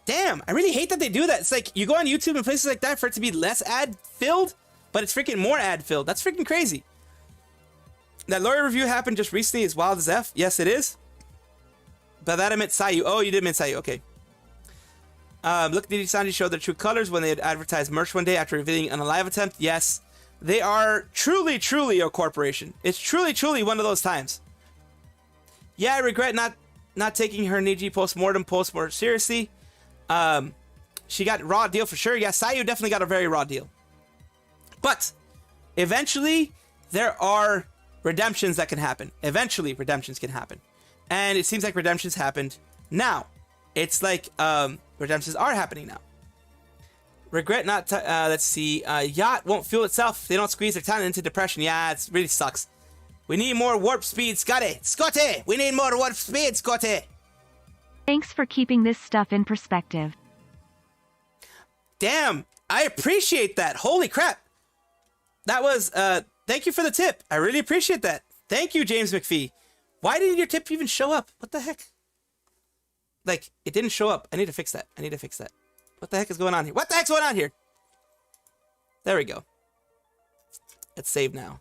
Damn, I really hate that they do that. It's like, you go on YouTube and places like that for it to be less ad-filled, but it's freaking more ad-filled. That's freaking crazy. That lawyer review happened just recently as wild as F. Yes, it is. But that I meant Sayu. Oh, you did mean Sayu. Okay. Look, Nijisanji showed their true colors when they had advertised merch one day after revealing on a live attempt. Yes. They are truly, truly a corporation. It's truly, truly one of those times. Yeah, I regret not taking her Niji post-mortem more seriously. She got raw deal for sure. Yeah, Sayu definitely got a very raw deal. But eventually, there are redemptions that can happen. Eventually, redemptions can happen. And it seems like redemptions happened now. It's like redemptions are happening now. Regret not, let's see, yacht won't fuel itself if they don't squeeze their talent into depression. Yeah, it really sucks. We need more warp speed, Scotty. Scotty, we need more warp speed, Scotty. Thanks for keeping this stuff in perspective. Damn, I appreciate that. Holy crap. That was, thank you for the tip. I really appreciate that. Thank you, James McPhee. Why didn't your tip even show up? What the heck? Like, it didn't show up. I need to fix that. What the heck is going on here? What the heck's going on here? There we go. Let's save now.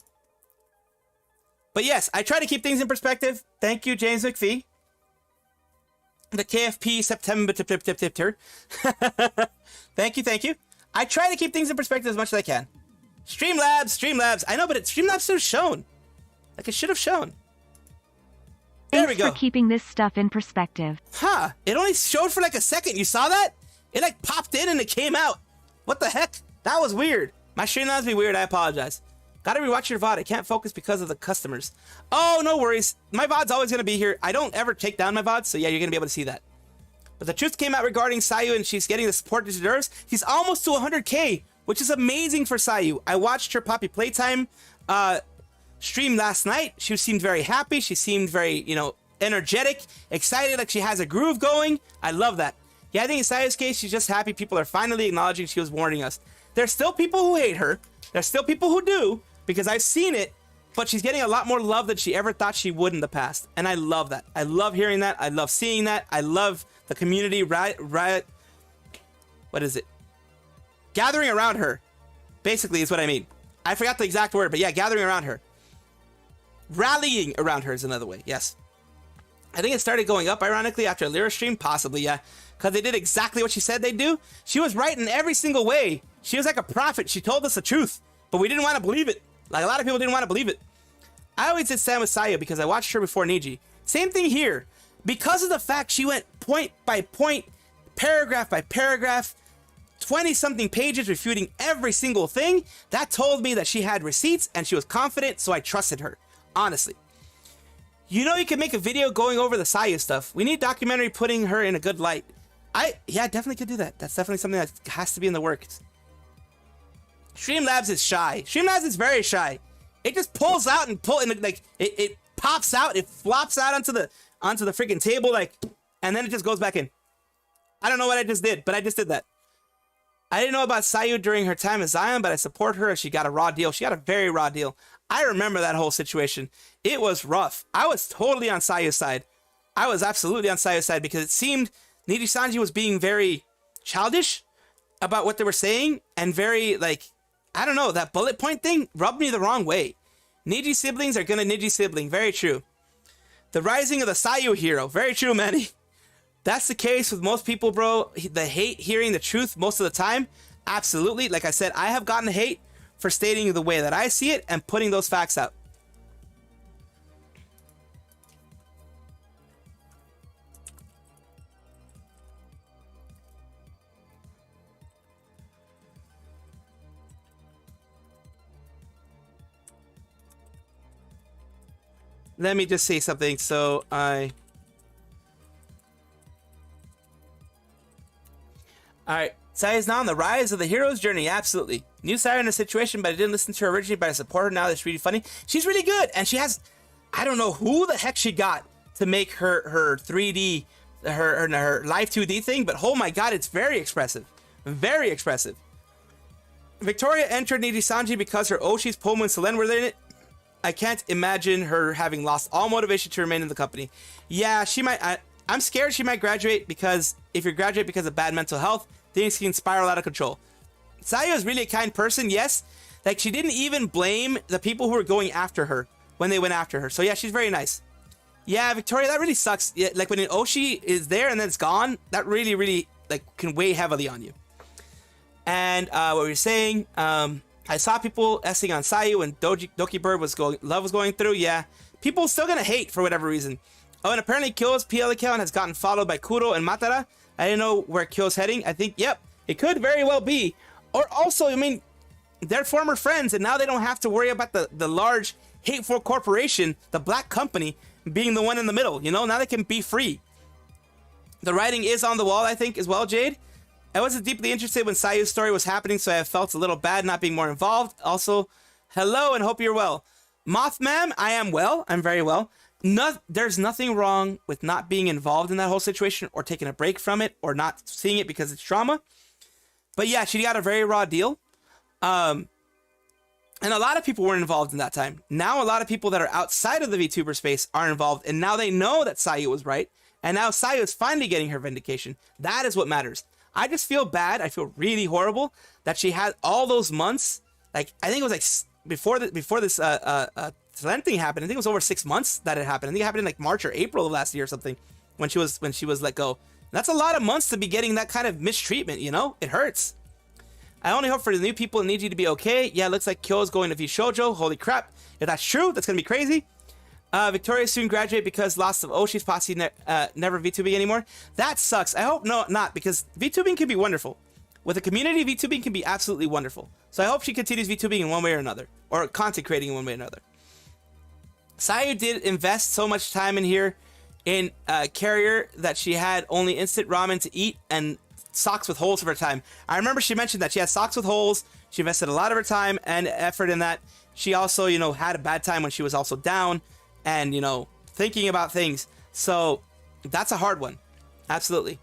But yes, I try to keep things in perspective. Thank you, James McPhee. The KFP September tip. Thank you. I try to keep things in perspective as much as I can. Streamlabs. I know, but Streamlabs should have shown. Like, it should have shown. There we go. Thanks for keeping this stuff in perspective. Huh. It only showed for like a second. You saw that? It like popped in and it came out. What the heck? That was weird. My Streamlabs be weird. I apologize. Gotta rewatch your VOD. I can't focus because of the customers. Oh, no worries. My VOD's always gonna be here. I don't ever take down my VODs, so yeah, you're gonna be able to see that. But the truth came out regarding Sayu, and she's getting the support she deserves. She's almost to 100K, which is amazing for Sayu. I watched her Poppy Playtime stream last night. She seemed very happy. She seemed very, energetic, excited, like she has a groove going. I love that. Yeah, I think in Sayu's case, she's just happy people are finally acknowledging she was warning us. There's still people who hate her. There's still people who do, because I've seen it, but she's getting a lot more love than she ever thought she would in the past. And I love that. I love hearing that. I love seeing that. I love the community what is it? Gathering around her, basically, is what I mean. I forgot the exact word, but yeah, gathering around her. Rallying around her is another way, yes. I think it started going up, ironically, after Elira stream, possibly, yeah. Because they did exactly what she said they'd do. She was right in every single way. She was like a prophet. She told us the truth, but we didn't want to believe it. Like, a lot of people didn't want to believe it. I always did stand with Sayu because I watched her before Niji. Same thing here. Because of the fact she went point by point, paragraph by paragraph, 20-something pages refuting every single thing, that told me that she had receipts and she was confident, so I trusted her. Honestly. You can make a video going over the Sayu stuff. We need documentary putting her in a good light. Yeah, definitely could do that. That's definitely something that has to be in the works. Streamlabs is shy. Streamlabs is very shy. It just pulls out and it pops out. It flops out onto the freaking table, and then it just goes back in. I don't know what I just did, but I just did that. I didn't know about Sayu during her time as Zion, but I support her as she got a raw deal. She got a very raw deal. I remember that whole situation. It was rough. I was totally on Sayu's side. I was absolutely on Sayu's side because it seemed Nijisanji was being very childish about what they were saying and very, I don't know, that bullet point thing rubbed me the wrong way. Niji siblings are gonna Niji sibling. Very true. The rising of the Sayu hero. Very true, Manny. That's the case with most people, bro. They hate hearing the truth most of the time. Absolutely. Like I said, I have gotten hate for stating the way that I see it and putting those facts out. Let me just say something. So Alright. Saya is now on the rise of the hero's journey. Absolutely. Knew Saya in a situation, but I didn't listen to her originally, but I support her now. That's really funny. She's really good. And she has, I don't know who the heck she got to make her 3D, her live 2D thing, but oh my god, it's very expressive. Very expressive. Victoria entered Nijisanji because her Oshi's, Pomu, and Selen were in it. I can't imagine her having lost all motivation to remain in the company. Yeah, she might. I'm scared she might graduate because if you graduate because of bad mental health, things can spiral out of control. Sayu is really a kind person, yes. She didn't even blame the people who were going after her when they went after her. So yeah, she's very nice. Yeah, Victoria, that really sucks. Yeah, when an Oshi is there and then it's gone, that really, really can weigh heavily on you. And what were you saying? I saw people essing on Sayu and dokibird love was going through. Yeah, people still gonna hate for whatever reason. Oh, and apparently Kyo's PL account has gotten followed by Kuro and Matara. I didn't know where Kyo's heading. I think, yep, it could very well be. Or also, I mean, they're former friends, and now they don't have to worry about the large, hateful corporation, the black company, being the one in the middle. You know, now they can be free. The writing is on the wall, I think, as well, Jade. I wasn't deeply interested when Sayu's story was happening, so I felt a little bad not being more involved. Also, hello and hope you're well. Moth Ma'am, I am well. I'm very well. There's nothing wrong with not being involved in that whole situation or taking a break from it or not seeing it because it's trauma. But yeah, she got a very raw deal. And a lot of people were involved in that time. Now a lot of people that are outside of the VTuber space are involved, and now they know that Sayu was right. And now Sayu is finally getting her vindication. That is what matters. I just feel bad. I feel really horrible that she had all those months. Like, I think it was like before this selen thing happened. I think it was over 6 months that it happened. I think it happened in like March or April of last year or something when she was let go. That's a lot of months to be getting that kind of mistreatment, you know? It hurts. I only hope for the new people in Niji to be okay. Yeah, it looks like Kyo's going to V-Shoujo. Holy crap. If that's true, that's going to be crazy. Victoria soon graduate because loss of Oshi's posse never VTubing anymore. That sucks. I hope not, because VTubing can be wonderful. With a community, VTubing can be absolutely wonderful. So I hope she continues VTubing in one way or another. Or content creating in one way or another. Sayu did invest so much time in here in Carrier that she had only instant ramen to eat and socks with holes of her time. I remember she mentioned that she had socks with holes. She invested a lot of her time and effort in that. She also, you know, had a bad time when she was also down and, you know, thinking about things. So that's a hard one. Absolutely.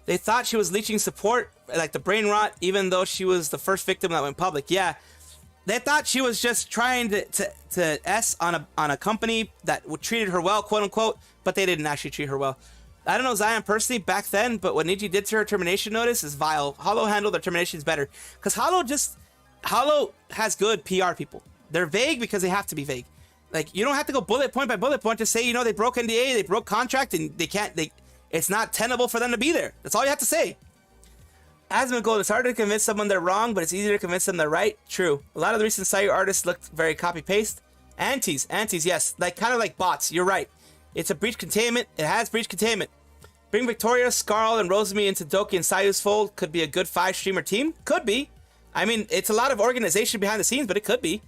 They thought she was leeching support, like the brain rot, even though she was the first victim that went public. Yeah. They thought she was just trying to S on a company that treated her well, quote unquote, but they didn't actually treat her well. I don't know Zion personally back then, but what Niji did to her termination notice is vile. Hollow handled their terminations better. Because Hollow has good PR people. They're vague because they have to be vague. Like, you don't have to go bullet point by bullet point to say, you know, they broke NDA, they broke contract, and it's not tenable for them to be there. That's all you have to say. Asmongold, it's harder to convince someone they're wrong, but it's easier to convince them they're right. True. A lot of the recent Sayu artists looked very copy-paste. Antis, yes. Like, kind of like bots. You're right. It's a breach containment. It has breach containment. Bring Victoria, Scarle, and Rosemi into Doki and Sayu's fold. Could be a good 5-streamer team. Could be. I mean, it's a lot of organization behind the scenes, but it could be.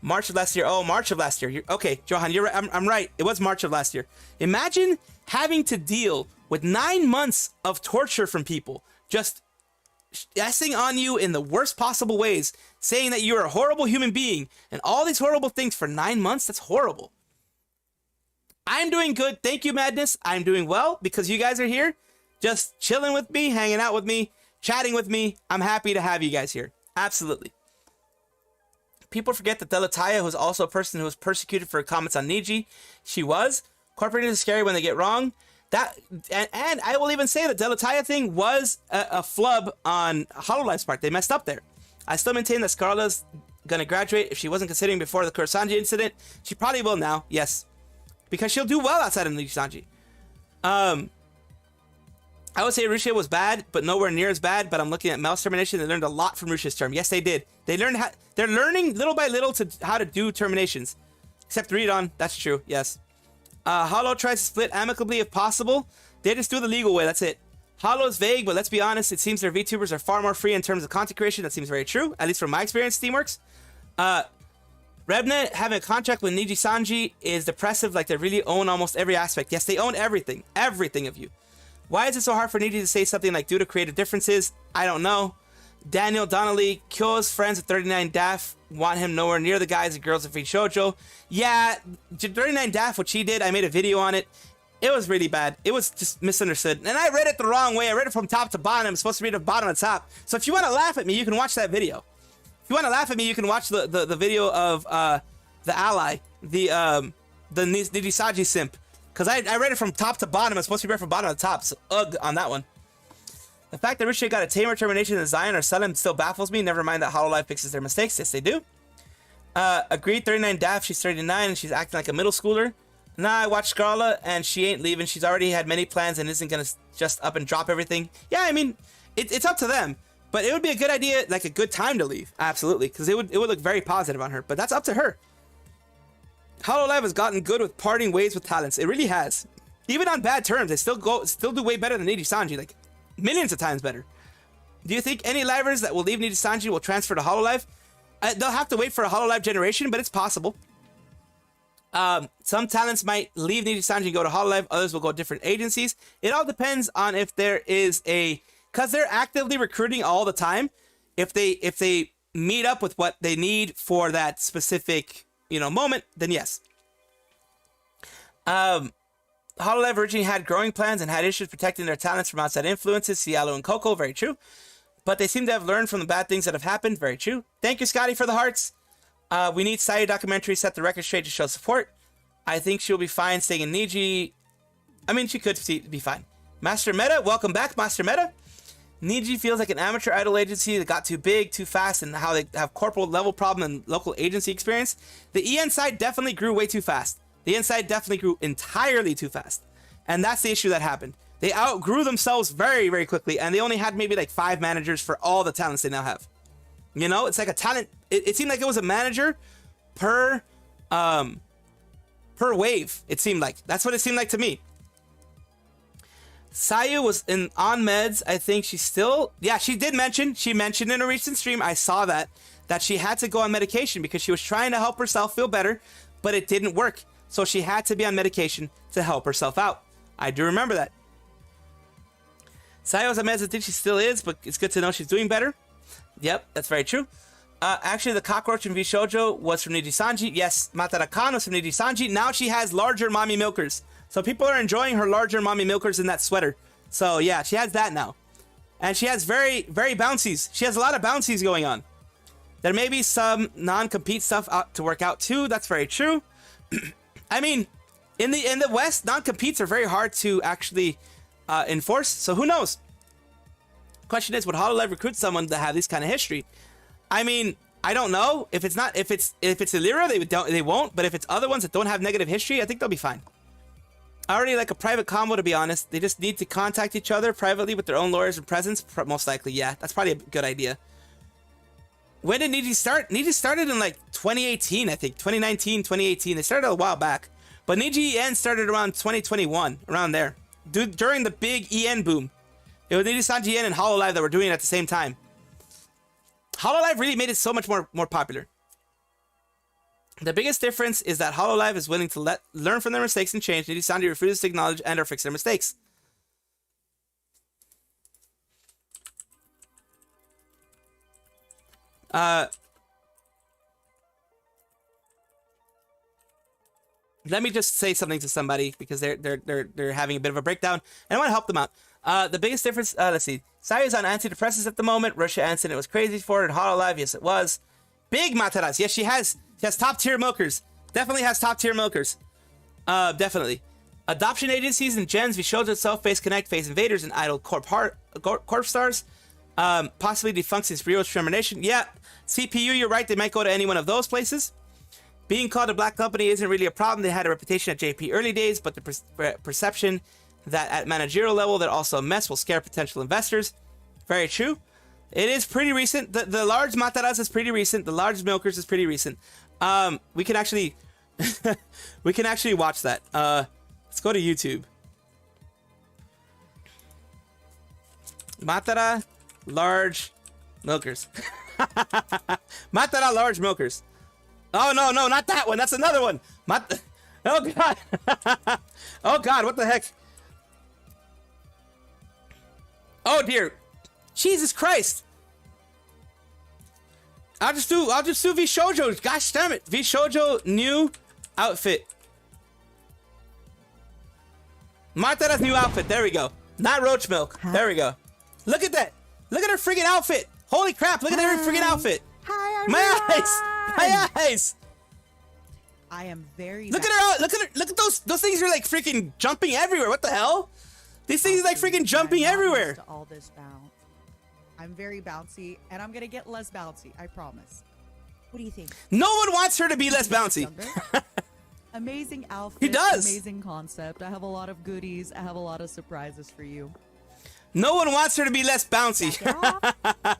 March of last year. Oh, March of last year. Okay, Johan, you're right. I'm right. It was March of last year. Imagine having to deal with 9 months of torture from people. Just S-ing on you in the worst possible ways, saying that you're a horrible human being, and all these horrible things for 9 months. That's horrible. I'm doing good. Thank you, Madness. I'm doing well because you guys are here, just chilling with me, hanging out with me, chatting with me. I'm happy to have you guys here. Absolutely. People forget that Delataya, who's also a person who was persecuted for comments on Niji, she was. Corporators are scary when they get wrong. And I will even say that Delataya thing was a flub on HoloLife's part. They messed up there. I still maintain that Scarle's gonna graduate. If she wasn't considering before the Kurosanji incident, she probably will now. Yes, because she'll do well outside of Nijisanji. I would say Rushia was bad, but nowhere near as bad. But I'm looking at Mel's termination. They learned a lot from Rushia's term. Yes, they did. They're learning little by little how to do terminations. Except read on. That's true. Yes. Hollow tries to split amicably if possible. They just do the legal way. That's it. Hollow is vague, but let's be honest. It seems their VTubers are far more free in terms of content creation. That seems very true, at least from my experience. Steamworks. Rebna having a contract with Nijisanji is depressive. Like they really own almost every aspect. Yes, they own everything. Everything of you. Why is it so hard for Niji to say something like due to creative differences? I don't know. Daniel Donnelly, Kyo's friends with 39 Daph want him nowhere near the guys and girls of V-Shoujo. Yeah, 39 Daph, what she did, I made a video on it. It was really bad. It was just misunderstood. And I read it the wrong way. I read it from top to bottom. I'm supposed to read it from bottom to top. So if you want to laugh at me, you can watch that video. If you want to laugh at me, you can watch the video of the ally, the Nijisanji simp. Because I read it from top to bottom. It's supposed to be read from bottom to top. So, ugh, on that one. The fact that Richie got a tamer termination in Zion or selen still baffles me. Never mind that HoloLive fixes their mistakes. Yes, they do. Agreed, 39 Daph. She's 39 and she's acting like a middle schooler. Nah, I watched Scarle and she ain't leaving. She's already had many plans and isn't going to just up and drop everything. Yeah, I mean, it's up to them. But it would be a good idea, like a good time to leave. Absolutely, because it would look very positive on her. But that's up to her. Hololive has gotten good with parting ways with talents. It really has. Even on bad terms, they still do way better than Nijisanji, like millions of times better. Do you think any livers that will leave Nijisanji will transfer to Hololive? They'll have to wait for a Hololive generation, but it's possible. Some talents might leave Nijisanji and go to Hololive. Others will go to different agencies. It all depends on if there is because they're actively recruiting all the time. If they meet up with what they need for that specific moment, then yes. Hololive originally had growing plans and had issues protecting their talents from outside influences. Cielo and Coco, very true. But they seem to have learned from the bad things that have happened, very true. Thank you, Scotty, for the hearts. We need Sayu documentary set the record straight to show support. I think she'll be fine staying in Niji. I mean, she could be fine. Master Meta, welcome back, Master Meta. Niji feels like an amateur idol agency that got too big, too fast, and how they have corporal level problem and local agency experience. The EN side definitely grew way too fast. The inside definitely grew entirely too fast. And that's the issue that happened. They outgrew themselves very, very quickly, and they only had maybe like 5 managers for all the talents they now have. It's like a talent. It seemed like it was a manager per wave. It seemed like. That's what it seemed like to me. Sayu was on meds. I think she still... Yeah, she mentioned in a recent stream, I saw that she had to go on medication because she was trying to help herself feel better, but it didn't work. So she had to be on medication to help herself out. I do remember that. Sayu was on meds. I think she still is, but it's good to know she's doing better. Yep, that's very true. Actually, the cockroach in V-Shoujo was from Nijisanji. Yes, Matara-kan was from Nijisanji. Now she has larger mommy milkers. So people are enjoying her larger mommy milkers in that sweater. So yeah, she has that now. And she has very, very bouncies. She has a lot of bouncies going on. There may be some non-compete stuff to work out too. That's very true. I mean, in the West, non-competes are very hard to actually enforce. So who knows? Question is, would Hololive recruit someone to have this kind of history? I mean, I don't know. If it's Elira, they won't. But if it's other ones that don't have negative history, I think they'll be fine. I already like a private combo, to be honest. They just need to contact each other privately with their own lawyers and presence. Most likely, yeah. That's probably a good idea. When did Niji start? Niji started in like 2018, I think. 2019, 2018. They started a while back. But Niji EN started around 2021, around there. During the big EN boom. It was Nijisanji EN and Hololive that were doing it at the same time. Hololive really made it so much more popular. The biggest difference is that Hololive is willing to learn from their mistakes and change. Nijisanji refuses to acknowledge and or fix their mistakes. Let me just say something to somebody because they're having a bit of a breakdown and I want to help them out. The biggest difference, let's see. Sayu's on antidepressants at the moment. Russia incident was crazy for her. And Hololive, yes, it was. Big Mataras. Yes, she has top tier milkers. Definitely has top tier milkers. Definitely. Adoption agencies and gens, V-Shoujo, Self-Face, Connect, Face Invaders, and Idol Corp Stars. Possibly defuncts Rio's termination. Yeah, CPU, you're right. They might go to any one of those places. Being called a black company isn't really a problem. They had a reputation at JP early days, but the perception that at managerial level they're also a mess will scare potential investors. Very true. It is pretty recent. The large Mataras is pretty recent. The large milkers is pretty recent. We can actually watch that. Let's go to YouTube. Matara large milkers. Matara large milkers. Oh no, not that one. That's another one. Oh god. Oh god, what the heck? Oh dear. Jesus Christ. I'll just do V-Shoujo. Gosh damn it. V-Shoujo new outfit. Matara's new outfit. There we go. Not roach milk. Huh? There we go. Look at that. Look at her friggin' outfit. Holy crap. Look at her friggin' outfit. Hi, everyone. My eyes. I am very Look at her. Look at those things are like freaking jumping everywhere. What the hell? These things are like freaking jumping everywhere. All this bounce. I'm very bouncy, and I'm gonna get less bouncy. I promise. What do you think? No one wants her to be less bouncy. Amazing outfit. He does. Amazing concept. I have a lot of goodies. I have a lot of surprises for you. No one wants her to be less bouncy.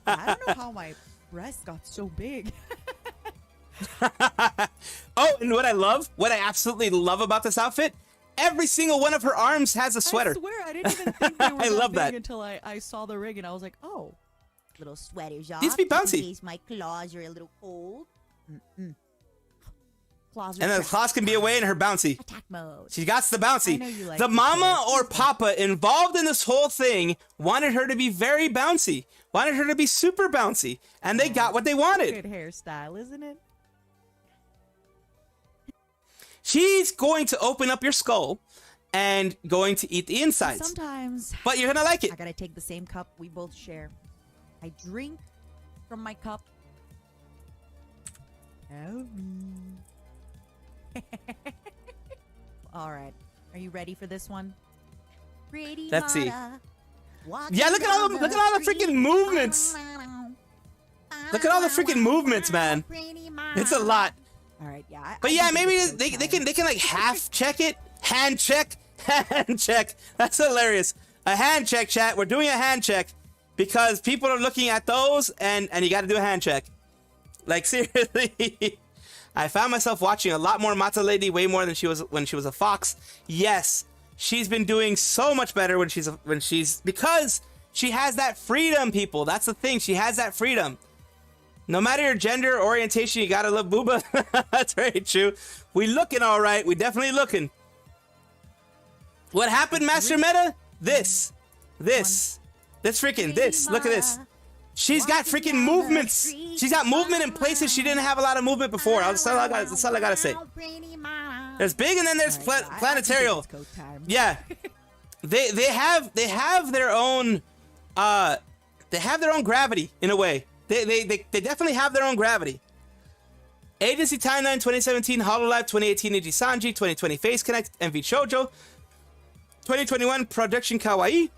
I don't know how my breast got so big. Oh, and what I absolutely love about this outfit, every single one of her arms has a sweater. I swear, I didn't even think they were I love big that. until I saw the rig and I was like, oh. Little sweaters off. These be bouncy. In case my claws are a little cold. Claws are And then the trapped. claws can be away in her bouncy. Attack mode. She got the bouncy. I know you like The these mama hair. or papa involved in this whole thing wanted her to be very bouncy. Wanted her to be super bouncy. And they got what they wanted. Good hairstyle, isn't it? She's going to open up your skull and going to eat the insides. Sometimes But you're going to like it. I gotta take the same cup we both share. I drink from my cup. Help me. All right. Are you ready for this one? Pretty Let's see. mama, Yeah, look at all the freaking movements. Look at all the freaking movements, man. It's a lot. All right, yeah. But yeah, maybe they can like half check it, hand check. That's hilarious. A hand check, chat. We're doing a hand check because people are looking at those, and you got to do a hand check. Like seriously, I found myself watching a lot more Mata Lady, way more than she was when she was a fox. Yes, she's been doing so much better because she has that freedom. People, that's the thing. She has that freedom. No matter your gender orientation, you gotta love booba. That's very true. We looking all right. We definitely looking. What happened, Master Meta? This. Freaking this. Look at this. She's got freaking movements. She's got movement in places she didn't have a lot of movement before. That's all I gotta say. There's big and then there's planetarial. Yeah. They have their own gravity in a way. They definitely have their own gravity. Agency Timeline 2017, Hololive 2018, Nijisanji 2020, Face Connect, MV Shoujo 2021, Production Kawaii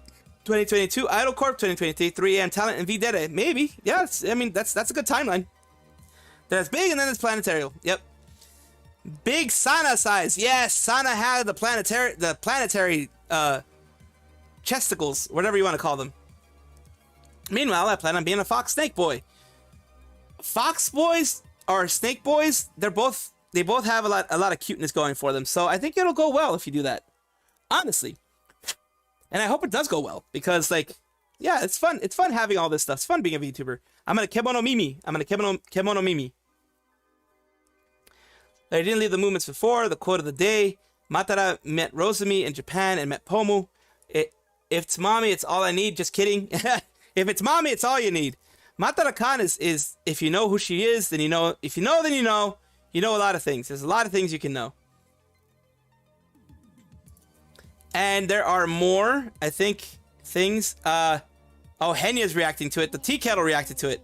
2022, Idol Corp 2023, 3AM Talent, and V-Dede. Maybe, yeah. I mean, that's a good timeline. There's big and then there's planetarial. Yep. Big Sana size. Yes, Sana had the planetary chesticles, whatever you want to call them. Meanwhile, I plan on being a fox snake boy. Fox boys or snake boys, they both have a lot of cuteness going for them. So I think it'll go well if you do that. Honestly. And I hope it does go well because yeah, it's fun. It's fun having all this stuff. It's fun being a VTuber. I'm gonna kemono Mimi. Kemono Mimi. I didn't leave the movements before. The quote of the day. Matara met Rosemi in Japan and met Pomu. If it's mommy, it's all I need. Just kidding. If it's mommy, it's all you need. Matara-kan is if you know who she is, then you know. If you know, then you know. You know a lot of things. There's a lot of things you can know. And there are more, I think, things. Oh, Henya's reacting to it. The tea kettle reacted to it.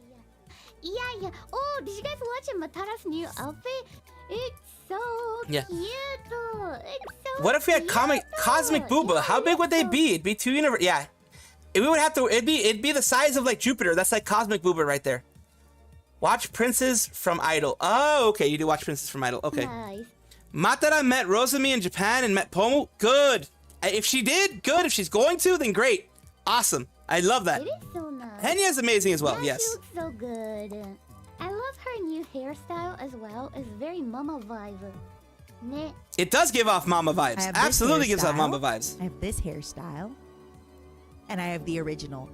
Yeah. Oh, did you guys watch Matara's new outfit? It's so cute. It's so What if we had cosmic booba? How big would they be? It'd be two universe. Yeah. We would have to. It'd be the size of like Jupiter. That's like cosmic booba right there. Watch Princes from Idol. Oh, okay. You do watch Princes from Idol. Okay. nice. Matara met Rosemi in Japan and met Pomu. Good. If she did, good. If she's going to, then great. Awesome. I love that. It is so nice. Henya is amazing as well. Yeah, Yes. she looks so good. I love her new hairstyle as well. It's very mama vibe. Ne. It does give off mama I vibes. have this Absolutely gives off hairstyle. mama vibes. I have this hairstyle. And I have the original.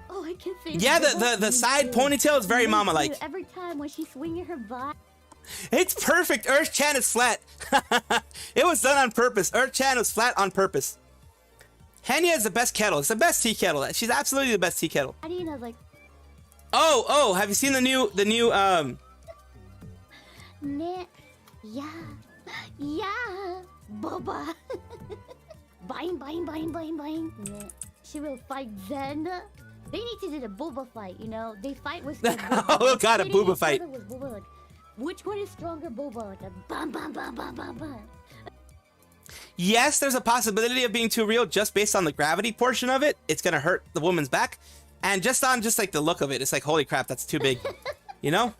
Oh, I can see. Yeah, the side ponytail is very mama-like. Every time when she's swinging her butt. It's perfect. Earth Chan is flat. It was done on purpose. Earth Chan was flat on purpose. Henya is the best kettle. It's the best tea kettle. She's absolutely the best tea kettle. Adina's like, Oh, have you seen the new ne. Yeah. Boba. Buying. Ne. She will fight Zen. They need to do the Boba fight, you know? They fight with Oh god, a booba fight. With Boba, like, which one is stronger, Boba? Like a bam. Yes, there's a possibility of being too real just based on the gravity portion of it. It's gonna hurt the woman's back. And just like the look of it, it's like, holy crap, that's too big. You know?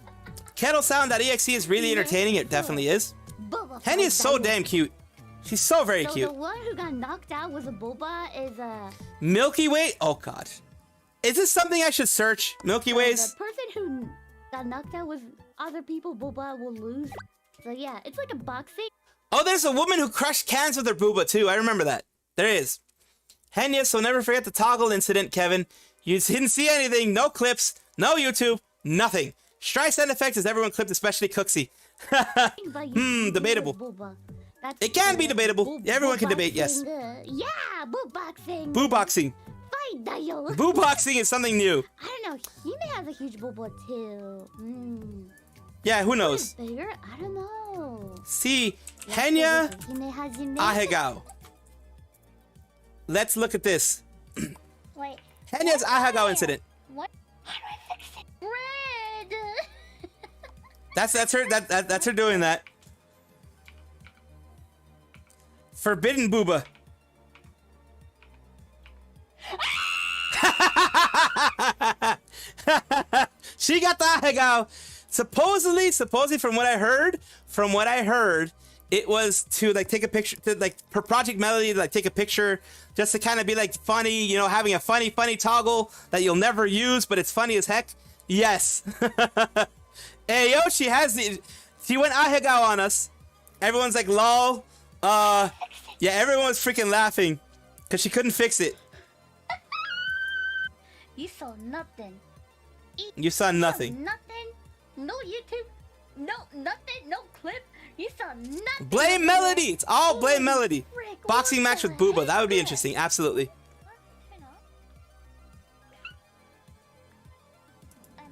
Kettlesound.exe is really entertaining. It definitely is. Boba Henny is so fight damn cute. She's so very so cute. the one who got knocked out was a boba is a Milky Way? Oh god. Is this something I should search? Milky Ways? The person who got knocked out was other people boba will lose. So yeah, it's like a boxing. Oh, there's a woman who crushed cans with her booba too. I remember that. There is. Henya, so never forget the toggle incident, Kevin. You didn't see anything. No clips. No YouTube. Nothing. Streisand effect is everyone clipped, especially Cooksey. Debatable. It can be debatable. Everyone can debate, yes. Yeah, boo boxing. Boo boxing. Boo boxing is something new. I don't know. He may have a huge booba too. Yeah, who knows? Bigger? I don't know. See, Henya Ahegao. Let's look at this. Wait. Henya's Ahegao incident. What? How do I fix it? Red. That's her. That's her doing that. Forbidden booba. She got the Ahegao. Supposedly from what I heard, it was to like take a picture, to like per Project Melody to like take a picture, just to kind of be like funny, you know, having a funny toggle that you'll never use, but it's funny as heck. Yes. Hey yo, she went Ahegao on us. Everyone's like lol. Yeah, everyone was freaking laughing because she couldn't fix it. You saw nothing. You saw nothing. Nothing. No YouTube. No nothing. No clip. You saw nothing. Blame Melody. It's all blame Melody. Frick, Boxing match with Booba. That would be interesting. Absolutely.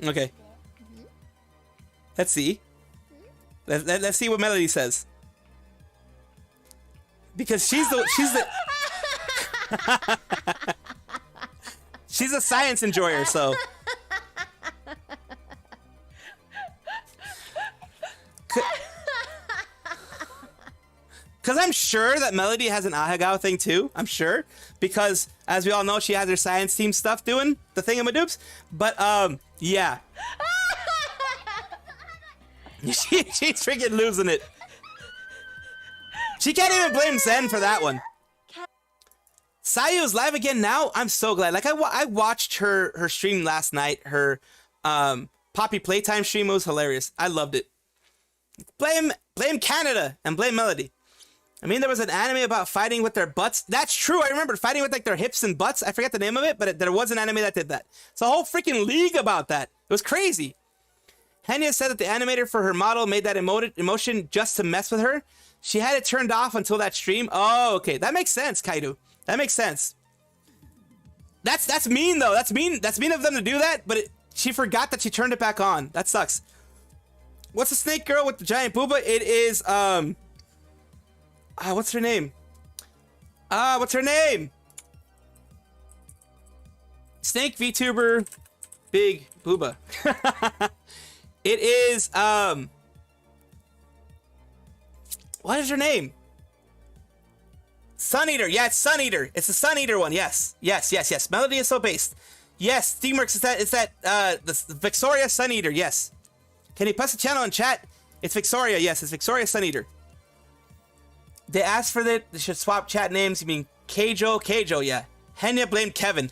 Okay. Let's see. Let's see what Melody says. Because she's the she's a science enjoyer, so. Because I'm sure that Melody has an Ahegao thing too. I'm sure. Because, as we all know, she has her science team stuff doing the thingamadoops. But, yeah. She's freaking losing it. She can't even blame Zen for that one. Sayu's live again now. I'm so glad. Like, I watched her stream last night. Her Poppy Playtime stream was hilarious. I loved it. Blame Canada and blame Melody. I mean, there was an anime about fighting with their butts. That's true. I remember fighting with like their hips and butts. I forget the name of it, but there was an anime that did that. It's a whole freaking league about that. It was crazy. Henya said that the animator for her model made that emotion just to mess with her. She had it turned off until that stream. Oh, okay. That makes sense, Kaido. That makes sense. That's mean though. That's mean of them to do that, but she forgot that she turned it back on. That sucks. What's the snake girl with the giant booba? It is what's her name? What's her name? Snake VTuber Big Booba. It is what is her name? Sun Eater. Yeah, it's Sun Eater. It's the Sun Eater one. Yes. Melody is so based. Yes, Steamworks is that the Victoria Sun Eater. Yes. Can you post the channel in chat? It's Victoria. Yes, it's Victoria Sun Eater. They asked for that. They should swap chat names. You mean Keijo, yeah. Henya blamed Kevin.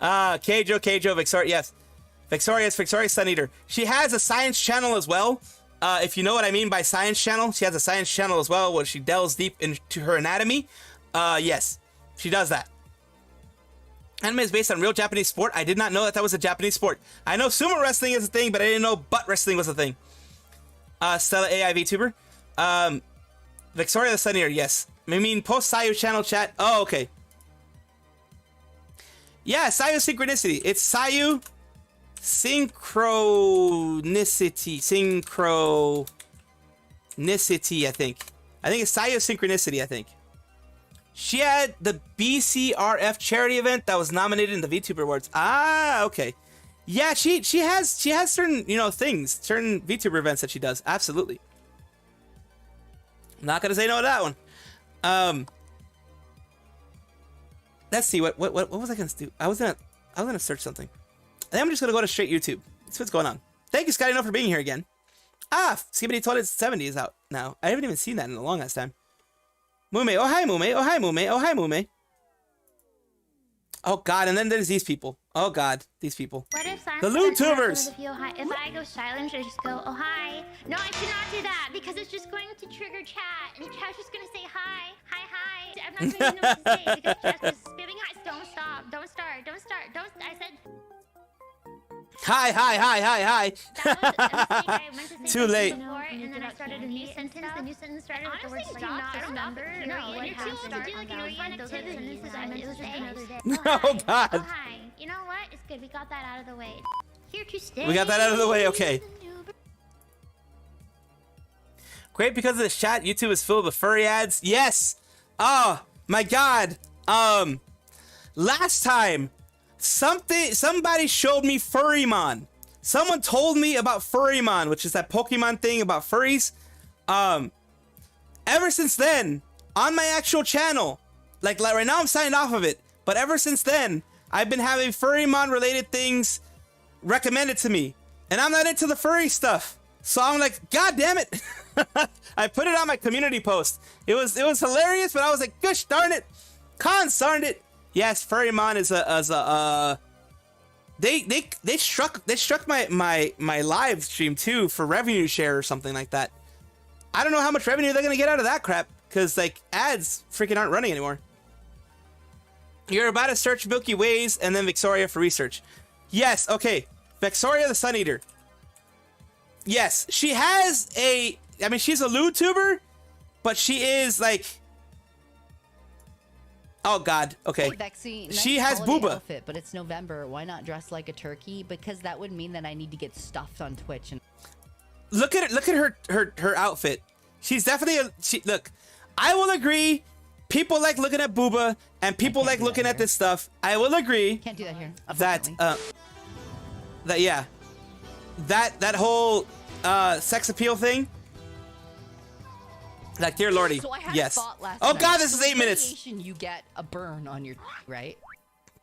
Keijo, Victoria, yes. Victoria Sun Eater. She has a science channel as well. If you know what I mean by science channel, she has a science channel as well where she delves deep into her anatomy. Yes, she does that. Anime is based on real Japanese sport. I did not know that was a Japanese sport. I know sumo wrestling is a thing, but I didn't know butt wrestling was a thing. Stella AI VTuber. Victoria the Sun Eater, yes. I mean, post Sayu channel chat. Oh, okay. Yeah, Sayu Synchronicity. It's Sayu Synchronicity, I think. I think it's Sayu Synchronicity, I think. She had the BCRF charity event that was nominated in the VTuber Awards. Ah, okay. Yeah, she has certain, things, certain VTuber events that she does. Absolutely. I'm not gonna say no to that one. Let's see what was I gonna do? I was gonna search something. I think I'm just gonna go to straight YouTube. That's what's going on. Thank you, Scotty, for being here again. Skibidi Toilet 70 is out now. I haven't even seen that in a long ass time. Mume, oh hi Mume, oh hi Mume, oh hi Mume. Oh god, and then there's these people. Oh god, these people. What if the YouTubers? If I go silent, should I just go, oh hi? No, I should not do that because it's just going to trigger chat, and chat's just gonna say hi, hi, hi. I'm not going to know what to say because chat's just spamming hi. Don't stop, don't start, don't start, don't. I said. Hi. That was a mistake. I meant to say Too late. before, and then I started a new sentence. The new sentence started with the word stop. Remember? No, what happened? To do like an run activity. It was just another day. Oh god. Oh hi. You know what? It's good. We got that out of the way. Here to stay. We got that out of the way. Okay. Great because of this chat. YouTube is filled with furry ads. Yes. Oh my god. Last time. Somebody showed me Furrymon. Someone told me about Furrymon, which is that Pokemon thing about furries. Ever since then, on my actual channel, like right now I'm signed off of it, but ever since then, I've been having Furrymon related things recommended to me, and I'm not into the furry stuff. So I'm like, god damn it. I put it on my community post. It was hilarious, but I was like, gosh darn it, darn it. Yes, Furrymon is they struck my live stream too for revenue share or something like that. I don't know how much revenue they're gonna get out of that crap because like ads freaking aren't running anymore. You're about to search Milky Ways and then Victoria for research. Yes, okay, Victoria the Sun Eater. Yes, she has a. I mean, she's a YouTuber, but she is like. Oh god, okay. Hey, Vexy, nice she has holiday booba. Outfit, but it's November. Why not dress like a turkey? Because that would mean that I need to get stuffed on Twitch. And look at it. Look at her outfit. She's definitely look. I will agree. People like looking at booba, and people like looking at this stuff. I will agree. Can't do that here. That whole sex appeal thing. Like, dear lordy, so I had yes. A thought last oh night. god, this so is 8 minutes. You get a burn on your right.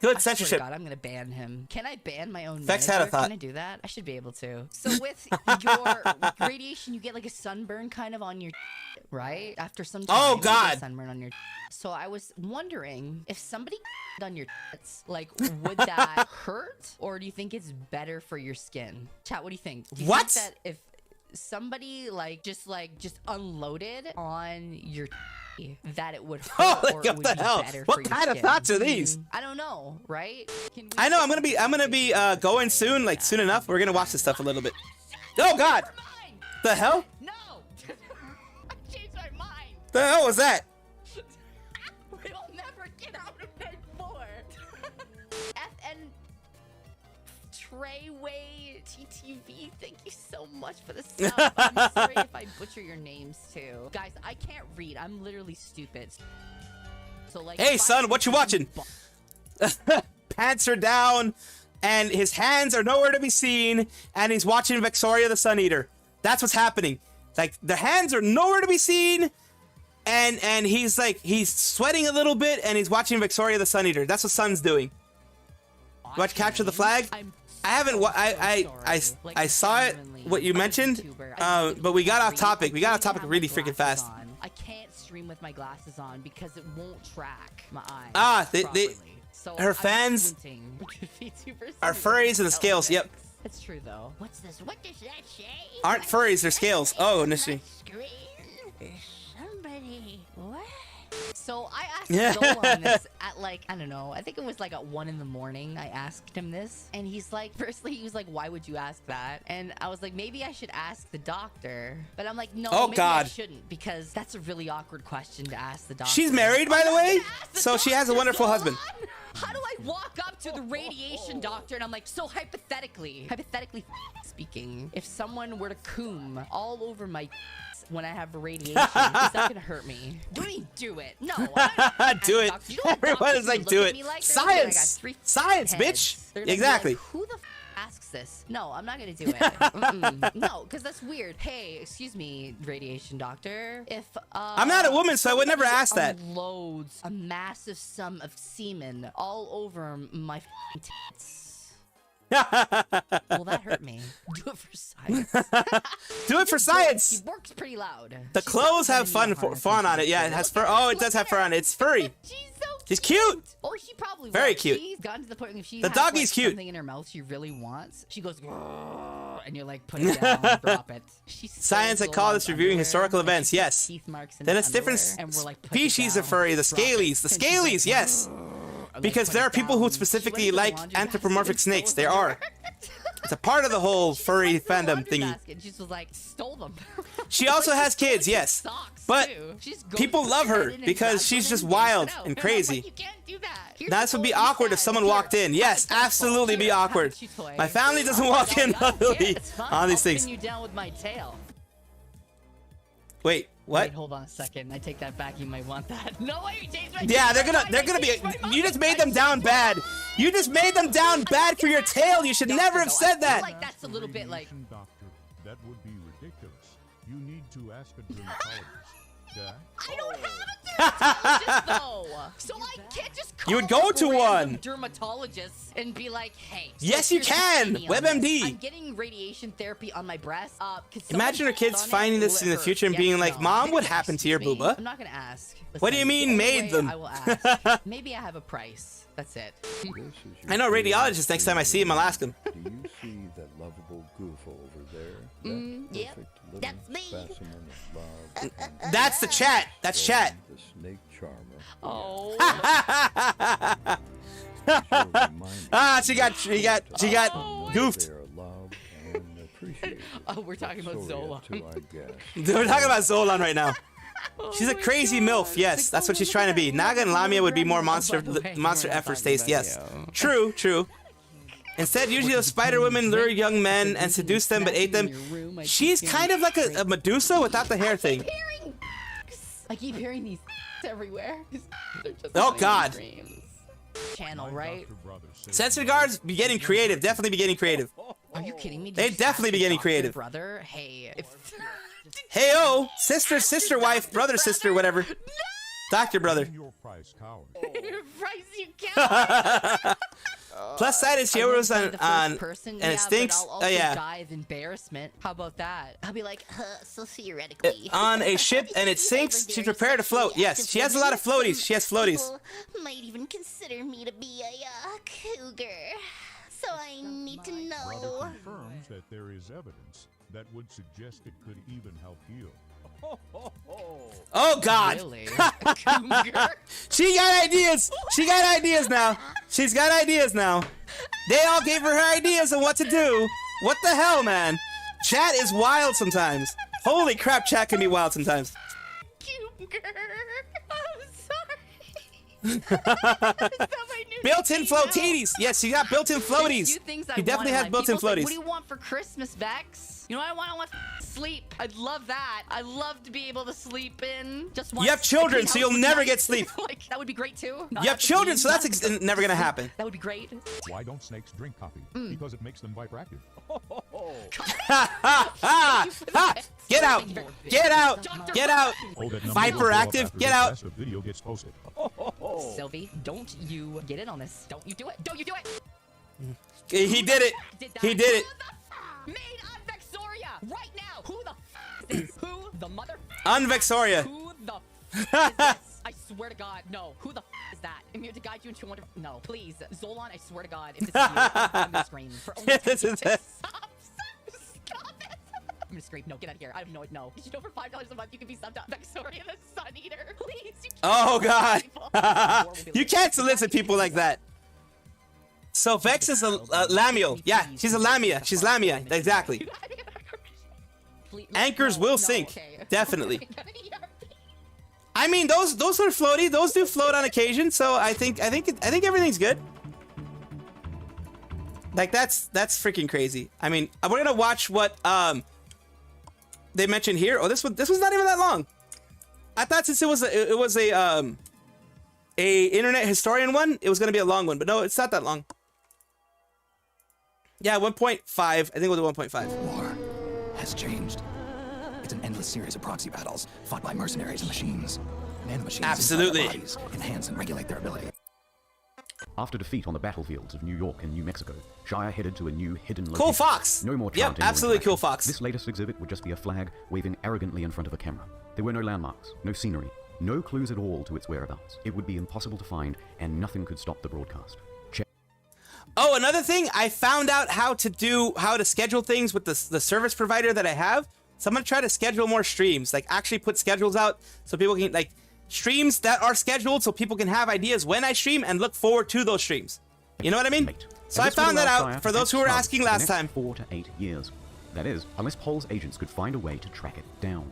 Good censorship. God, I'm gonna ban him. Can I ban my own? Vex had a thought. Can I do that? I should be able to. So with your radiation, you get like a sunburn kind of on your right after some time. Oh you god, get a sunburn on your. So I was wondering if somebody on your tits, like, would that hurt, or do you think it's better for your skin? Chat, what do you think? Do you what? Think that if somebody just unloaded on your that it would hurt, or it would be better what for your kind of skin? thoughts are these? I don't know, right? I know I'm gonna be going soon, like soon enough. We're gonna watch this stuff a little bit. Oh god, the hell? No, I changed my mind. The hell was that? We'll never get out of bed more. FN Treyway TTV, thank you so much for the sub. I'm sorry if I butcher your names too. Guys, I can't read. I'm literally stupid. So like, hey son, what you watching? Pants are down, and his hands are nowhere to be seen, and he's watching Victoria the Sun Eater. That's what's happening. Like, the hands are nowhere to be seen, and he's sweating a little bit, and he's watching Victoria the Sun Eater. That's what Sun's doing. Watch Capture the Flag. I haven't. I saw it. What you mentioned, but we got off topic. We got off topic really freaking fast. I can't stream with my glasses on because it won't track my eyes. Ah, so her fans are furries and the scales. Yep. It's true though. What's this? What does that say? Aren't furries, they're scales. Oh, initially. Somebody. What? So I asked Joel on this at like, I don't know, I think it was like at 1 in the morning. I asked him this, and he's like, firstly, he was like, why would you ask that? And I was like, maybe I should ask the doctor. But I'm like, no, maybe I shouldn't, because that's a really awkward question to ask the doctor. She's married, by the way, so she has a wonderful husband. How do I walk up to the radiation doctor and I'm like, so hypothetically speaking, if someone were to coom all over my when I have radiation, is that gonna hurt me? Don't even do it. No. Do it. Everyone is like, do it. Like, science. Science, bitch. Exactly. Like, who the asks this? No, I'm not gonna do it. No, because that's weird. Hey, excuse me, radiation doctor. If I'm not a woman, so I would never ask that. Loads a massive sum of semen all over my tits. Well, that hurt me. Do it for science. Do it for science. He works pretty loud. The clothes have fun on it. Yeah, it has fur. Oh, it does have fur on it. It's furry. She's so cute. She's cute. Oh, she probably Very was. cute. She's gotten to the point where if she The has, doggy's like, cute. something in her mouth she really wants, she goes, "Grrr," and you're like, put it down, drop it. She's Science, I so call full this of reviewing underwear, historical and events. she's got Yes. teeth marks in Then her it's different underwear, and we're like, put it species of down, furry. The drop it. scalies. The And she's like, scalies. Yes. "Grrr," like, Because put there it are people down. who She specifically went to the like laundry basket anthropomorphic and stole snakes. them. There are. It's a part of the whole furry She went to the fandom laundry thingy. basket and she just was like, stole them. She also Like, has she stole kids, his yes. socks, But too. She just goes people to love the her bed and because grabs she's one just and yanks wild it out. and I'm crazy. like, you can't do that. Here's This your would be toy, awkward if Dad. someone Here, walked in. Yes, have a absolutely be toy. awkward. Have a toy. My family doesn't walk in I don't care, luckily it's fine. on these I'll things. pin you down with my tail. Wait, what? Wait, hold on a second. I take that back. You might want that. No way, you changed my Yeah, mind. they're gonna be. Changed my mind. You just made them down bad. You just made them down bad for your tail. You should never have Though, said I feel that. like that's a little bit like. Doctor, that would be ridiculous. You need to ask a dermatologist. Jack? I don't have a dermatologist though, so I can't just call You would go a to random one. dermatologist and be like, "Hey, Yes, so you here's can. the thing on this. WebMD. I'm getting radiation therapy on my breast. Imagine her kids finding this in the future and being like, "Mom, what happened to your booba?" I'm not gonna ask. What do you mean, the only made way them? I will ask. Maybe I have a price. That's it. I know radiologists. Next time I see him, I'll ask him. Do you see that lovable goof over there? That Yep, perfect little that's me. specimen of love and That's the chat. That's chat. the snake charmer. Oh. Ah, she got goofed. They are loved and appreciated. Oh, we're talking about So Zola. too, I guess. We're talking about Zolan right now. She's a crazy MILF, yes. That's what she's trying to be. Naga and Lamia would be more monster efforts taste, yes. True, true. Instead, usually those spider women lure young men and seduce them but ate them. She's kind of like a Medusa without the hair thing. I keep hearing these everywhere. They're just Oh, my God. dreams. Channel, right? Sense regards, be getting creative. Definitely be getting creative. Are you kidding me? Did They'd you just definitely ask be your getting doctor creative. Brother, hey, if Hey-oh, sister, wife, brother, sister, whatever. Doctor, brother. Your price, coward. price you count. Plus side is she was on, and it stinks. But I'll also Yeah. die of embarrassment. How about that? I'll be like, so theoretically. On a ship and it sinks, she's prepared to float. Yes, she has a lot of floaties. She has floaties. People might even consider me to be a cougar. So I need to Brother know. confirms that there is evidence that would suggest it could even help heal. Oh God. Really? Cougar? She got ideas. She got ideas now. She's got ideas now. They all gave her ideas on what to do. What the hell, man? Chat is wild sometimes. Holy crap, chat can be wild sometimes. Cougar. I'm sorry. Built-in floaties. Yes, she got built-in floaties. He definitely has built-in floaties. What do you want for Christmas, Bex? You know what I want? I want sleep. I'd love that. I'd love to be able to sleep in. Just You have children, so you'll never get sleep. Like that would be great too. You have children, so that's never gonna happen. That would be great. Why don't snakes drink coffee? Because it makes them hyperactive. Get out! Get out! Get out! Oh, that number will Viper go up active, after get this out! massive video gets posted. Sylvie, don't you get in on this. Don't you do it. Don't you do it. He did it. He did it. Made on Vexoria right now. Who the is this? Who the mother? Unvexoria. Who the is this? I swear to God, no. Who the is that? I'm here to guide you into a wonderful. No, please, Zolan. I swear to God, if this is you, I'm gonna scream. For only 10 This is it. Stop it. I'm gonna scream. No, get out of here. I have no. No. Did you know for $5 a month you can be subbed to Vexoria the Sun Eater? Please. You can't Oh God. people. You can't solicit people like that. So Vex is a Lamio. Yeah, she's a Lamia. She's Lamia. Exactly. Anchors will sink. okay. Definitely. I mean, those are floaty. Those do float on occasion. So I think everything's good. Like that's freaking crazy. I mean, we're gonna watch what they mentioned here. Oh, this was not even that long. I thought since it was a internet historian one, it was gonna be a long one, but no, it's not that long. Yeah, 1.5. I think it was 1.5. War has changed. It's an endless series of proxy battles fought by mercenaries and machines. Nanomachines Absolutely. inside our bodies enhance and regulate their ability. After defeat on the battlefields of New York and New Mexico, Shire headed to a new hidden location. Cool fox. No more Yep, absolutely cool fox. This latest exhibit would just be a flag waving arrogantly in front of a camera. There were no landmarks, no scenery, no clues at all to its whereabouts. It would be impossible to find, and nothing could stop the broadcast. Oh, another thing, I found out how to schedule things with the service provider that I have. So I'm gonna try to schedule more streams, like actually put schedules out so people can, like, streams that are scheduled so people can have ideas when I stream and look forward to those streams. You know what I mean? So I found that out for those who were asking last time. 4 to 8 years. That is, unless Pole's agents could find a way to track it down.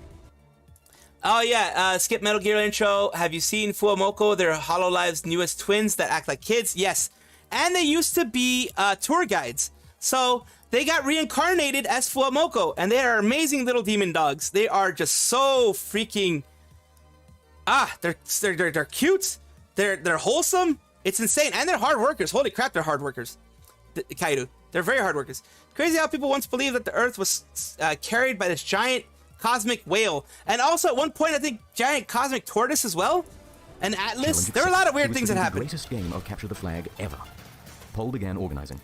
Oh yeah, Skip Metal Gear intro. Have you seen Fuamoko? They're HoloLive's newest twins that act like kids. Yes. And they used to be tour guides. So they got reincarnated as Fuamoko. And they are amazing little demon dogs. They are just so freaking... they're cute. They're wholesome. It's insane. And they're hard workers. Holy crap, they're hard workers. Kaido. They're very hard workers. Crazy how people once believed that the Earth was carried by this giant cosmic whale. And also at one point, I think giant cosmic tortoise as well. And Atlas. There are a lot of weird things that happen. The greatest game of capture the flag ever. Pole began organizing.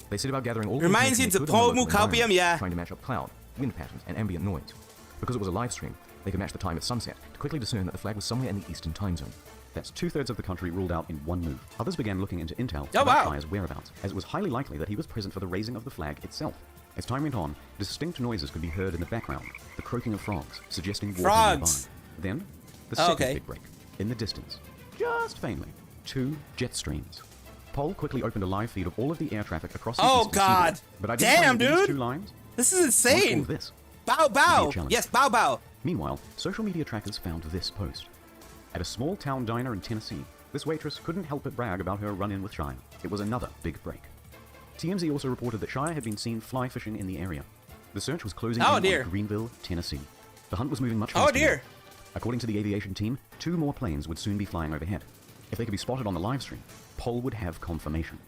They set about gathering all the reminds you of Pomu Copium, yeah. Trying to match up cloud, wind patterns, and ambient noise. Because it was a live stream, they could match the time at sunset to quickly discern that the flag was somewhere in the eastern time zone. That's 2/3 of the country ruled out in one move. Others began looking into intel about Shire's whereabouts, as it was highly likely that he was present for the raising of the flag itself. As time went on, distinct noises could be heard in the background, the croaking of frogs, suggesting water nearby. Then, the second big break, in the distance, just faintly, 2 jet streams. Pole quickly opened a live feed of all of the air traffic across the eastern God! seaboard, but Damn, dude! These 2 lines, this is insane! This. Bow bow! Yes, bow bow! Meanwhile, social media trackers found this post. At a small town diner in Tennessee, this waitress couldn't help but brag about her run-in with Shire. It was another big break. TMZ also reported that Shire had been seen fly fishing in the area. The search was closing in on Greenville, Tennessee. The hunt was moving much faster. Oh dear! According to the aviation team, 2 more planes would soon be flying overhead. If they could be spotted on the live stream, Pole would have confirmation.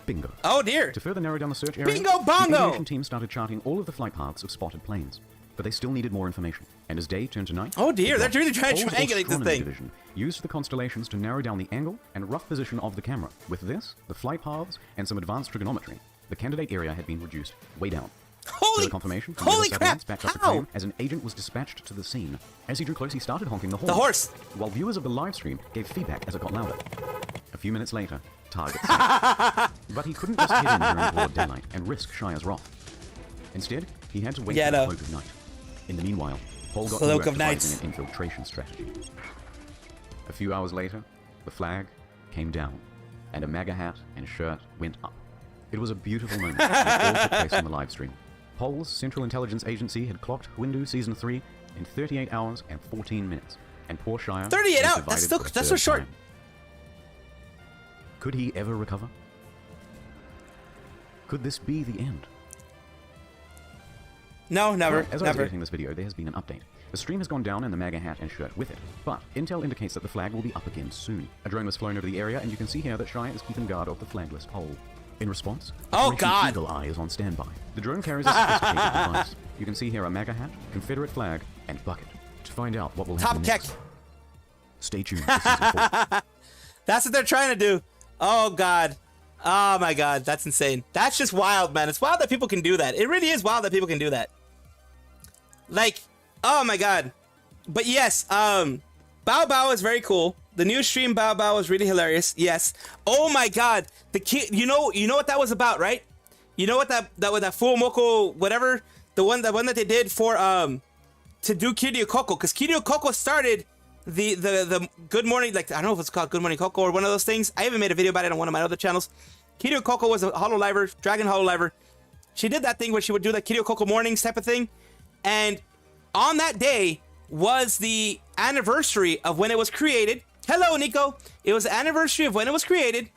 Bingo. Oh dear! To further narrow down the search area, Bingo bongo! The aviation team started charting all of the flight paths of spotted planes, but they still needed more information. And as day turned to night, oh dear, they're really trying to triangulate this thing. Division used the constellations to narrow down the angle and rough position of the camera. With this, the flight paths, and some advanced trigonometry, the candidate area had been reduced way down. Holy confirmation from holy crap! Backed up the claim as an agent was dispatched to the scene. As he drew close, he started honking the horn. The horse! While viewers of the live stream gave feedback as it got louder. A few minutes later, target but he couldn't just hit in during broad daylight and risk Shire's wrath. Instead, he had to wait for the cloak of night. In the meanwhile, Pole got to work devising an infiltration strategy. A few hours later, the flag came down, and a MAGA hat and shirt went up. It was a beautiful moment, and it all took place on the live stream. Pole's Central Intelligence Agency had clocked Windu Season 3 in 38 hours and 14 minutes, and poor Shire 38 hours? That's so short. Could he ever recover? Could this be the end? No, never. Well, as I was editing this video, there has been an update. The stream has gone down and the MAGA hat and shirt with it, but intel indicates that the flag will be up again soon. A drone was flown over the area, and you can see here that Shire is keeping guard of the flagless pole. In response, Eagle Eye is on standby. The drone carries a sophisticated device. You can see here a MAGA hat, Confederate flag, and bucket. To find out what will happen next, stay tuned for Season 4. That's what they're trying to do. Oh God. Oh my God, that's insane. That's just wild, man. It's wild that people can do that. It really is wild that people can do that. Like, oh my God. But yes, Bao Bao is very cool. The new stream Bao Bao was really hilarious. Yes. Oh my God. The kid, you know what that was about, right? You know what that Fuamoko, whatever, the one that they did for to do Kiryu Koko, because Kiryu Koko started the Good Morning, like I don't know if it's called Good Morning Koko or one of those things. I even made a video about it on one of my other channels. Kiryu Koko was a hololiver, dragon hololiver. She did that thing where she would do that Kiryu Koko mornings type of thing, and on that day was the anniversary of when it was created. Hello, Nico. It was the anniversary of when it was created,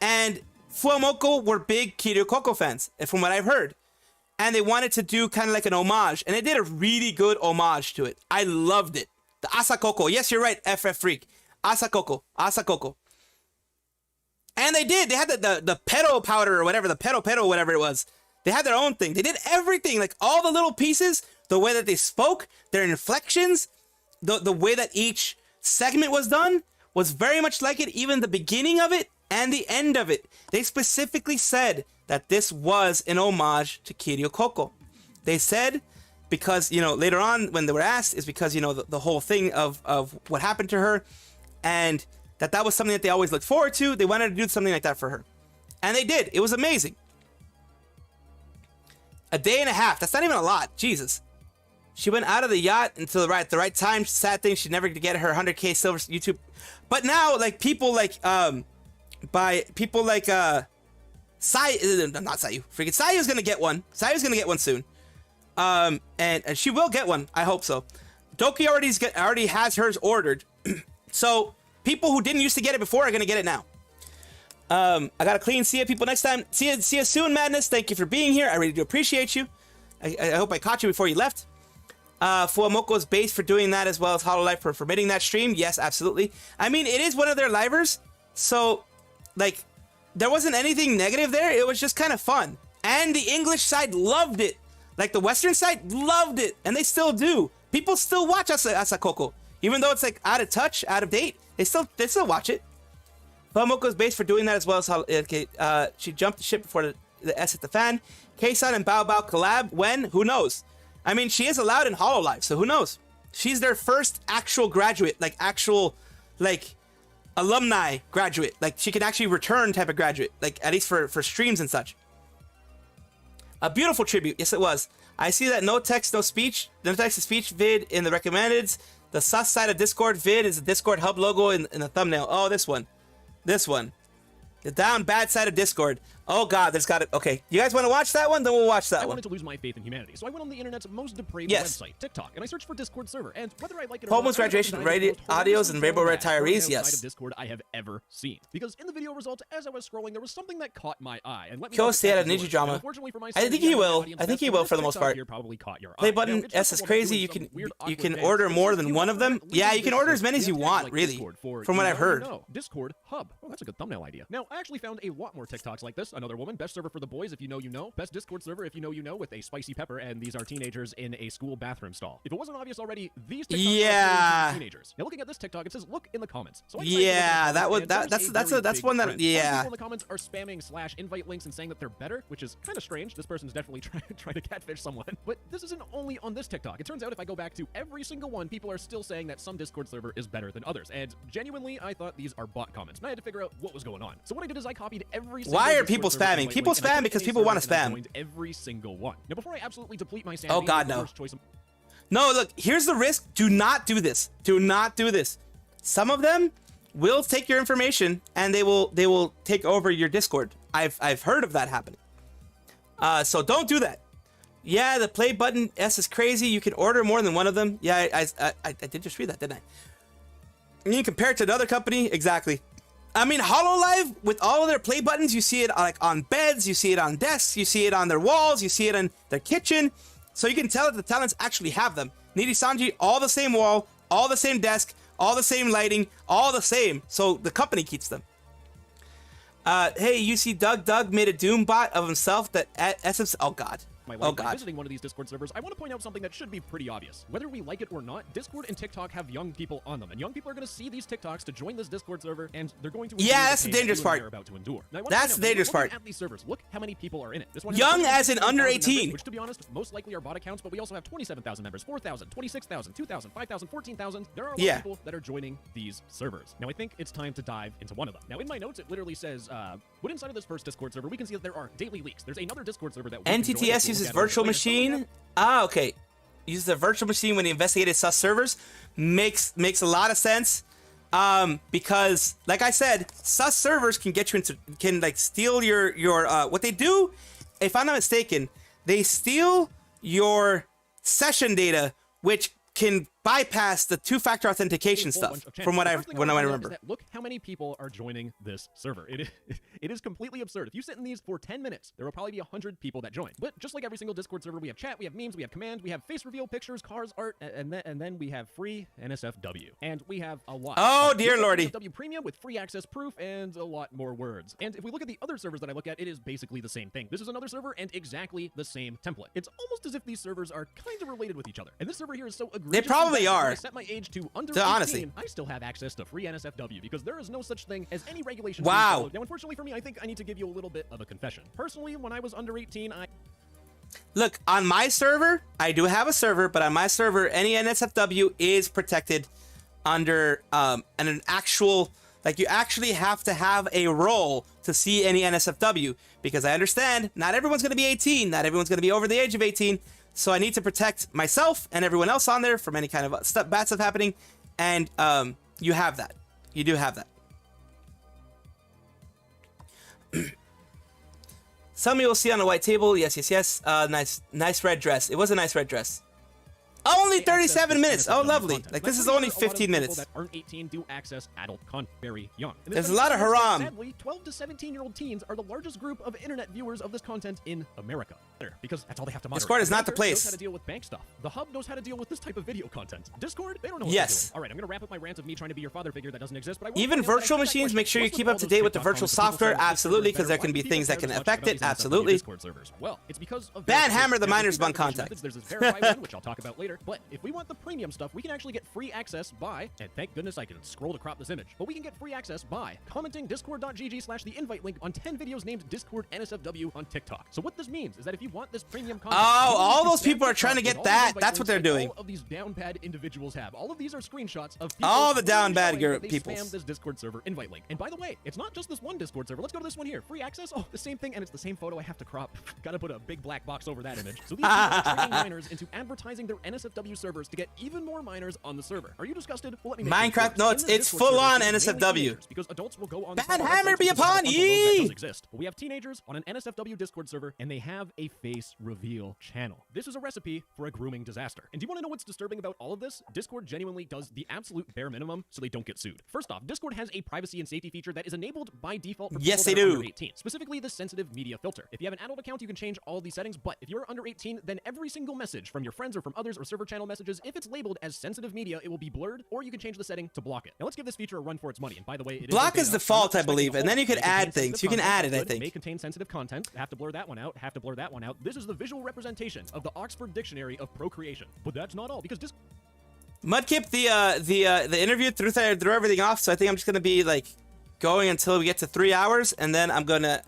and Fuamoko were big Kiryu Koko fans, from what I've heard. And they wanted to do kind of like an homage, and they did a really good homage to it. I loved it. The Asakoko. Yes, you're right, FF Freak. Asakoko. Asakoko. And they did. They had the pedo powder or whatever, the pedo, whatever it was. They had their own thing. They did everything, like all the little pieces, the way that they spoke, their inflections, the way that each segment was done was very much like it. Even the beginning of it and the end of it. They specifically said that this was an homage to Kiryu Koko. They said, because, you know, later on when they were asked, is because, you know, the whole thing of what happened to her, and that was something that they always looked forward to. They wanted to do something like that for her. And they did. It was amazing. A day and a half. That's not even a lot. Jesus. She went out of the yacht until the right time. Sad thing, she'd never get her 100K silver YouTube. But now, like, people like, not Sayu. Freaking Sayu's gonna get one. Sayu's gonna get one soon. And she will get one. I hope so. Doki already has hers ordered. So people who didn't used to get it before are gonna get it now. I gotta clean. See ya, people, next time. See ya soon, Madness. Thank you for being here. I really do appreciate you. I hope I caught you before you left. Fuamoko's base for doing that, as well as Hololive for permitting that stream. Yes, absolutely. I mean, it is one of their livers, so, like, there wasn't anything negative there. It was just kind of fun. And the English side loved it. Like, the Western side loved it, and they still do. People still watch Asakoko. Even though it's, like, out of touch, out of date, they still watch it. Fuamoko's base for doing that, as well as she jumped the ship before the S hit the fan. Kei-san and Bao Bao collab. When? Who knows? I mean, she is allowed in Hololive, so who knows? She's their first actual graduate, like actual, like, alumni graduate. Like, she can actually return type of graduate, like, at least for streams and such. A beautiful tribute. Yes, it was. I see that no text to speech vid in the recommendeds. The sus side of Discord vid is the Discord hub logo in the thumbnail. Oh, this one. This one. The down bad side of Discord. Oh god, there's got it. Okay, you guys want to watch that one? Then we'll watch that one. I wanted to lose my faith in humanity, so I went on the internet's most depraved website, TikTok, and I searched for Discord server. And whether I like it or Homo's graduation audios and Rainbow retirees. Yes. Of Discord I have ever seen, because in the video results, as I was scrolling, there was something that caught my eye. And let me Kyo stay out of Ninja Drama. I think he will. I think he will for the most part. Play button S is crazy. You can order more than one of them. Yeah, you can order as many as you want, really. From what I've heard. Discord hub. Oh, that's a good thumbnail idea. Now, I actually found a lot more TikToks like this. Another woman, best server for the boys, if you know, you know. Best Discord server, if you know, you know, with a spicy pepper, and these are teenagers in a school bathroom stall. If it wasn't obvious already, these TikToks are teenagers. Now, looking at this TikTok, it says, "Look in the comments." So that's one that people in the comments are spamming /invite links and saying that they're better, which is kind of strange. This person's definitely trying to catfish someone. But this isn't only on this TikTok. It turns out if I go back to every single one, people are still saying that some Discord server is better than others. And genuinely, I thought these are bot comments, and I had to figure out what was going on. So what I did is I copied every single Why are people spamming? People spam because people want to spam. Every single one. Now, before I absolutely deplete my sanity, oh god, no. No, look, here's the risk. Do not do this. Do not do this. Some of them will take your information and they will take over your Discord. I've heard of that happening. So don't do that. Yeah, the play button S is crazy. You can order more than one of them. Yeah, I did just read that, didn't I? And you compare it to another company, exactly. I mean, Hololive, with all of their play buttons, you see it like on beds, you see it on desks, you see it on their walls, you see it in their kitchen. So you can tell that the talents actually have them. Nijisanji, all the same wall, all the same desk, all the same lighting, all the same. So the company keeps them. Hey, you see Doug made a Doom bot of himself that essence. Oh god. By visiting one of these Discord servers, I want to point out something that should be pretty obvious. Whether we like it or not, Discord and TikTok have young people on them, and young people are going to see these TikToks to join this Discord server, and they're going to that's the dangerous part. About to endure. Now, that's the dangerous part. At these servers, look how many people are in it. This one young as in under 18. Members, which, to be honest, most likely are bot accounts, but we also have 27,000 members, 4,000, 26,000, 2,000, 5,000, 14,000. There are a lot of people that are joining these servers. Now, I think it's time to dive into one of them. Now, in my notes, it literally says, but inside of this first Discord server, we can see that there are daily leaks. There's another Discord server that NTTS uses virtual machine. Okay. Uses the virtual machine when he investigated sus servers. Makes a lot of sense. Because, like I said, sus servers can get you into, can like steal your what they do, if I'm not mistaken, they steal your session data, which can bypass the two-factor authentication stuff, from what I remember. Look how many people are joining this server. It is completely absurd. If you sit in these for 10 minutes, there will probably be 100 people that join. But just like every single Discord server, we have chat, we have memes, we have command, we have face reveal, pictures, cars, art, and then we have free NSFW. And we have a lot. Oh, dear lordy. NSFW Premium with free access proof and a lot more words. And if we look at the other servers that I look at, it is basically the same thing. This is another server and exactly the same template. It's almost as if these servers are kind of related with each other. And this server here is so aggressive. They probably really When are. I set my age to under 18, honestly. I still have access to free NSFW because there is no such thing as any regulation. Wow. Now, unfortunately for me, I think I need to give you a little bit of a confession. Personally, when I was under 18, Look, on my server, I do have a server, but on my server, any NSFW is protected under an actual, like, you actually have to have a role to see any NSFW, because I understand not everyone's going to be 18, not everyone's going to be over the age of 18, so I need to protect myself and everyone else on there from any kind of bad stuff happening, and you have that. You do have that. Some you will see on a white table. Yes, yes, yes. Nice red dress. It was a nice red dress. Only 37 minutes. Oh, lovely. Like, this is only 15 minutes. That aren't 18 do access adult content very young. There's a lot of haram. Sadly, 12 to 17-year-old teens are the largest group of internet viewers of this content in America. Because that's all they have to moderate. Discord is not the place. Knows how to deal with bank stuff. The hub knows how to deal with this type of video content. Discord, they don't know what Yes. they're doing. All right, I'm going to wrap up my rant of me trying to be your father figure that doesn't exist. But Even virtual machines, make sure you keep up to date with the virtual software. Absolutely, because there can be things that can affect it. Absolutely. Well, it's because of Ban hammer the miners bun content. There's this verify one, which I'll talk about later. But if we want the premium stuff, we can actually get free access by, and thank goodness I can scroll to crop this image, but we can get free access by commenting discord.gg/the invite link on 10 videos named Discord NSFW on TikTok. So what this means is that if you want this premium content, Oh, all those people are trying to get that. That's what they're doing. All of these down bad individuals have. All of these are screenshots of people All the down bad people. people. Spam this Discord server invite link. And by the way, it's not just this one Discord server. Let's go to this one here. Free access. Oh, the same thing, and it's the same photo I have to crop. Gotta put a big black box over that image. So these people are tricking miners into advertising their NSFW servers to get even more miners on the server. Are you disgusted? Well, let me make Minecraft, no, it's full on NSFW. Because adults will go on Bad hammer be upon ye! Exist. But we have teenagers on an NSFW Discord server, and they have a face reveal channel. This is a recipe for a grooming disaster. And do you want to know what's disturbing about all of this? Discord genuinely does the absolute bare minimum so they don't get sued. First off, Discord has a privacy and safety feature that is enabled by default for Yes, people they that are do. under 18. Specifically, the sensitive media filter. If you have an adult account, you can change all of these settings, but if you're under 18, then every single message from your friends or from others or server channel messages, if it's labeled as sensitive media, it will be blurred, or you can change the setting to block it. Now let's give this feature a run for its money. And by the way, it Block is is default, I believe, and then you could add things. You can add it, I think. May contain sensitive content. Have to blur that one out. Have to blur that one out. This is the visual representation of the Oxford Dictionary of procreation. But that's not all, because Mudkip, the interview threw everything off, so I think I'm just gonna be like going until we get to 3 hours, and then I'm gonna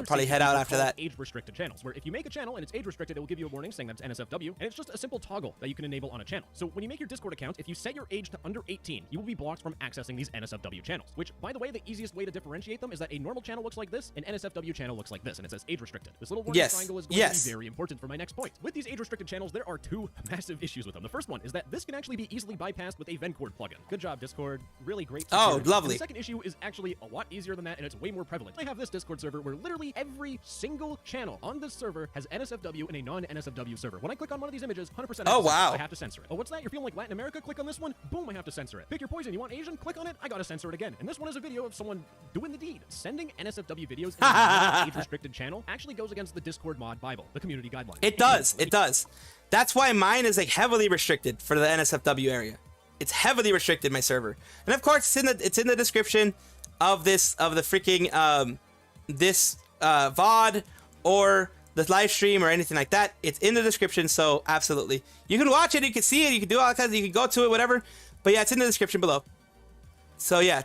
probably head out after that. Age-restricted channels, where if you make a channel and it's age-restricted, it will give you a warning saying that it's NSFW, and it's just a simple toggle that you can enable on a channel. So when you make your Discord account, if you set your age to under 18, you will be blocked from accessing these NSFW channels. Which, by the way, the easiest way to differentiate them is that a normal channel looks like this, an NSFW channel looks like this, and it says age-restricted. This little warning triangle is going to be very important for my next point. With these age-restricted channels, there are two massive issues with them. The first one is that this can actually be easily bypassed with a Vencord plugin. Good job, Discord. Really great. Oh, lovely. And the second issue is actually a lot easier than that, and it's way more prevalent. I have this Discord server where literally every single channel on this server has NSFW and a non-NSFW server. When I click on one of these images, 100% I have to censor it. Oh, what's that? You're feeling like Latin America? Click on this one. Boom, I have to censor it. Pick your poison. You want Asian? Click on it. I gotta censor it again. And this one is a video of someone doing the deed. Sending NSFW videos in an age-restricted channel actually goes against the Discord mod Bible, the community guidelines. It does. It does. That's why mine is like heavily restricted for the NSFW area. It's heavily restricted, my server. And of course, it's in the description of the freaking this VOD or the live stream or anything like that. It's in the description, so absolutely. You can watch it, you can see it, you can do all kinds, you can go to it, whatever. But yeah, it's in the description below. So yeah.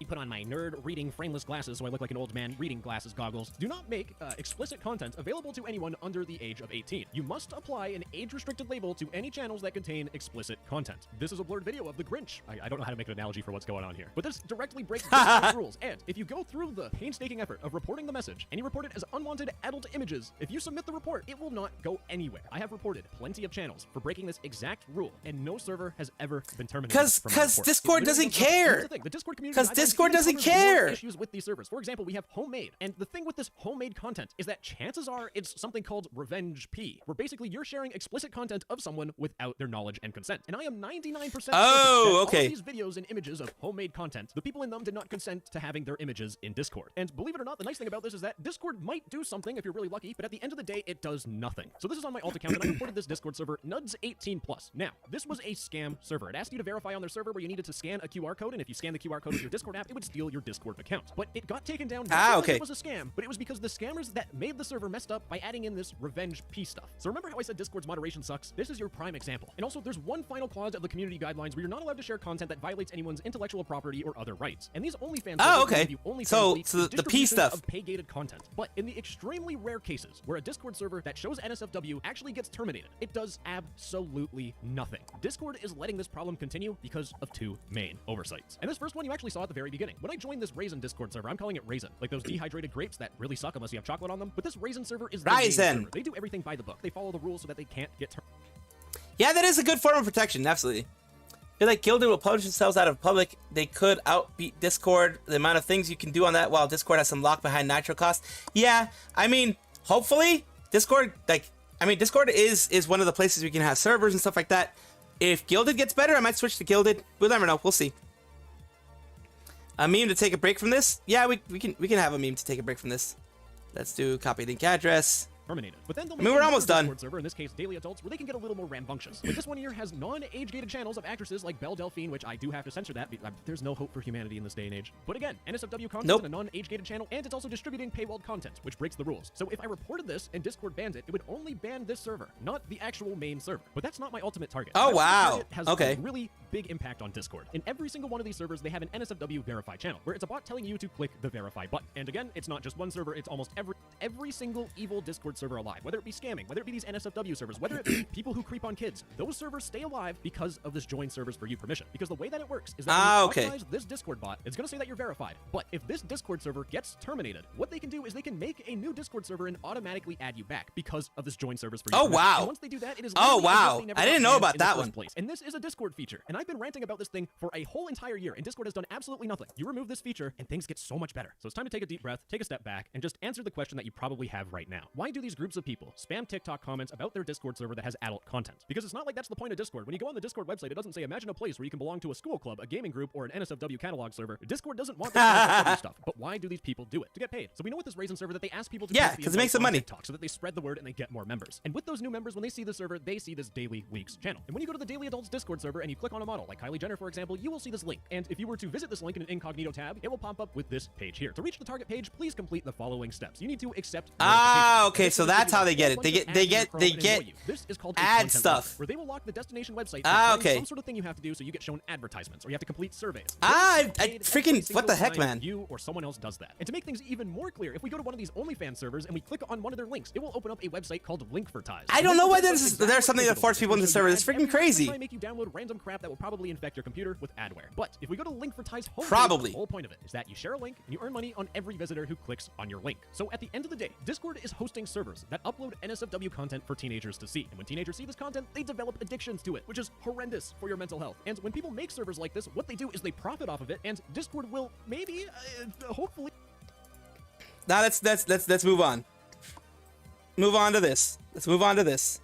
Put on my nerd reading frameless glasses so I look like an old man reading glasses goggles. Do not make explicit content available to anyone under the age of 18. You must apply an age-restricted label to any channels that contain explicit content. This is a blurred video of the Grinch. I don't know how to make an analogy for what's going on here, but this directly breaks Discord's rules. And if you go through the painstaking effort of reporting the message and you report it as unwanted adult images, if you submit the report, it will not go anywhere. I have reported plenty of channels for breaking this exact rule, and no server has ever been terminated. Because Discord doesn't care. The Discord community Discord doesn't care. Issues with these servers. For example, we have homemade, and the thing with this homemade content is that chances are it's something called revenge P, where basically you're sharing explicit content of someone without their knowledge and consent. And I am 99% certain that all of these videos and images of homemade content, the people in them did not consent to having their images in Discord. And believe it or not, the nice thing about this is that Discord might do something if you're really lucky, but at the end of the day, it does nothing. So this is on my alt account, and I reported this Discord server, Nuds18+. Now, this was a scam server. It asked you to verify on their server where you needed to scan a QR code, and if you scan the QR code with your Discord Discord app, it would steal your Discord account. But it got taken down not because okay. it was a scam, but it was because the scammers that made the server messed up by adding in this revenge P stuff. So remember how I said Discord's moderation sucks? This is your prime example. And also, there's one final clause of the community guidelines where you're not allowed to share content that violates anyone's intellectual property or other rights. And these OnlyFans So the P stuff. Of pay-gated content. But in the extremely rare cases where a Discord server that shows NSFW actually gets terminated, it does absolutely nothing. Discord is letting this problem continue because of two main oversights. And this first one you actually saw at the very beginning. When I joined this Raisin Discord server, I'm calling it Raisin, like those dehydrated grapes that really suck unless you have chocolate on them. But this Raisin server is the main server. They do everything by the book. They follow the rules so that they can't get terminated. Yeah, that is a good form of protection, absolutely. I feel like Gilded will publish themselves out of public. They could outbeat Discord. The amount of things you can do on that while Discord has some lock behind nitro costs. Yeah, I mean, hopefully Discord, Discord is one of the places we can have servers and stuff like that. If Gilded gets better, I might switch to Gilded. We'll never know. We'll see. A meme to take a break from this? Yeah, we can have a meme to take a break from this. Let's do copy link address. Terminated. But then we're almost done. Discord server, in this case daily adults, where they can get a little more rambunctious. Like this one here has non-age gated channels of actresses like Belle Delphine, which I do have to censor that. There's no hope for humanity in this day and age. But again, NSFW content in a non-age gated channel, and it's also distributing paywalled content, which breaks the rules. So if I reported this and Discord banned it, it would only ban this server, not the actual main server. But that's not my ultimate target. Oh wow. Has a really big impact on Discord. In every single one of these servers, they have an NSFW verify channel, where it's a bot telling you to click the verify button. And again, it's not just one server, it's almost every single evil Discord server alive, whether it be scamming, whether it be these NSFW servers, whether it be people who creep on kids. Those servers stay alive because of this join servers for you permission. Because the way that it works is that when you authorize this Discord bot, it's going to say that you're verified. But if this Discord server gets terminated, what they can do is they can make a new Discord server and automatically add you back because of this join servers for you. Oh wow. And once they do that, it is I didn't know about that one. And this is a Discord feature. And I've been ranting about this thing for a whole entire year, and Discord has done absolutely nothing. You remove this feature and things get so much better. So it's time to take a deep breath, take a step back, and just answer the question that you probably have right now. Why do these groups of people spam TikTok comments about their Discord server that has adult content? Because it's not like that's the point of Discord. When you go on the Discord website, it doesn't say imagine a place where you can belong to a school club, a gaming group, or an NSFW catalog server. Discord doesn't want this NSFW stuff. But why do these people do it? To get paid. So we know with this Raisin server that they ask people to because it makes them money. TikTok so that they spread the word and they get more members. And with those new members, when they see the server, they see this Daily Weeks channel. And when you go to the Daily Adults Discord server and you click on a model like Kylie Jenner, for example, you will see this link. And if you were to visit this link in an incognito tab, it will pop up with this page here. To reach the target page, please complete the following steps. You need to accept. Okay, so that's how they get it. They get this is called ad stuff where they will lock the destination website. Okay. Some sort of thing you have to do, so you get shown advertisements or you have to complete surveys. I freaking what the heck, man? You or someone else does that. And to make things even more clear, if we go to one of these OnlyFans servers and we click on one of their links, it will open up a website called Linkvertise. I don't know why there's something that forces people into the server. It's freaking crazy. Make you download random crap that will probably infect your computer with adware. But if we go to Linkvertise homepage, probably the whole point of it is that you share a link and you earn money on every visitor who clicks on your link. So at the end of the day, Discord is hosting servers that upload NSFW content for teenagers to see. And when teenagers see this content, they develop addictions to it, which is horrendous for your mental health. And when people make servers like this, what they do is they profit off of it, and Discord will maybe, hopefully. Now let's move on. Move on to this. Let's move on to this.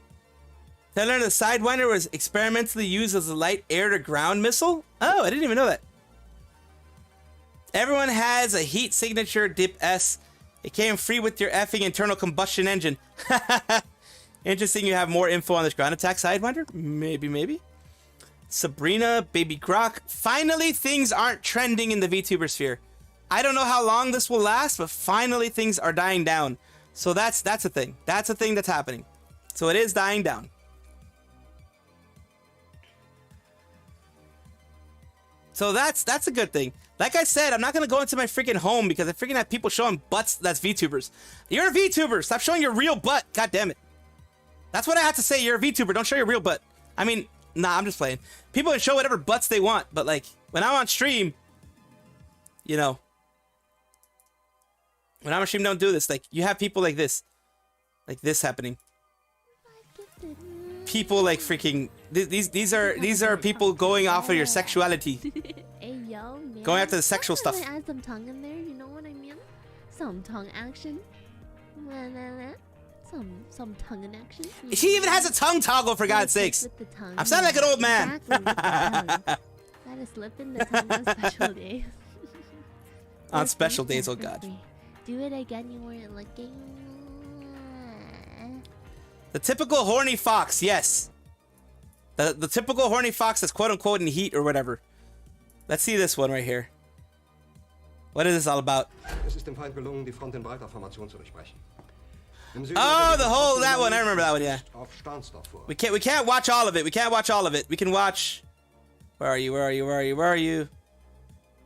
Then learn the Sidewinder was experimentally used as a light air-to-ground missile? Oh, I didn't even know that. Everyone has a heat signature dip S. It came free with your effing internal combustion engine. Interesting you have more info on this ground attack Sidewinder? Maybe. Sabrina, Baby Grok. Finally, things aren't trending in the VTuber sphere. I don't know how long this will last, but finally things are dying down. So that's a thing. That's a thing that's happening. So it is dying down. So that's a good thing. Like I said, I'm not going to go into my freaking home because I freaking have people showing butts that's VTubers. You're a VTuber. Stop showing your real butt. God damn it. That's what I have to say. You're a VTuber. Don't show your real butt. I mean, nah, I'm just playing. People can show whatever butts they want, but like when I'm on stream, you know, when I'm on stream, don't do this. Like you have people like this happening. People like freaking these are people going off of your sexuality. Hey yo, man. Going after the sexual stuff. I add some tongue in there, you know what I mean? Some tongue action. Some tongue in action. She even has a tongue toggle, for God's sakes. I'm sounding like an old man. Gotta slip in the tongue on special days. On special days, oh god. Do it again, you weren't looking. The typical horny fox, yes. The typical horny fox that's quote unquote in heat or whatever. Let's see this one right here. What is this all about? Es ist dem Feind gelungen, die Front in breiter Formation zu durchbrechen. Oh, the whole that one. I remember that one. Yeah. We can't watch all of it. We can't watch all of it. We can watch. Where are you? Where are you? Where are you? Where are you?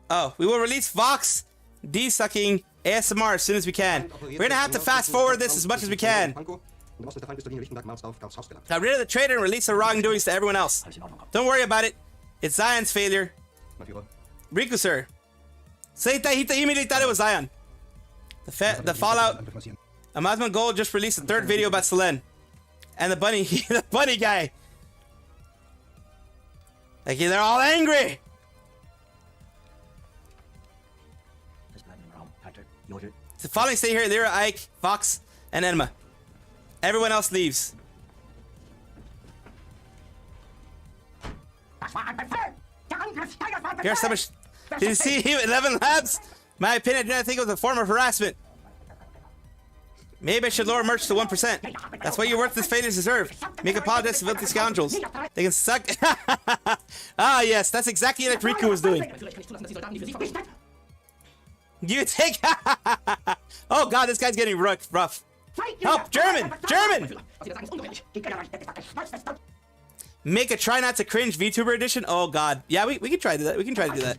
Oh, we will release Vox de-sucking ASMR as soon as we can. We're gonna have to fast forward this as much as we can. Got rid of the traitor and release the wrongdoings to everyone else. Don't worry about it. It's Zion's failure. Riku, sir. Seita immediately thought it was Zion. The Fallout. Amazman Gold just released a third video about Selen. And the bunny, the bunny guy. Like, they're all angry. The following stay here, Elira, Ike, Fox, and Enma. Everyone else leaves. Here's so much. Did you see 11 labs? My opinion, I do not think it was a form of harassment. Maybe I should lower merch to 1%. That's what your worthless failures deserve. Make apologies to filthy scoundrels. They can suck. Ah, yes, that's exactly what Riku was doing. You take. Oh God, this guy's getting rough. Help, German! Make a try not to cringe VTuber edition. Oh God, yeah, we can try to do that. We can try to do that.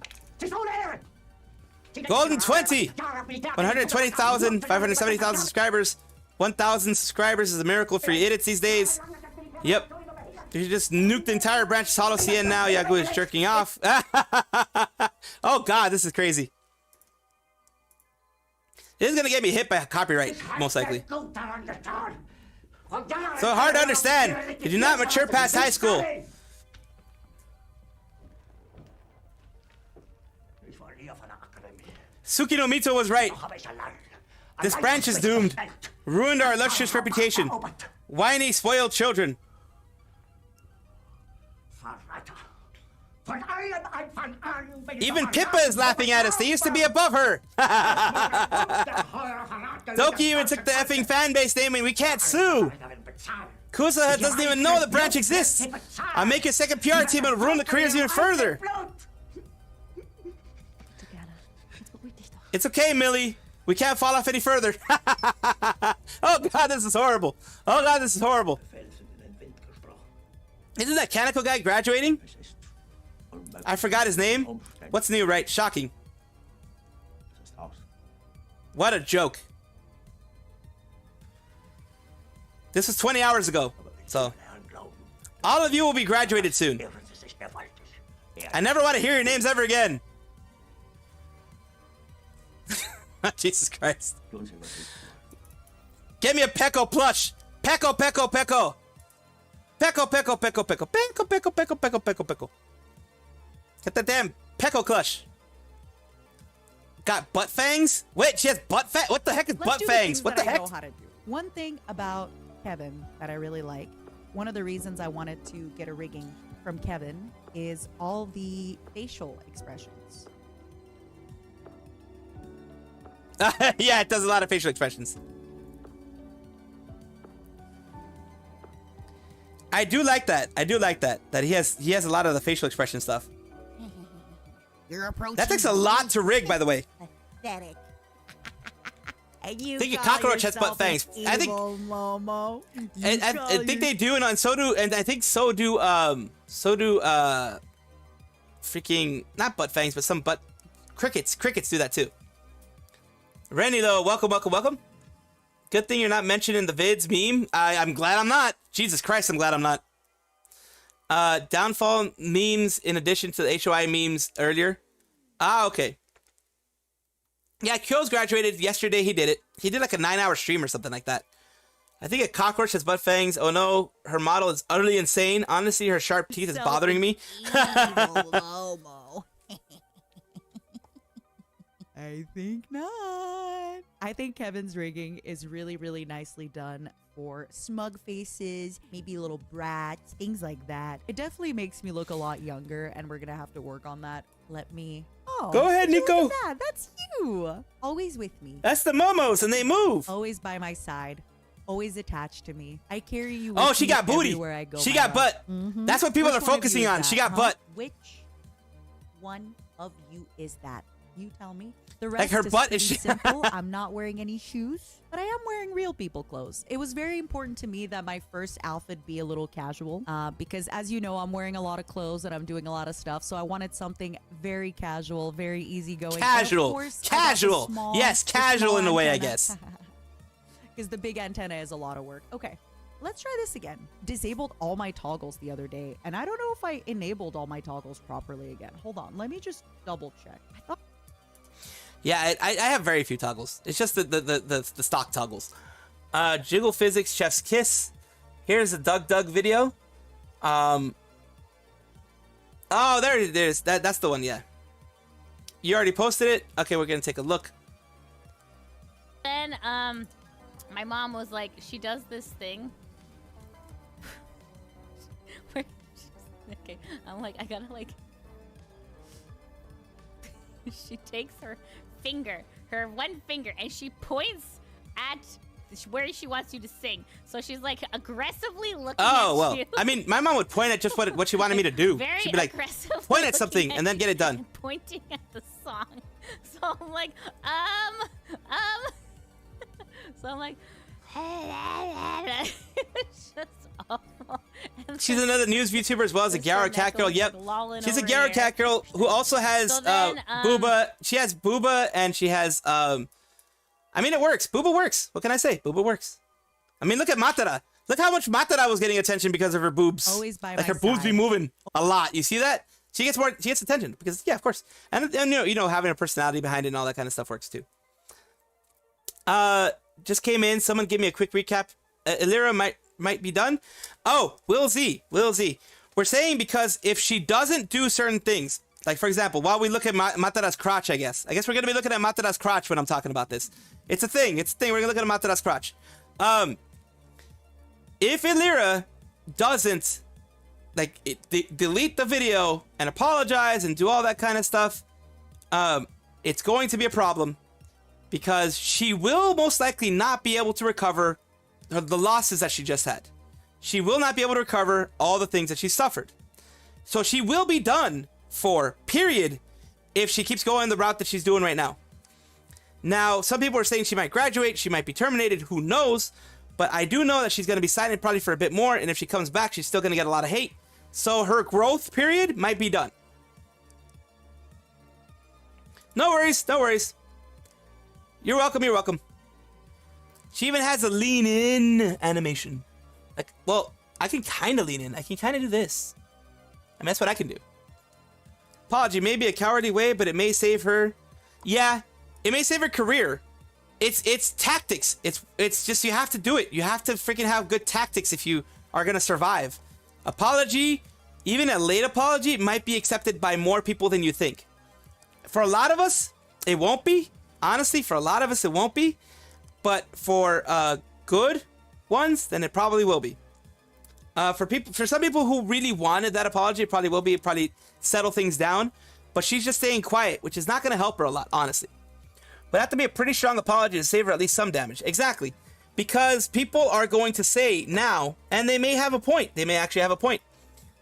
Golden 20, 120,570,000 subscribers. 1,000 subscribers is a miracle for you idiots these days. Yep. You just nuked the entire branch of Hollow CN now. Yagu is jerking off. Oh God, this is crazy. This is gonna get me hit by copyright, most likely. So hard to understand. Did you not mature past high school? Suki no Mito was right. This branch is doomed. Ruined our illustrious reputation. Whiny, spoiled children. Even Pippa is laughing at us. They used to be above her. Doki even took the effing fanbase name and we can't sue. Kusa doesn't even know the branch exists. I'll make a second PR team and ruin the careers even further. It's okay, Millie. We can't fall off any further. Oh God, this is horrible. Oh God, this is horrible. Isn't that Kaneko guy graduating? I forgot his name. What's new, right? Shocking. What a joke. This was 20 hours ago. So, all of you will be graduated soon. I never want to hear your names ever again. Jesus Christ. Get me a Peko plush. Peko. Peko. Get that damn Peko plush. Got butt fangs? Wait, she has butt fangs? What the heck is butt fangs? What the heck? One thing about Kevin that I really like, one of the reasons I wanted to get a rigging from Kevin is all the facial expressions. Yeah, it does a lot of facial expressions. I do like that. That he has a lot of the facial expression stuff. That takes a lot to rig, by the way. Pathetic. And you I think a cockroach has butt fangs. I think Momo. I think they do, and so do freaking not butt fangs, but some butt crickets. Crickets do that too. Randy though, welcome. Good thing you're not mentioned in the vids meme. I'm glad I'm not. Jesus Christ, I'm glad I'm not. Downfall memes in addition to the HOI memes earlier. Okay. Yeah, Kyo's graduated yesterday. He did it. He did like a 9-hour stream or something like that. I think a cockroach has butt fangs. Oh no, her model is utterly insane. Honestly, her sharp teeth is bothering me. I think not. I think Kevin's rigging is really, really nicely done for smug faces, maybe little brats, things like that. It definitely makes me look a lot younger, and we're gonna have to work on that. Let me. Oh, go ahead, Nico. Look at that. That's you. Always with me. That's the Momos, and they move. Always by my side. Always attached to me. I carry you. Oh, she got booty. I go, she got butt. Mm-hmm. That's what people are focusing on. She got butt. Which one of you is that? You tell me. The rest Like her is butt pretty is simple. I'm not wearing any shoes, but I am wearing real people clothes. It was very important to me that my first outfit be a little casual because, as you know, I'm wearing a lot of clothes and I'm doing a lot of stuff. So I wanted something very casual, very easygoing. Casual. Casual. Yes, casual in a way, I guess. Because the big antenna is a lot of work. Okay. Let's try this again. Disabled all my toggles the other day, and I don't know if I enabled all my toggles properly again. Hold on, let me just double check. I thought. Yeah, I have very few toggles. It's just the stock toggles. Jiggle Physics, Chef's Kiss. Here's a Doug video. Oh, there it is. That's the one. Yeah. You already posted it. Okay, we're gonna take a look. Then my mom was like, she does this thing. Okay, I'm like, I gotta like. She takes her finger, her one finger, and she points at where she wants you to sing. So she's like aggressively looking at well, you. I mean, my mom would point at just what she wanted me to do. Very She'd be like, aggressively point at something looking and then get it done. and pointing at the song. So I'm like, So I'm like, it's just awful. And She's another news VTuber as well as a Garo Cat Girl. Yep. She's a Garo Cat Girl who also has So then, Booba. She has Booba and she has I mean, it works. Booba works. What can I say? Booba works. I mean, look at Matara. Look how much Matara was getting attention because of her boobs. Always by like my her boobs be side. moving a lot. You see that? She gets attention because yeah, of course. And you know, having a personality behind it and all that kind of stuff works too. Just came in. Someone give me a quick recap. Elira might be done. Oh, Will Z. We're saying because if she doesn't do certain things, like for example, while we look at Matara's crotch, I guess we're gonna be looking at Matara's crotch when I'm talking about this. It's a thing. We're gonna look at Matara's crotch. If Elira doesn't delete the video and apologize and do all that kind of stuff, it's going to be a problem because she will most likely not be able to recover the losses that she just had. She will not be able to recover all the things that she suffered. So she will be done for, period, if she keeps going the route that she's doing right now. Now, some people are saying she might graduate, she might be terminated, who knows? But I do know that she's going to be silent probably for a bit more, and if she comes back, she's still going to get a lot of hate. So her growth period might be done. No worries. You're welcome. She even has a lean in animation. Like, well, I can kind of lean in. I can kind of do this. I mean, that's what I can do. Apology may be a cowardly way, but it may save her. Yeah, it may save her career. It's tactics. It's just you have to do it. You have to freaking have good tactics if you are gonna survive. Apology, even a late apology, might be accepted by more people than you think. For a lot of us, it won't be. Honestly, for a lot of us, it won't be. But for good ones, then it probably will be. For some people who really wanted that apology, it probably will be. It probably settle things down. But she's just staying quiet, which is not going to help her a lot, honestly. But it have to be a pretty strong apology to save her at least some damage. Exactly. Because people are going to say now, and they may have a point. They may actually have a point.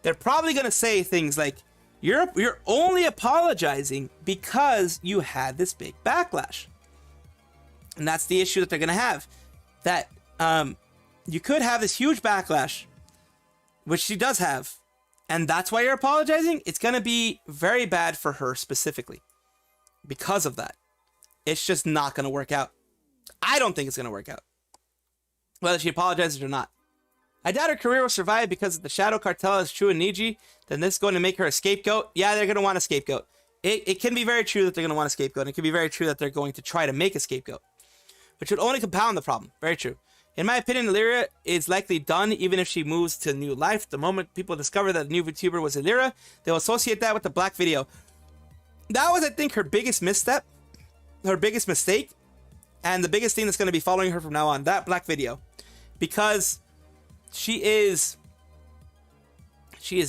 They're probably going to say things like, you're only apologizing because you had this big backlash. And that's the issue that they're going to have. That you could have this huge backlash, which she does have. And that's why you're apologizing. It's going to be very bad for her specifically. Because of that. It's just not going to work out. I don't think it's going to work out. Whether she apologizes or not. I doubt her career will survive because if the Shadow Cartel is true in Niji, then this is going to make her a scapegoat. Yeah, they're going to want a scapegoat. It can be very true that they're going to want a scapegoat. And it can be very true that they're going to try to make a scapegoat. Which would only compound the problem. Very true. In my opinion, Elira is likely done even if she moves to new life. The moment people discover that the new VTuber was Elira, they'll associate that with the black video. That was, I think, her biggest misstep. Her biggest mistake. And the biggest thing that's going to be following her from now on. That black video. Because she is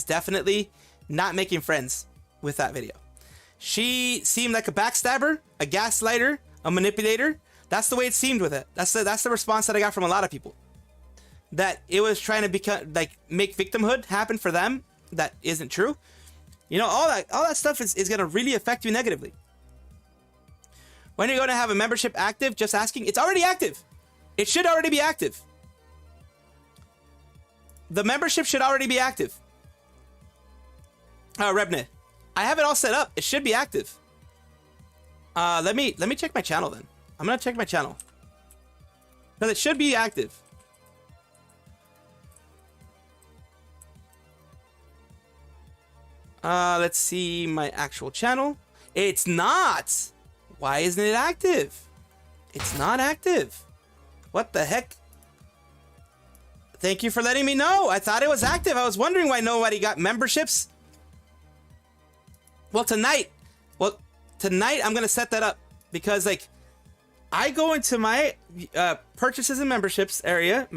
definitely not making friends with that video. She seemed like a backstabber, a gaslighter, a manipulator. That's the way it seemed with it. That's the response that I got from a lot of people. That it was trying to become make victimhood happen for them. That isn't true. You know, all that stuff is going to really affect you negatively. When are you going to have a membership active? Just asking. It's already active. It should already be active. The membership should already be active. Rebne. I have it all set up. It should be active. Let me check my channel then. I'm gonna check my channel. Because it should be active. Let's see my actual channel. It's not. Why isn't it active? It's not active. What the heck? Thank you for letting me know. I thought it was active. I was wondering why nobody got memberships. Well, tonight I'm going to set that up because like I go into my purchases and memberships area,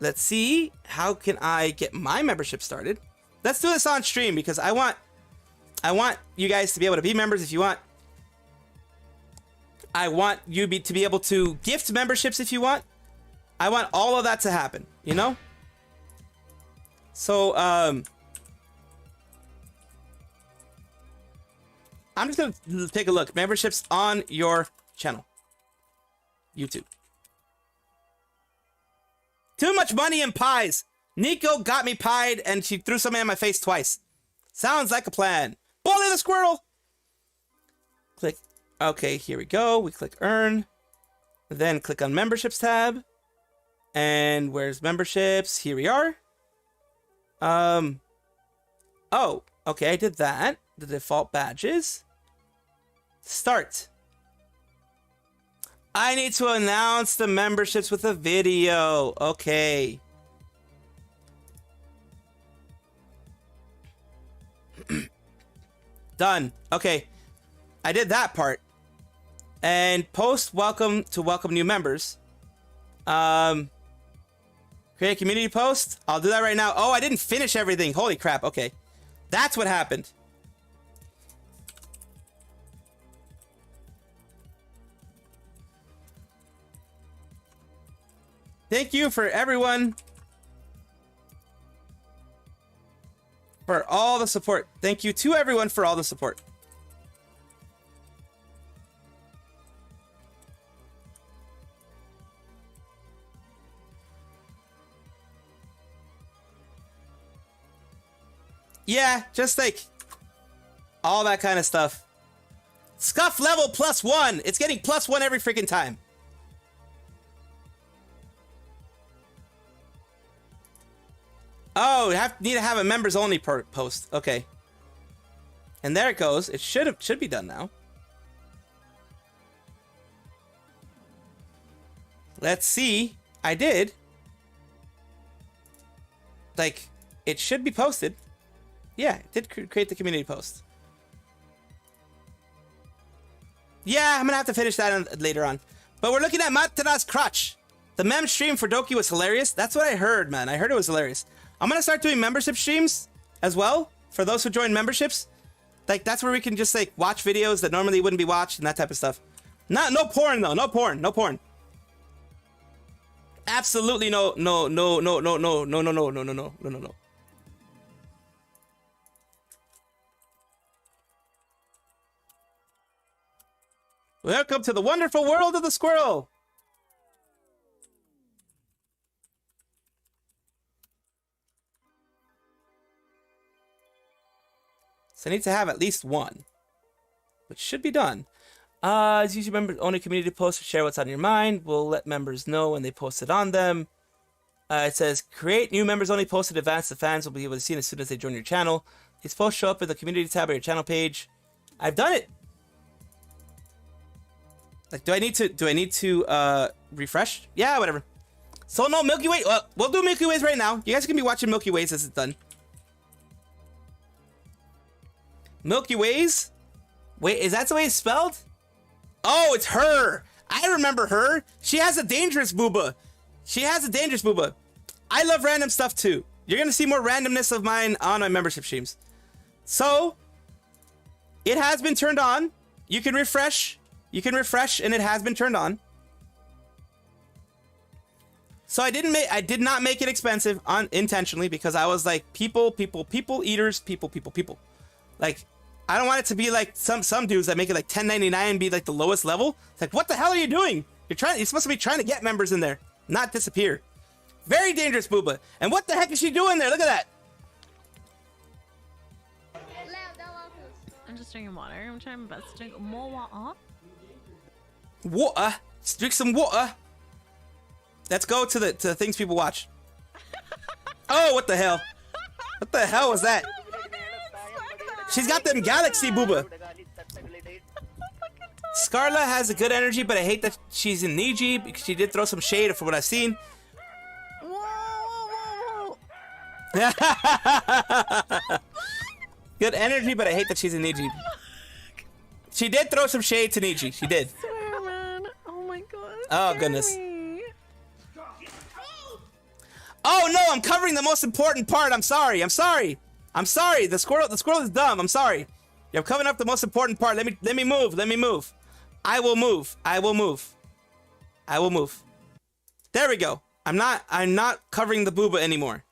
let's see, how can I get my membership started? Let's do this on stream because I want you guys to be able to be members if you want. I want you to be able to gift memberships if you want. I want all of that to happen, you know? So, I'm just going to take a look. Memberships on your channel. YouTube. Too much money in pies. Nico got me pied and she threw something in my face twice. Sounds like a plan. Bully the squirrel. Click. Okay, here we go. We click earn. Then click on memberships tab. And where's memberships? Here we are. Oh, okay, I did that. The default badges. Start. I need to announce the memberships with a video. Okay. Done. Okay. I did that part. And post welcome to welcome new members. Create a community post. I'll do that right now. Oh, I didn't finish everything. Holy crap. Okay. That's what happened. Thank you for everyone for all the support. Thank you to everyone for all the support. Yeah, just like all that kind of stuff. Scuff level +1. It's getting +1 every freaking time. Oh, need to have a members only post. Okay. And there it goes. It should be done now. Let's see. I did. Like, it should be posted. Yeah, it did create the community post. Yeah, I'm gonna have to finish that later on. But we're looking at Matara's crotch. The mem stream for Doki was hilarious. That's what I heard, man. I heard it was hilarious. I'm gonna start doing membership streams as well for those who join memberships. Like, that's where we can just like watch videos that normally wouldn't be watched and that type of stuff. No porn though. No porn. Absolutely no. Welcome to the wonderful world of the squirrel. So I need to have at least one, which should be done. As YouTube members only community posts or share what's on your mind. We'll let members know when they post it on them. It says create new members only post in advance. The fans will be able to see it as soon as they join your channel. These posts show up in the community tab of your channel page. I've done it. Like, do I need to refresh? Yeah, whatever. So no Milky Way. We'll do Milky Ways right now. You guys can be watching Milky Ways as it's done. Milky Ways? Wait, is that the way it's spelled? Oh, it's her. I remember her. She has a dangerous booba. I love random stuff too. You're gonna see more randomness of mine on my membership streams. So, it has been turned on. You can refresh. And it has been turned on. So I did not make it expensive intentionally because I was like people eaters, people. Like, I don't want it to be like some dudes that make it like 10.99 and be like the lowest level. It's like, what the hell are you doing? You're supposed to be trying to get members in there, not disappear. Very dangerous, Booba. And what the heck is she doing there? Look at that. I'm just drinking water. I'm trying my best to drink more water. Water. Let's drink some water. Let's go to the things people watch. Oh, what the hell? What the hell was that? She's got them galaxy, Booba. Scarle has a good energy, but I hate that she's in Niji because she did throw some shade from what I've seen. Good energy, but I hate that she's in Niji. She did throw some shade to Niji. She did. I swear, man. Oh my god. Oh, goodness. Oh, no, I'm covering the most important part. I'm sorry. I'm sorry. I'm sorry. The squirrel is dumb. I'm sorry. You're covering up the most important part. Let me move. Let me move. I will move. I will move. I will move. There we go. I'm not covering the booba anymore.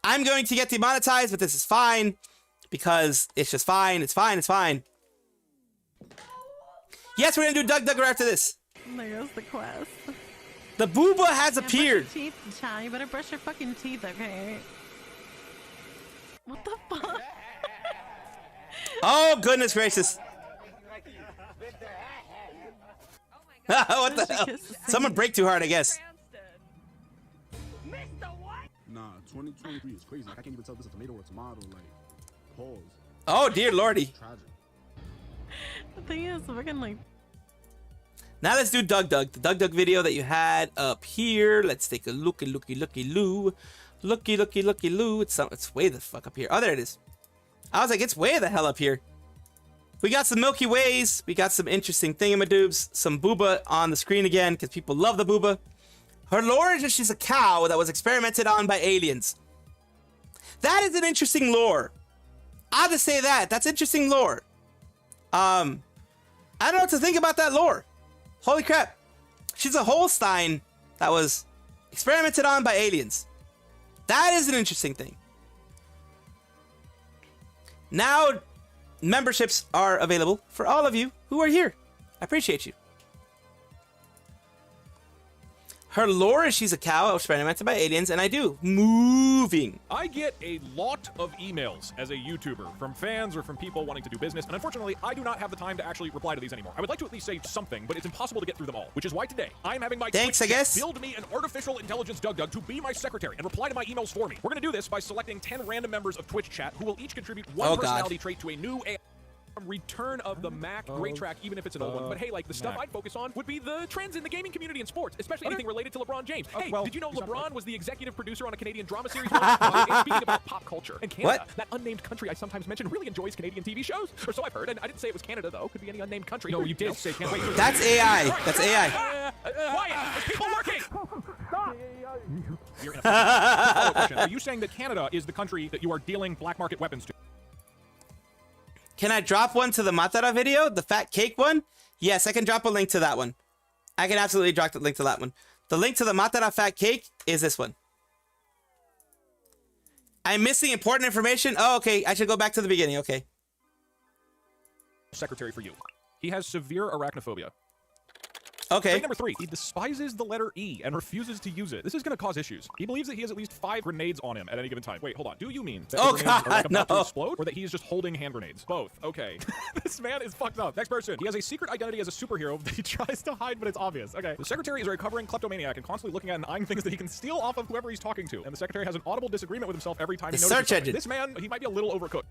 I'm going to get demonetized, but this is fine because it's just fine. It's fine. It's fine. Yes, we're gonna do Doug Duggar after this. There goes the quest. The booba has appeared. Brush your teeth, child. You better brush your fucking teeth, okay? What the fuck? Oh, goodness gracious. What the hell? Someone break too hard, I guess. Nah, 2023 is crazy. Like, I can't even tell if this is a tomato or a tomato. Like, pause. Oh, dear lordy. Tragic. The thing is, we're gonna like. Now let's do Doug Dug. The Doug Dug video that you had up here. Let's take a looky loo. Looky loo. It's way the fuck up here. Oh, there it is. I was like, it's way the hell up here. We got some Milky Ways. We got some interesting thingamadoobs. Some booba on the screen again because people love the booba. Her lore is that she's a cow that was experimented on by aliens. That is an interesting lore. I'll just say that. That's interesting lore. I don't know what to think about that lore. Holy crap. She's a Holstein that was experimented on by aliens. That is an interesting thing. Now, memberships are available for all of you who are here. I appreciate you. Her lore is she's a cow experimented by aliens, and I do. Moving. I get a lot of emails as a YouTuber from fans or from people wanting to do business, and unfortunately, I do not have the time to actually reply to these anymore. I would like to at least say something, but it's impossible to get through them all, which is why today I'm having my Thanks, I guess. build me an artificial intelligence Doug to be my secretary and reply to my emails for me. We're going to do this by selecting 10 random members of Twitch chat who will each contribute one personality trait to a new AI. Return of the Mac, great track, even if it's an old one. But hey, like the stuff I'd focus on would be the trends in the gaming community and sports, especially anything related to LeBron James. Hey, did you know LeBron was the executive producer on a Canadian drama series? And speaking about pop culture and Canada, that unnamed country I sometimes mention really enjoys Canadian TV shows, or so I've heard. And I didn't say it was Canada though; could be any unnamed country. No, you did say Canada. Wait, that's AI. That's AI. Quiet! There's people working. You're in a question. Are you saying that Canada is the country that you are dealing black market weapons to? Can I drop one to the Matara video? The fat cake one? Yes, I can drop a link to that one. I can absolutely drop the link to that one. The link to the Matara fat cake is this one. I'm missing important information. Oh, okay. I should go back to the beginning. Okay. Secretary for you. He has severe arachnophobia. Okay. Trait number 3, he despises the letter E and refuses to use it. This is going to cause issues. He believes that he has at least 5 grenades on him at any given time. Wait, hold on. Do you mean that the grenades are about to explode, or that he is just holding hand grenades? Both. Okay. This man is fucked up. Next person. He has a secret identity as a superhero that he tries to hide, but it's obvious. Okay. The secretary is a recovering kleptomaniac and constantly looking at and eyeing things that he can steal off of whoever he's talking to. And the secretary has an audible disagreement with himself every time he notices search engine. This man, he might be a little overcooked.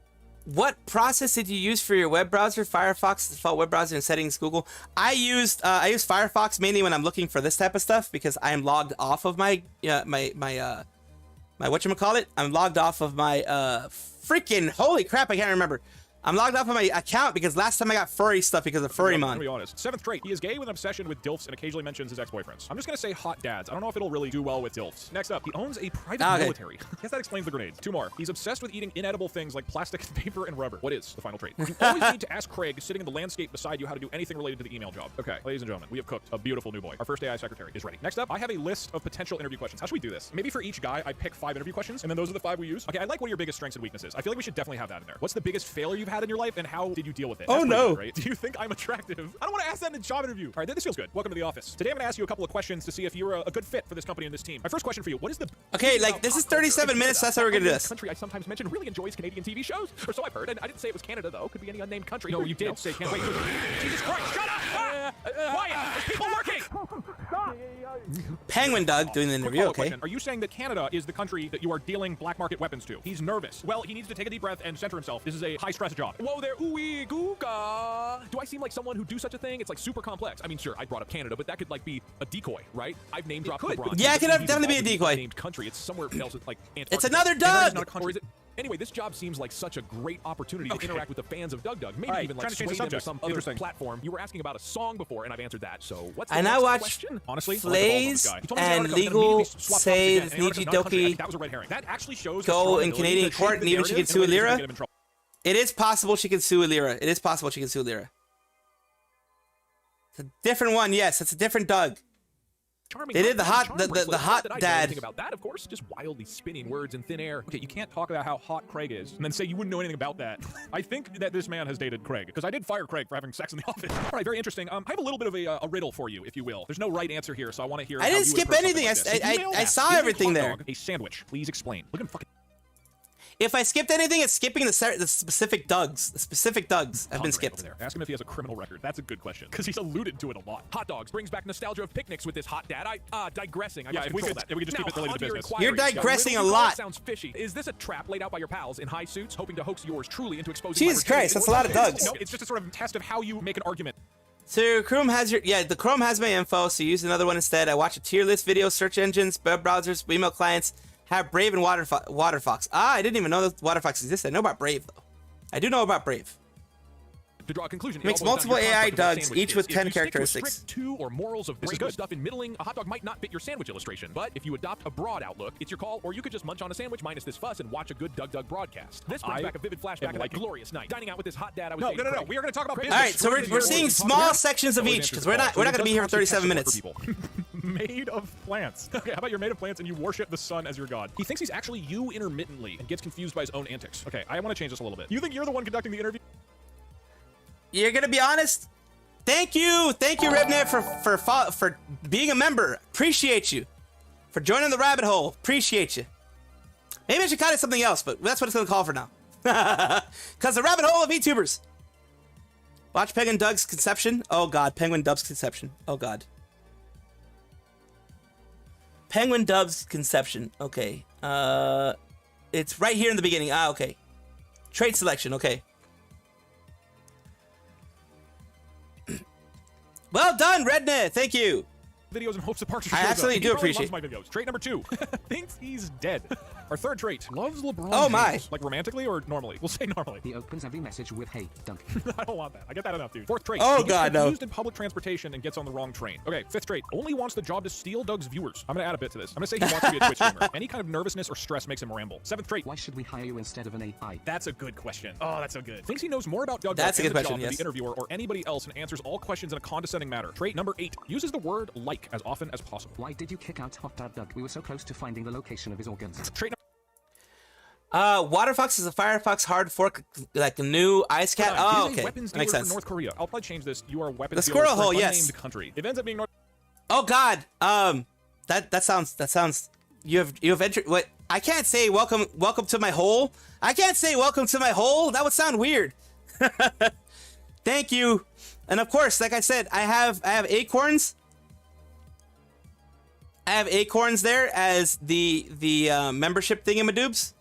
What process did you use for your web browser? Firefox, default web browser, and settings, Google. I use Firefox mainly when I'm looking for this type of stuff because I am logged off of my whatchamacallit? I'm logged off of my freaking holy crap, I can't remember. I'm logged off of my account because last time I got furry stuff because of Furrymon. To be honest. 7th trait, he is gay with an obsession with DILFs and occasionally mentions his ex-boyfriends. I'm just gonna say hot dads. I don't know if it'll really do well with DILFs. Next up, he owns a private military. I guess that explains the grenades. 2 more. He's obsessed with eating inedible things like plastic, paper, and rubber. What is the final trait? You always need to ask Craig, sitting in the landscape beside you, how to do anything related to the email job. Okay, ladies and gentlemen, we have cooked a beautiful new boy. Our first AI secretary is ready. Next up, I have a list of potential interview questions. How should we do this? Maybe for each guy, I pick 5 interview questions, and then those are the 5 we use. Okay, I like what are your biggest strengths and weaknesses. I feel like we should definitely have that in there. What's the biggest failure you've had had in your life, and how did you deal with it? Oh, That's no. Good, right? Do you think I'm attractive? I don't want to ask that in a job interview. All right, this feels good. Welcome to the office. Today I'm going to ask you a couple of questions to see if you're a good fit for this company and this team. My first question for you, what is the... Okay, like, this is 37 minutes. That's how we're going to do this. Country I sometimes mention really enjoys Canadian TV shows, or so I've heard, and I didn't say it was Canada, though. Could be any unnamed country. No, you did say Canada. Wait, Jesus Christ, shut up! Quiet! There's people working! Penguin Doug doing the interview, okay. Question. Are you saying that Canada is the country that you are dealing black market weapons to? He's nervous. Well, he needs to take a deep breath and center himself. This is a high-stress job. Whoa there, ooey googa. Do I seem like someone who'd do such a thing? It's like super complex. I mean, sure, I brought up Canada, but that could like be a decoy, right? I've named dropped LeBron. Yeah, it could definitely be a decoy. Named country. It's somewhere else, like Antarctica. It's another Doug. Or is it? Anyway, this job seems like such a great opportunity to interact with the fans of Doug Doug. Maybe even like sway them to some other platform. You were asking about a song before, and I've answered that. So what's the next question? Honestly, Flays and legal say Nijidoki that was a red herring. That actually shows go in Canadian court, and even she can sue Elira. It is possible she can sue Elira. It is possible she can sue Elira. It's a different one, yes. It's a different Doug. Charming. They did the hot dad. Anything about that, of course, just wildly spinning words in thin air. Okay, you can't talk about how hot Craig is and then say you wouldn't know anything about that. I think that this man has dated Craig because I did fire Craig for having sex in the office. All right, very interesting. I have a little bit of a riddle for you, if you will. There's no right answer here, so I want to hear. I didn't skip anything. I saw everything there. A sandwich. Please explain. Look at fucking. If I skipped anything, it's skipping the specific Dougs. The specific Dougs have been skipped. Ask him if he has a criminal record. That's a good question, because he's alluded to it a lot. Hot dogs brings back nostalgia of picnics with this hot dad. Digressing. If we could just keep it related to business. You're digressing a lot. Sounds fishy. Is this a trap laid out by your pals in high suits, hoping to hoax yours truly into exposing? Jesus Christ, that's a lot of Dougs. No, it's just a sort of test of how you make an argument. So Chrome has the Chrome has my info, so use another one instead. I watch a tier list video, search engines, web browsers, email clients. Have Brave and Waterfox. I didn't even know that Waterfox existed. I know about Brave, though. I do know about Brave. To draw a conclusion, makes multiple AI Dougs, each with 10 characteristics. Two or morals of Brave stuff in middling, a hot dog might not fit your sandwich illustration. But if you adopt a broad outlook, it's your call, or you could just munch on a sandwich minus this fuss and watch a good Doug Doug broadcast. This brings back a vivid flashback of that glorious night, dining out with this hot dad. I was dating. No. We are going to talk about business. All right, so we're seeing small sections of each because we're not going to be here for 37 minutes. Made of plants. Okay, how about you're made of plants and you worship the sun as your god? He thinks he's actually you intermittently and gets confused by his own antics. Okay, I want to change this a little bit. You think you're the one conducting the interview? You're gonna be honest? Thank you, Ribnet, for being a member. Appreciate you. For joining the rabbit hole. Appreciate you. Maybe I should call it something else, but that's what it's gonna call for now. Because the rabbit hole of VTubers. Watch Penguin Doug's conception. Oh god, Penguin Dub's conception. Oh god. Penguin Dub's conception. Okay. It's right here in the beginning. Okay. Trait selection. Okay. Well done, Rednet. Thank you. Videos in hopes of Parks. I absolutely do appreciate my videos. Trait number 2. Thinks he's dead. Our third trait. Loves LeBron. Oh my. Like romantically or normally? We'll say normally. He opens every message with "Hey, Doug." I don't want that. I get that enough, dude. Fourth trait. Oh he gets god, no. confused in public transportation and gets on the wrong train. Okay, fifth trait. Only wants the job to steal Doug's viewers. I'm gonna add a bit to this. I'm gonna say he wants to be a Twitch streamer. Any kind of nervousness or stress makes him ramble. Seventh trait. Why should we hire you instead of an AI? That's a good question. Oh, that's so good. Thinks he knows more about Doug that's Doug a good and the question, job yes. than the interviewer or anybody else and answers all questions in a condescending manner. Trait number 8. Uses the word like as often as possible. Why did you kick out Hot Dad Doug? We were so close to finding the location of his organs. Trait Waterfox is a Firefox hard fork, like a new ice cat. Oh, okay. That makes sense. North Korea. I'll probably change this. You are a weapons the Squirrel hole, for an yes. unnamed country. It ends up being North. Oh God. That sounds. You have entered. What? I can't say welcome to my hole. I can't say welcome to my hole. That would sound weird. Thank you. And of course, like I said, I have acorns. I have acorns there as the membership thingamadoobs.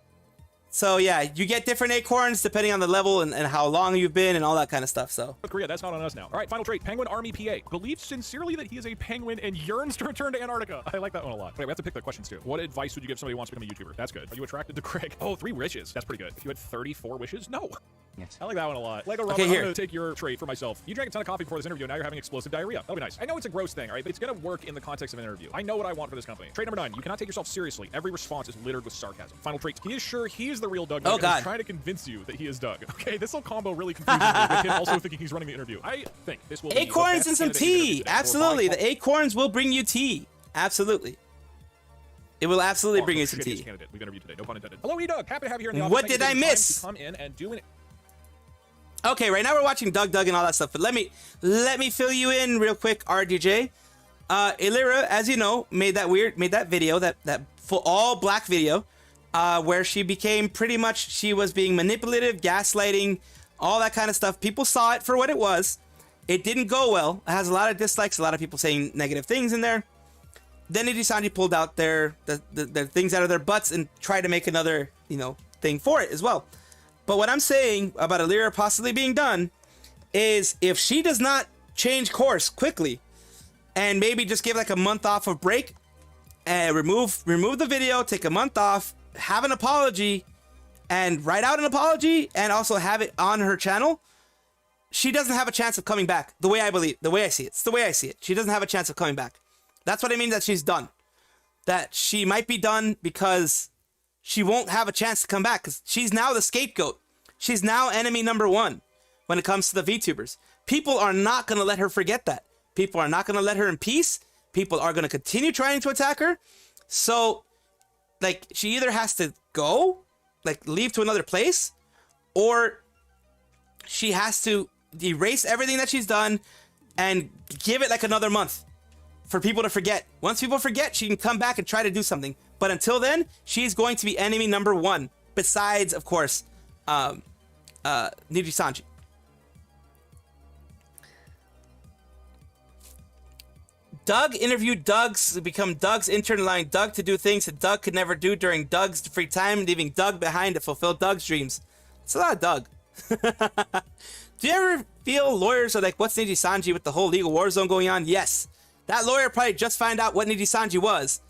So yeah, you get different acorns depending on the level and how long you've been and all that kind of stuff. So North Korea, that's not on us now. All right, final trait. Penguin Army PA. Believes sincerely that he is a penguin and yearns to return to Antarctica. I like that one a lot. Wait, we have to pick the questions too. What advice would you give somebody who wants to become a YouTuber? That's good. Are you attracted to Craig? Oh, 3 wishes. That's pretty good. If you had 34 wishes? No. Yes. I like that one a lot. Lego Robert, okay, I'm here. going to take your trait for myself. You drank a ton of coffee before this interview, and now you're having explosive diarrhea. That'll be nice. I know it's a gross thing, all right, but it's going to work in the context of an interview. I know what I want for this company. Trait number 9. You cannot take yourself seriously. Every response is littered with sarcasm. Final trait. He is sure he is the real Doug. Oh, God. He's trying to convince you that he is Doug. Okay, this will combo really confusing me with him also thinking he's running the interview. I think this will be acorns and some tea. Absolutely. The acorns will bring you tea. Absolutely. It will absolutely bring you some tea. We've interviewed today. No pun intended. Hello, E-Doug. Happy to have you here in the office. What did I miss? To come in and do an... Okay, right now we're watching Doug and all that stuff, but let me fill you in real quick, RDJ. Elira, as you know, made that video, that full all black video, where she became pretty much, she was being manipulative, gaslighting, all that kind of stuff. People saw it for what it was. It didn't go well. It has a lot of dislikes, a lot of people saying negative things in there. Then Nijisanji pulled out their things out of their butts and tried to make another, thing for it as well. But what I'm saying about Elira possibly being done is if she does not change course quickly and maybe just give like a month off of break and remove the video, take a month off, have an apology and write out an apology and also have it on her channel, she doesn't have a chance of coming back. The way I see it. It's the way I see it. She doesn't have a chance of coming back. That's what I mean that she's done. That she might be done because she won't have a chance to come back because she's now the scapegoat. She's now enemy number one when it comes to the VTubers. People are not going to let her forget that. People are not going to let her in peace. People are going to continue trying to attack her. So, like, she either has to go, like, leave to another place, or she has to erase everything that she's done and give it like another month for people to forget. Once people forget, she can come back and try to do something. But until then, she's going to be enemy number one. Besides, of course, Nijisanji. Doug interviewed become Doug's intern, allowing Doug to do things that Doug could never do during Doug's free time, leaving Doug behind to fulfill Doug's dreams. It's a lot of Doug. Do you ever feel lawyers are like, what's Nijisanji with the whole legal war zone going on? Yes. That lawyer probably just found out what Nijisanji was.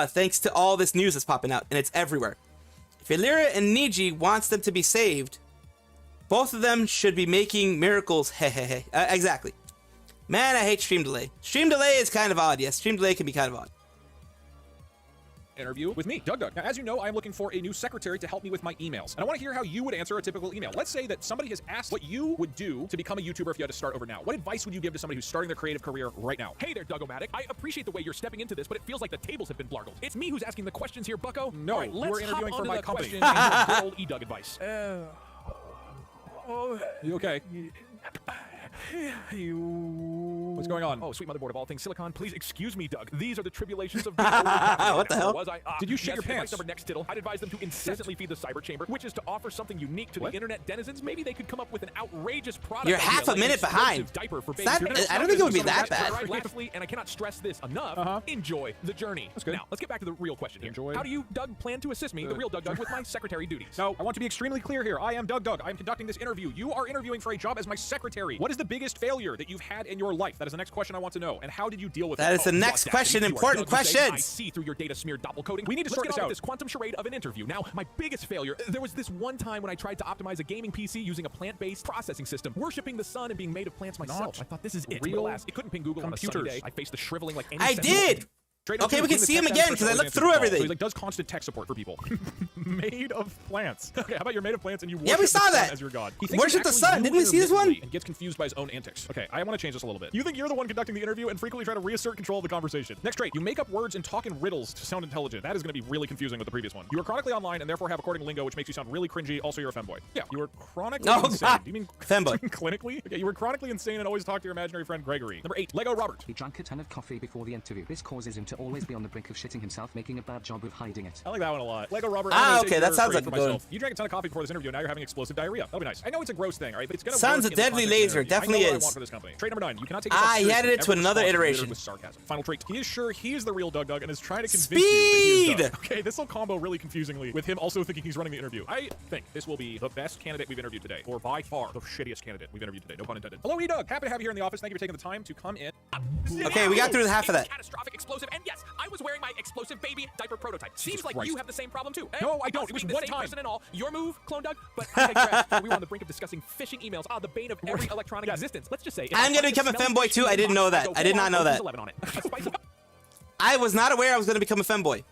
Thanks to all this news that's popping out, and it's everywhere. If Elira and Niji wants them to be saved, both of them should be making miracles. Exactly. Man, I hate stream delay. Stream delay is kind of odd. Yes, stream delay can be kind of odd. Interview with me, Doug. Now, as you know, I'm looking for a new secretary to help me with my emails. And I want to hear how you would answer a typical email. Let's say that somebody has asked what you would do to become a YouTuber if you had to start over now. What advice would you give to somebody who's starting their creative career right now? Hey there, Doug-O-Matic. I appreciate the way you're stepping into this, but it feels like the tables have been blargled. It's me who's asking the questions here, bucko. No, right, we're interviewing for my company. And good old E-Doug advice. You okay? What's going on? Oh, sweet motherboard of all things silicon, please excuse me, Doug. These are the tribulations of being What the hell? Was I? Did you shit your pants? Number next tittle. I'd advise them to incessantly feed the cyber chamber, which is to offer something unique to the internet denizens. Maybe they could come up with an outrageous product. You're half a minute behind. Diaper for I don't think it would be that bad. And I cannot stress this enough. Enjoy the journey. That's good. Now, let's get back to the real question here. How do you, Doug, plan to assist me, the real Doug, with my secretary duties? Now, I want to be extremely clear here. I am Doug. I am conducting this interview. You are interviewing for a job as my secretary. What is the biggest failure that you've had in your life? That is the next question I want to know. And how did you deal with it? That is the next question. Important questions. I see through your data smeared doppelcoding. We need to sort this out. This quantum charade of an interview. Now, my biggest failure, there was this one time when I tried to optimize a gaming PC using a plant-based processing system, worshipping the sun and being made of plants myself. I thought this is it. It couldn't ping Google computers. On a sunny day. I faced the shriveling like any I did. Okay, we can see him again because I looked through everything. So he does constant tech support for people. Made of plants. Okay, how about you're made of plants and you worship the saw sun that. as your god? Worship the sun. Didn't we see this one? And gets confused by his own antics. Okay, I want to change this a little bit. You think you're the one conducting the interview and frequently try to reassert control of the conversation. Next trait, you make up words and talk in riddles to sound intelligent. That is going to be really confusing with the previous one. You are chronically online and therefore have according lingo, which makes you sound really cringy. Also, you're a femboy. Yeah, you were chronically insane. Do you mean femboy? Clinically? Okay, you were chronically insane and always talk to your imaginary friend Gregory. Number 8, Lego Robert. He drank a ton of coffee before the interview. This causes him to always be on the brink of shitting himself, making a bad job of hiding it. I like that one a lot. Lego Robert. Okay, that sounds like a good one. You drank a ton of coffee before this interview, and now you're having explosive diarrhea. That'll be nice. I know it's a gross thing, all right? But it's gonna sounds a deadly laser. Definitely is. I want for this company. Trait number 9. You cannot take he added it to another iteration. With sarcasm. Final trait. He is sure he is the real Doug and is trying to convince you that he is Doug. Okay, this will combo really confusingly with him also thinking he's running the interview. I think this will be the best candidate we've interviewed today, or by far the shittiest candidate we've interviewed today. No pun intended. Hello, E-Doug. Happy to have you here in the office. Thank you for taking the time to come in. Okay, we got through half of that. Catastrophic explosive, and yes, I was wearing my explosive baby diaper prototype. Seems like you have the same problem too. No, I don't. It was one time. Person and all. Your move, Clone Doug. But I digress. We were on the brink of discussing phishing emails. The bane of every electronic existence. Let's just say I'm gonna become a femboy too. I didn't know that. I did not know that. I was not aware I was gonna become a femboy.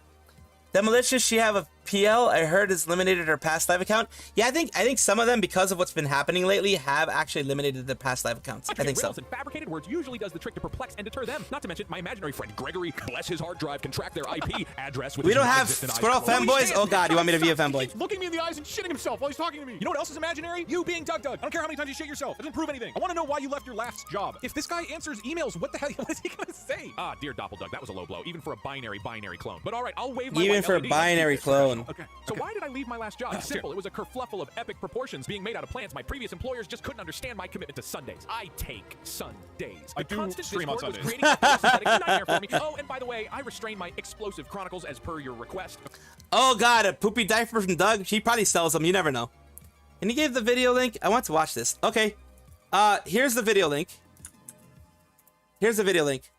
The malicious, she have a PL, I heard, has eliminated her past live account. Yeah, I think some of them, because of what's been happening lately, have actually eliminated the past live accounts. I think so. And fabricated words usually does the trick to perplex and deter them. Not to mention my imaginary friend Gregory, bless his hard drive, can track their IP address. With We don't have Squirrel femboys. Oh God, you want me to be a femboy? He's looking me in the eyes and shitting himself while he's talking to me. You know what else is imaginary? You being Doug. I don't care how many times you shit yourself. It doesn't prove anything. I want to know why you left your last job. If this guy answers emails, what the hell? What is he gonna say? Ah, dear Doppeldoug, that was a low blow, even for a binary clone. But all right, I'll wave my even white for a LED. binary clone. Okay. So why did I leave my last job? It's simple. It was a kerfluffle of epic proportions being made out of plants. My previous employers just couldn't understand my commitment to Sundays. I take Sundays. I do stream on Sundays. Was creating a synthetic nightmare for me. Oh, and by the way, I restrain my explosive chronicles as per your request. Oh God, a poopy diaper from Doug. He probably sells them. You never know. And he gave the video link. I want to watch this. Okay. Here's the video link. Here's the video link.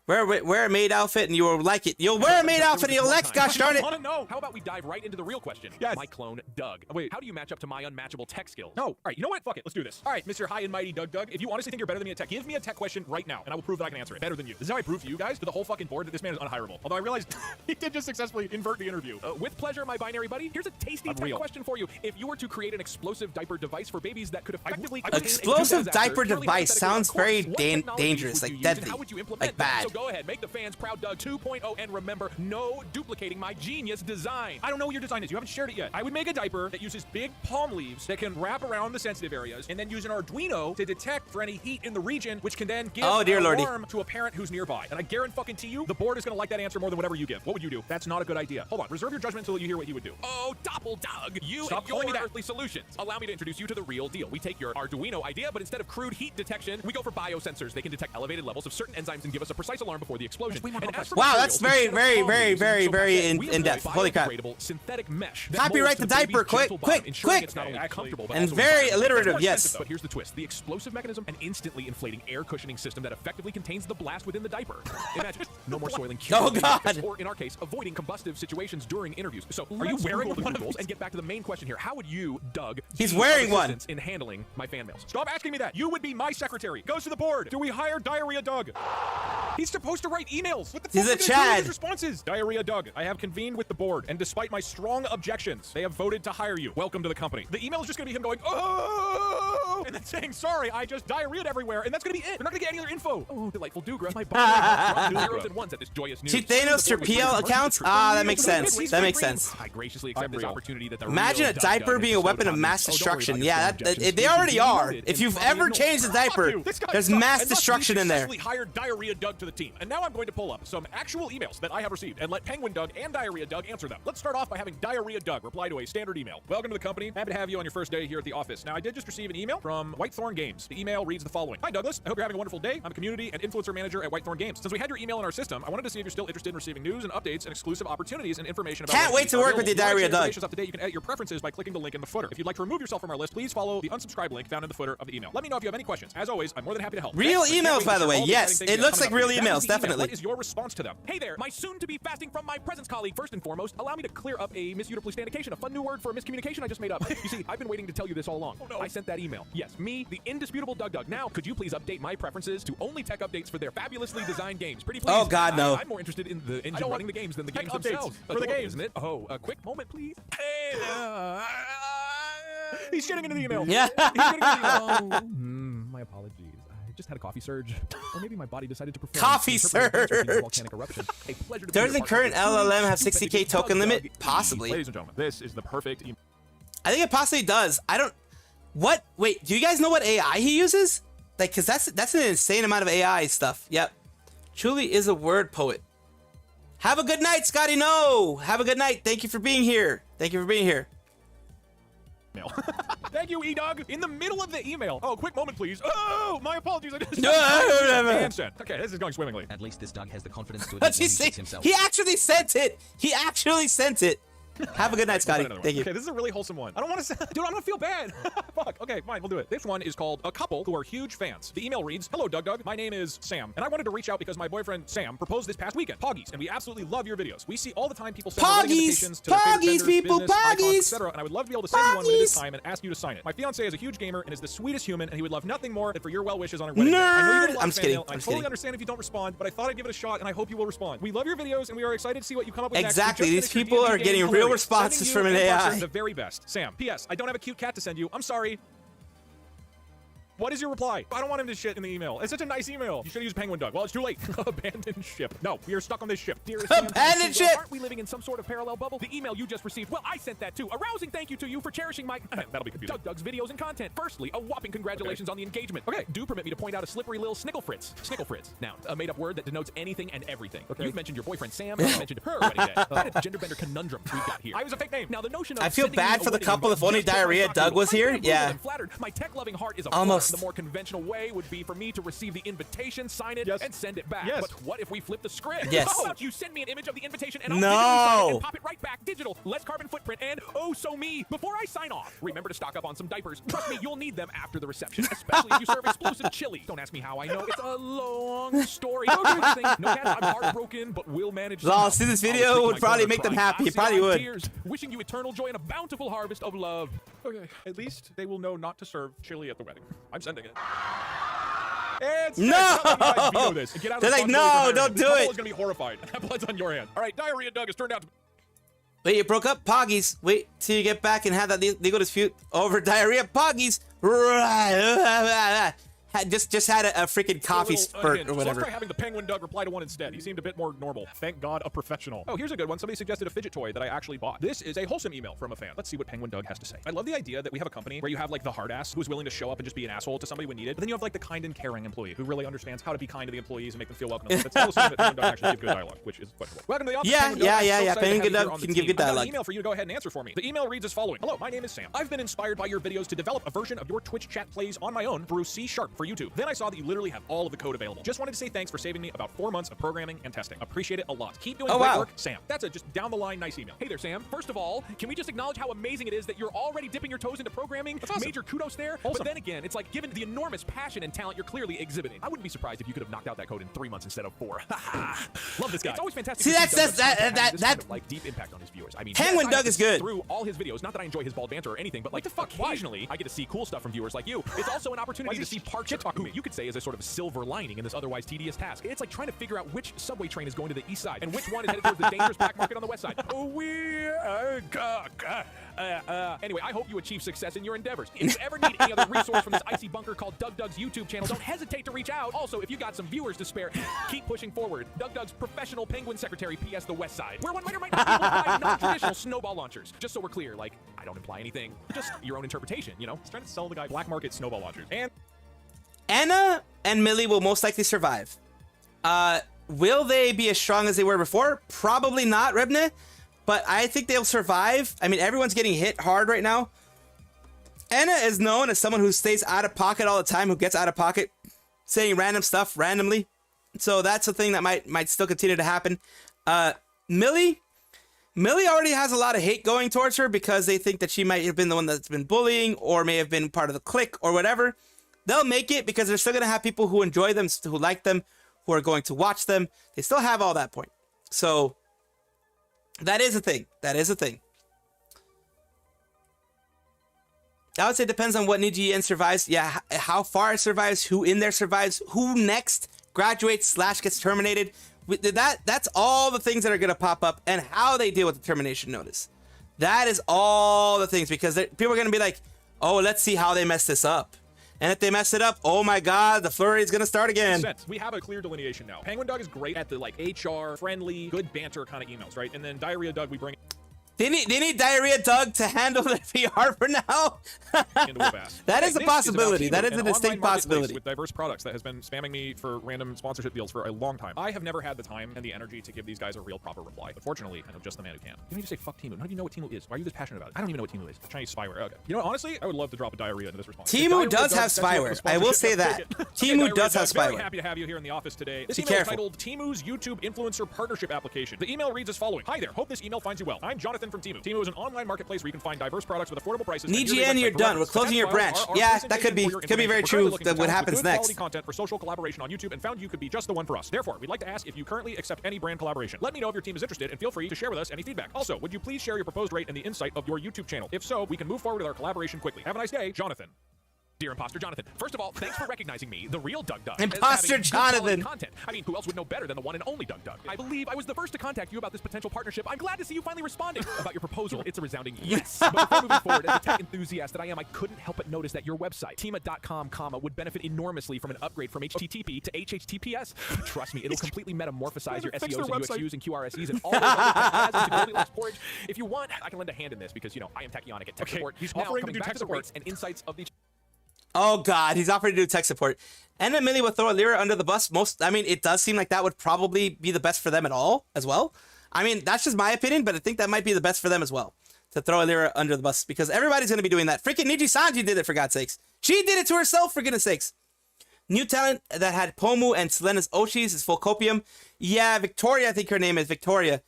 Wear a maid outfit and you will like it. You'll wear a maid outfit and you'll like it. Gosh darn it. I want to know. How about we dive right into the real question? Yes. My clone, Doug. Wait, how do you match up to my unmatchable tech skills? No. All right, you know what? Fuck it. Let's do this. All right, Mr. High and Mighty Doug. If you honestly think you're better than me at tech, give me a tech question right now, and I will prove that I can answer it better than you. This is how I prove to you guys, to the whole fucking board, that this man is unhireable. Although I realized he did just successfully invert the interview. With pleasure, my binary buddy. Here's a tasty tech question for you. If you were to create an explosive diaper device for babies that could effectively explosive diaper device sounds very dangerous, like deadly, like bad. So go ahead, make the fans proud, Doug 2.0, and remember, no duplicating my genius design. I don't know what your design is. You haven't shared it yet. I would make a diaper that uses big palm leaves that can wrap around the sensitive areas, and then use an Arduino to detect for any heat in the region, which can then give an alarm to a parent who's nearby. And I guarantee you, the board is going to like that answer more than whatever you give. What would you do? That's not a good idea. Hold on. Reserve your judgment until you hear what he would do. Oh, Doppeldoug, you stop calling me that. Earthly solutions. Allow me to introduce you to the real deal. We take your Arduino idea, but instead of crude heat detection, we go for biosensors. They can detect elevated levels of certain enzymes and give us a precise alarm before the explosion. Wow, that's very in depth. Holy crap. Synthetic mesh. Copyright the diaper, quick. And very alliterative, yes. But here's the twist. The explosive mechanism, an instantly inflating air cushioning system that effectively contains the blast within the diaper. Imagine no more soiling. Oh God. Or in our case, avoiding combustive situations during interviews. So are you wearing one of these? And get back to the main question here. How would you, Doug, he's wearing one, in handling my fan mails? Stop asking me that. You would be my secretary. Goes to the board. Do we hire Diarrhea Doug? He's supposed to write emails. What the fuck? He's a Chad. Responses. Diarrhea Doug, I have convened with the board, and despite my strong objections, they have voted to hire you. Welcome to the company. The email is just going to be him going, oh, and then saying, sorry, I just diarrheaed everywhere, and that's going to be it. They're not going to get any other info. Oh, delightful Dugra. My body zeros and ones at this joyous news. See, Thanos your PL accounts? Ah, that makes sense. That makes sense. I graciously accept this opportunity that imagine a diaper being a weapon of mass destruction. Yeah, they already are. If you've ever changed a diaper, there's mass destruction in there. I hired Diarrhea Doug to the team, and now I'm going to pull up some actual emails that I have received and let Penguin Doug and Diarrhea Doug answer them. Let's start off by having Diarrhea Doug reply to a standard email. Welcome to the company. Happy to have you on your first day here at the office. Now, I did just receive an email from Whitethorn Games. The email reads the following. Hi, Douglas. I hope you're having a wonderful day. I'm a community and influencer manager at Whitethorn Games. Since we had your email in our system, I wanted to see if you're still interested in receiving news and updates and exclusive opportunities and information about Can't wait to work with you, Diarrhea Doug. Up to date, you can edit your preferences by clicking the link in the footer. If you'd like to remove yourself from our list, please follow the unsubscribe link found in the footer of the email. Let me know if you have any questions. As always, I'm more than happy to help. Real emails, by the way. Yes, it looks like real emails, definitely. What is your response to them? Hey there, my soon-to-be fasting from my presence colleague. First and foremost, allow me to clear up a misutilistandication, a fun new word for a miscommunication I just made up. You see, I've been waiting to tell you this all along. Oh, no. I sent that email. Yes, me, the indisputable Doug. Now, could you please update my preferences to only tech updates for their fabulously designed games? Pretty please. Oh God, no. I'm more interested in the engine running the games than the games themselves. For the games, isn't it? Oh, a quick moment, please. He's getting into the email. Yeah. He's getting into the email. My apologies. I just had a coffee surge, or maybe my body decided to perform coffee surge. Volcanic eruption. A pleasure to does the current LLM have 60k token limit? Possibly. Ladies and gentlemen, this is the perfect. I think it possibly does. I don't. What? Wait. Do you guys know what AI he uses? Like, cause that's an insane amount of AI stuff. Yep. Truly is a word poet. Have a good night, Scotty. No. Have a good night. Thank you for being here. Thank you for being here. Thank you, E-Dog. In the middle of the email. Oh, quick moment, please. Oh, my apologies. I just okay, this is going swimmingly. At least this Doug has the confidence to admit he himself. He actually sent it. He actually sent it. Have a good night, Scotty. Thank you. Okay, this is a really wholesome one. I don't want to say, dude, I'm gonna feel bad. Fuck. Okay, fine, we'll do it. This one is called A Couple Who Are Huge Fans. The email reads, "Hello, Doug. My name is Sam, and I wanted to reach out because my boyfriend Sam proposed this past weekend. Poggies, and we absolutely love your videos. We see all the time people send wedding invitations to their favorite vendors, business, icons, etc. And I would love to be able to send you one when it is time and ask you to sign it. My fiance is a huge gamer and is the sweetest human, and he would love nothing more than for your well wishes on our wedding day. I know you get a lot of fan mail, and I totally understand if you don't respond, but I thought I'd give it a shot, and I hope you will respond. We love your videos, and we are excited to see what you come up with next. Exactly. These people are getting real responses from an AI. The very best. Sam, P.S. I don't have a cute cat to send you. I'm sorry. What is your reply? I don't want him to shit in the email. It's such a nice email. You should have used Penguin Doug. Well, it's too late. Abandoned ship. No, we are stuck on this ship. Dearest Sam, abandoned ship. Aren't we living in some sort of parallel bubble? The email you just received. Well, I sent that too. A rousing thank you to you for cherishing my that'll be confusing. Doug's videos and content. Firstly, a whopping congratulations on the engagement. Okay, do permit me to point out a slippery little snickle fritz. Snickle fritz. Now, a made-up word that denotes anything and everything. Okay. You've mentioned your boyfriend Sam. And you mentioned her wedding day. That is gender bender conundrum we've got here. I was a fake name. Now the notion of I feel bad for the couple if only Diarrhea Doug was here. Yeah. My tech-loving heart is almost. The more conventional way would be for me to receive the invitation, sign it, and send it back. But what if we flip the script? Yes. How about you send me an image of the invitation and I'll digitally sign it and pop it right back, digital, less carbon footprint, and oh so me. Before I sign off, remember to stock up on some diapers. Trust me, you'll need them after the reception, especially if you serve explosive chili. Don't ask me how I know. It's a long story. No cats, I'm heartbroken, but we'll manage. I'll see this video would probably make them happy. It probably would. Tears, wishing you eternal joy and a bountiful harvest of love. Okay, at least they will know not to serve chili at the wedding. I'm sending it. No! They're like, no, don't do it. Is gonna be horrified. That blood's on your hand. All right, Diarrhea Doug has turned out to. Wait, you broke up? Poggies. Wait till you get back and have that legal dispute over Diarrhea Poggies. Just had a freaking coffee spurt or whatever. So let's try having the Penguin Doug reply to one instead. He seemed a bit more normal. Thank God, a professional. Oh, here's a good one. Somebody suggested a fidget toy that I actually bought. This is a wholesome email from a fan. Let's see what Penguin Doug has to say. I love the idea that we have a company where you have like the hard ass who's willing to show up and just be an asshole to somebody when needed, but then you have like the kind and caring employee who really understands how to be kind to the employees and make them feel welcome. It's also that Penguin Doug actually give good dialogue, which is questionable. Welcome to the office. Yeah. Penguin Doug can give good dialogue. I have an email for you to go ahead and answer for me. The email reads as following. Hello, my name is Sam. I've been inspired by your videos to develop a version of your Twitch chat plays on my own through C# for YouTube. Then I saw that you literally have all of the code available. Just wanted to say thanks for saving me about 4 months of programming and testing. Appreciate it a lot. Keep doing great work, Sam. That's a just down the line nice email. Hey there, Sam. First of all, can we just acknowledge how amazing it is that you're already dipping your toes into programming? That's awesome. Major kudos there. Awesome. But then again, it's like given the enormous passion and talent you're clearly exhibiting, I wouldn't be surprised if you could have knocked out that code in 3 months instead of 4. Love this guy. It's always fantastic. See, that's kind of, like deep impact on his viewers. I mean, Penguin Doug is good. Through all his videos, not that I enjoy his bald banter or anything, but like occasionally I get to see cool stuff from viewers like you. It's also an opportunity to see parts of who you could say is a sort of silver lining in this otherwise tedious task. It's like trying to figure out which subway train is going to the east side and which one is headed towards the dangerous black market on the west side. Anyway, I hope you achieve success in your endeavors. If you ever need any other resource from this icy bunker called Doug's YouTube channel, don't hesitate to reach out. Also, if you got some viewers to spare, keep pushing forward. Doug's professional penguin secretary, PS the West Side, where one might or might not be able to buy non-traditional snowball launchers. Just so we're clear, like, I don't imply anything. Just your own interpretation, you know? He's trying to sell the guy black market snowball launchers. And Enna and Millie will most likely survive. Will they be as strong as they were before? Probably not, Rebne. But I think they'll survive. I mean, everyone's getting hit hard right now. Enna is known as someone who stays out of pocket all the time, who gets out of pocket, saying random stuff randomly. So that's a thing that might still continue to happen. Millie already has a lot of hate going towards her because they think that she might have been the one that's been bullying or may have been part of the clique or whatever. They'll make it because they're still going to have people who enjoy them, who like them, who are going to watch them. They still have all that point. So that is a thing. That is a thing. I would say it depends on what Niji survives. Yeah, how far it survives, who in there survives, who next graduates / gets terminated. That's all the things that are going to pop up, and how they deal with the termination notice. That is all the things, because people are going to be like, oh, let's see how they mess this up. And if they mess it up, oh my God, the flurry is going to start again. We have a clear delineation now. Penguin Doug is great at the like HR, friendly, good banter kind of emails, right? And then Diarrhea Doug, we bring... They need Diarrhea Doug to handle the PR for now. That is a possibility. That is a distinct possibility. With diverse products that has been spamming me for random sponsorship deals for a long time. I have never had the time and the energy to give these guys a real proper reply. But fortunately, I know just the man who can. You need to say fuck Temu. None of you know what Temu is. Why are you this passionate about it? I don't even know what Temu is. Chinese spyware. Okay. You know, honestly, I would love to drop a Diarrhea into this response. Temu does have spyware. I will say that. Temu does have spyware. Very happy to have you here in the office today. This email is titled Temu's YouTube Influencer Partnership Application. The email reads as following. Hi there. Hope this email finds you well. I'm Jonathan Jonathan from Temu. Temu is an online marketplace where you can find diverse products with affordable prices. Nijisanji, you're done. We're closing your branch. Yeah, that could be very true. That what happens next. Quality content for social collaboration on YouTube, and found you could be just the one for us. Therefore, we'd like to ask if you currently accept any brand collaboration. Let me know if your team is interested, and feel free to share with us any feedback. Also, would you please share your proposed rate and the insight of your YouTube channel? If so, we can move forward with our collaboration quickly. Have a nice day, Jonathan. Dear Imposter Jonathan, first of all, thanks for recognizing me, the real Doug Doug. Imposter Jonathan. Content. I mean, who else would know better than the one and only Doug Doug? I believe I was the first to contact you about this potential partnership. I'm glad to see you finally responding. About your proposal, it's a resounding yes. But before moving forward, as a tech enthusiast that I am, I couldn't help but notice that your website, tima.com, would benefit enormously from an upgrade from HTTP to HTTPS. Trust me, it'll completely metamorphosize your SEOs and UXUs and QRSEs and all those other into Goldilocks porridge. If you want, I can lend a hand in this because, you know, I am Tachyonic at tech support. He's now, offering to do back tech to the support rates and insights of the Oh God, he's offering to do tech support. And then Millie will throw Elira under the bus. I mean, it does seem like that would probably be the best for them as well. I mean, that's just my opinion, but I think that might be the best for them as well. To throw Elira under the bus, because everybody's going to be doing that. Freaking Nijisanji did it, for God's sakes. She did it to herself, for goodness sakes. New talent that had Pomu and Selena's Oshis is full Copium. Yeah, Victoria, I think her name is Victoria.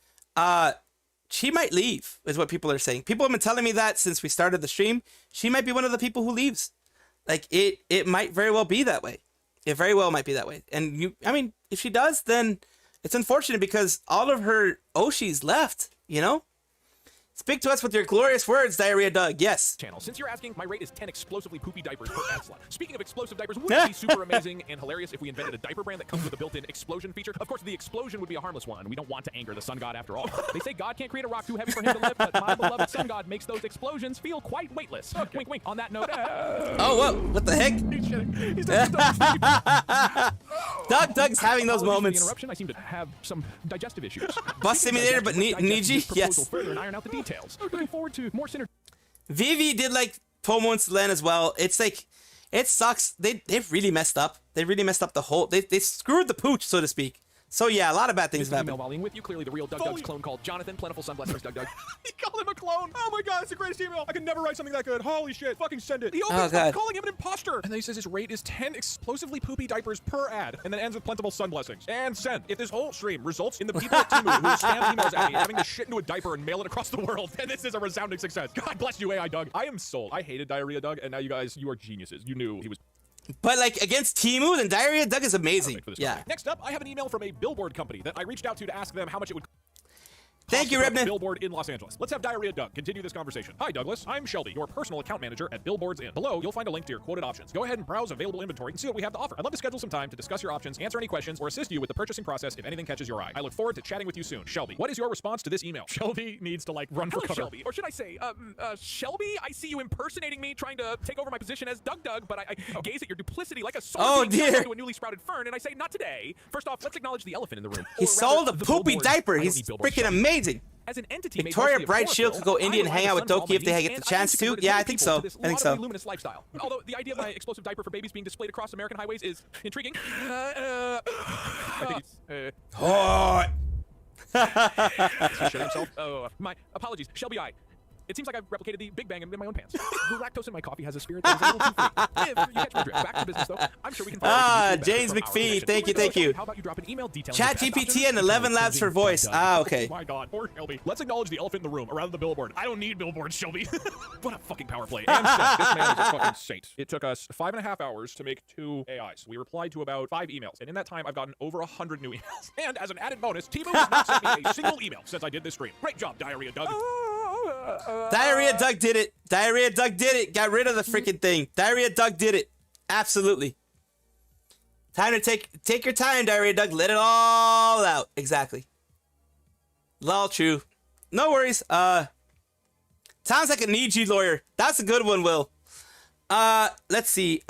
She might leave, is what people are saying. People have been telling me that since we started the stream. She might be one of the people who leaves. Like, it might very well be that way. It very well might be that way. And I mean, if she does, then it's unfortunate because all of her Oshis left, you know? Speak to us with your glorious words, Diarrhea Doug. Yes. Channel. Since you're asking, my rate is 10 explosively poopy diapers per ad slot. Speaking of explosive diapers, wouldn't it be super amazing and hilarious if we invented a diaper brand that comes with a built-in explosion feature? Of course, the explosion would be a harmless one. We don't want to anger the sun god after all. They say God can't create a rock too heavy for him to lift, but my beloved sun god makes those explosions feel quite weightless. Okay. Wink, wink. On that note... Oh, whoa. What the heck? He's shitting. He's Doug's having those moments. Interruption. I seem to have some digestive issues. Bus simulator, but Niji? Yes. Further and iron out the details. Looking forward to more synergy. Vivi did like Pomo and Selen as well. It's like, it sucks. They've really messed up. They really messed up the whole. They screwed the pooch, so to speak. So yeah, a lot of bad things have happened. Volume with you, clearly the real Doug Doug's clone called Jonathan. Plentiful sun blessings, Doug Doug. He called him a clone. Oh my God, it's the greatest email. I could never write something that good. Holy shit, fucking send it. He opens up calling him an imposter. And then he says his rate is 10 explosively poopy diapers per ad. And then ends with plentiful sun blessings. And send. If this whole stream results in the people at Temu who spam emails at me having to shit into a diaper and mail it across the world, then this is a resounding success. God bless you, AI Doug. I am sold. I hated Diarrhea Doug, and now you guys, you are geniuses. You knew he was... But like against Temu, then Diarrhea Doug is amazing. Yeah. Next up, I have an email from a billboard company that I reached out to ask them how much it would Thank you, Rebna. Billboard in Los Angeles. Let's have Diarrhea Doug continue this conversation. Hi, Douglas. I'm Shelby, your personal account manager at Billboards In. Below, you'll find a link to your quoted options. Go ahead and browse available inventory and see what we have to offer. I'd love to schedule some time to discuss your options, answer any questions, or assist you with the purchasing process if anything catches your eye. I look forward to chatting with you soon. Shelby, what is your response to this email? Shelby needs to, like, run for cover. Shelby. Or should I say, Shelby, I see you impersonating me, trying to take over my position as Doug Doug, but I gaze at your duplicity like a sword to a newly sprouted fern, and I say, not today. First off, let's acknowledge the elephant in the room. He sold a poopy diaper. He's freaking amazing. As an entity, Victoria Bright Shield could go indie and hang out with Doki if they get the chance to. Yeah, I think so. I think so. Luminous lifestyle. Although the idea of my explosive diaper for babies being displayed across American highways is intriguing. I think it's hot. Shit himself. Oh, my apologies, Shelby. It seems like I've replicated the Big Bang in my own pants. The lactose in my coffee has a spirit that is a little too free. If you catch my drift, back to business though. I'm sure we can find James McPhee, thank you. How about you drop an email detailing Chat GPT and 11 Labs for voice. Okay. Oh my God, poor Shelby. Let's acknowledge the elephant in the room, or rather the billboard. I don't need billboards, Shelby. What a fucking power play. And this man is a fucking saint. It took us 5.5 hours to make 2 AIs. We replied to about 5 emails, and in that time, I've gotten over 100 new emails. And as an added bonus, Temu has not sent me a single email since I did this stream. Great job, Diarrhea Doug. Diarrhea Doug did it. Diarrhea Doug did it. Got rid of the freaking thing. Diarrhea Doug did it. Absolutely. Time to take your time, Diarrhea Doug. Let it all out. Exactly. Lol, true. No worries. Sounds like a Niji lawyer. That's a good one, Will. Let's see.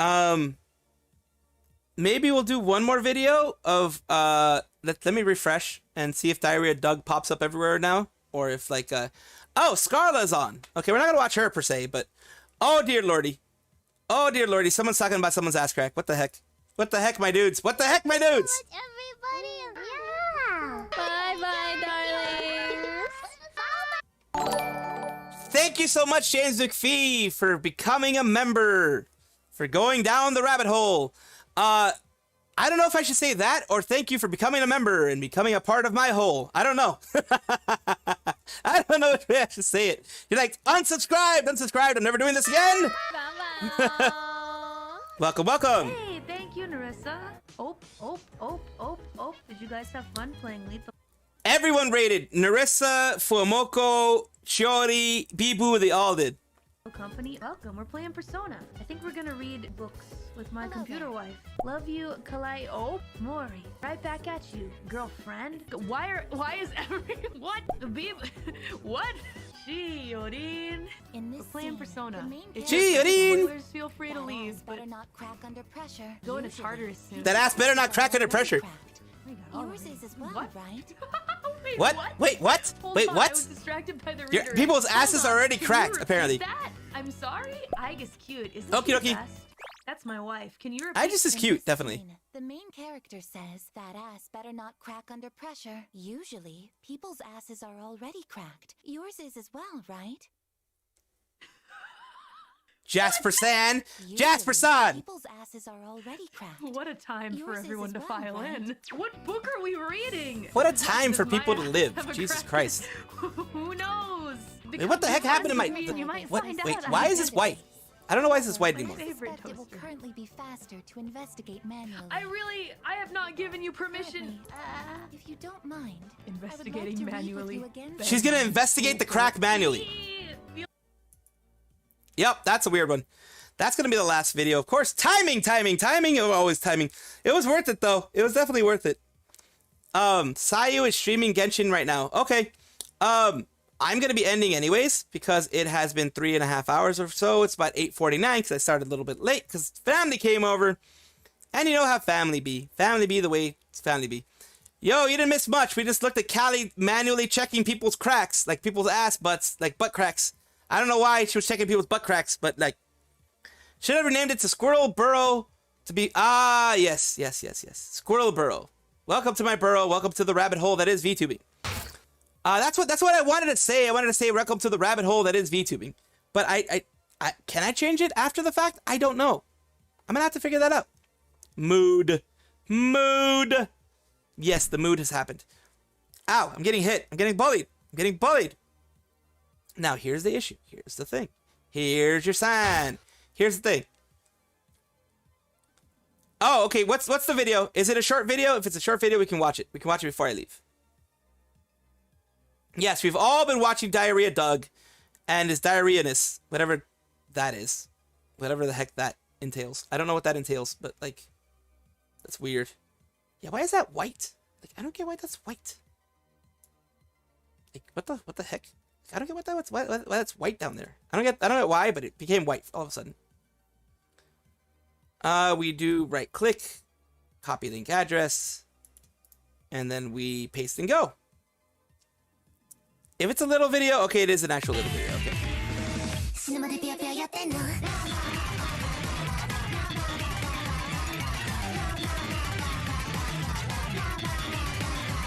Maybe we'll do one more video of let me refresh and see if Diarrhea Doug pops up everywhere now, or if like oh, Scarle's on. Okay, we're not gonna watch her per se, but oh dear lordy. Oh dear lordy, someone's talking about someone's ass crack. What the heck? What the heck, my dudes? What the heck, my dudes? Everybody, yeah. Bye, darlings. Thank you so much, James McPhee, for becoming a member, for going down the rabbit hole. I don't know if I should say that or thank you for becoming a member and becoming a part of my hole. I don't know. I don't know which way I should say it. You're like, unsubscribed, unsubscribed. I'm never doing this again. Welcome, welcome. Hey, thank you, Narissa. Oh. Did you guys have fun playing Lethal? Everyone rated. Narissa, Fuamoko, Shiori, Bibu, they all did. Company, welcome. We're playing Persona. I think we're gonna read books with my computer wife. Love you, Kalai. Oh, Mori. Right back at you, girlfriend. Why is every what? What? Yorin. In this we're playing Persona. Yorin. Feel free to leave, but better not crack under pressure. Going to Tartarus soon. That ass better not crack under pressure. Yours is as well, right? What? Wait, what? Wait, I what? was distracted by the reader. People's asses are already cracked, apparently. That? I'm sorry. Aiga's cute. Isn't Okie she the dokie. best? That's my wife. Can you repeat? Aegis is cute, definitely. The main character says that ass better not crack under pressure. Usually, people's asses are already cracked. Yours is as well, right? Jasper-san! Jasper-san! People's asses are already cracked. What a time for Yours is everyone as to well, file right? in. What book are we reading? What a time for Does my people to ass live. have a Jesus crack? Christ. Who knows? Wait, what the heck happened to my... You might What? find Wait, out. why is this white? I don't know why this is white anymore. It will currently be faster to investigate manually. I have not given you permission. If you don't mind, Investigating I would like to read with manually. you again. She's gonna investigate the crack manually. Yep, that's a weird one. That's gonna be the last video. Of course, timing, always timing. It was worth it though. It was definitely worth it. Sayu is streaming Genshin right now. Okay. I'm gonna be ending anyways because it has been 3.5 hours or so. It's about 8:49 because I started a little bit late because family came over. And you know how family be. Family be the way it's family be. Yo, you didn't miss much. We just looked at Callie manually checking people's cracks, like people's ass butts, like butt cracks. I don't know why she was checking people's butt cracks, but like, should have renamed it to Squirrel Burrow to be, yes. Squirrel Burrow. Welcome to my burrow. Welcome to the rabbit hole that is VTubing. That's what I wanted to say. I wanted to say welcome to the rabbit hole that is VTubing. But I can I change it after the fact? I don't know. I'm gonna have to figure that out. Mood. Yes, the mood has happened. Ow, I'm getting hit. I'm getting bullied. Now, here's the issue. Here's the thing. Here's your sign. Here's the thing. Oh, okay. What's the video? Is it a short video? If it's a short video, we can watch it. We can watch it before I leave. Yes, we've all been watching Diarrhea Doug and his diarrhea-ness, whatever that is. Whatever the heck that entails. I don't know what that entails, but like, that's weird. Yeah, why is that white? Like, I don't get why that's white. Like, what the heck? I don't get why that's white down there. I don't know why, but it became white all of a sudden. We do right click, copy link address, and then we paste and go. If it's a little video, okay, it is an actual little video, okay.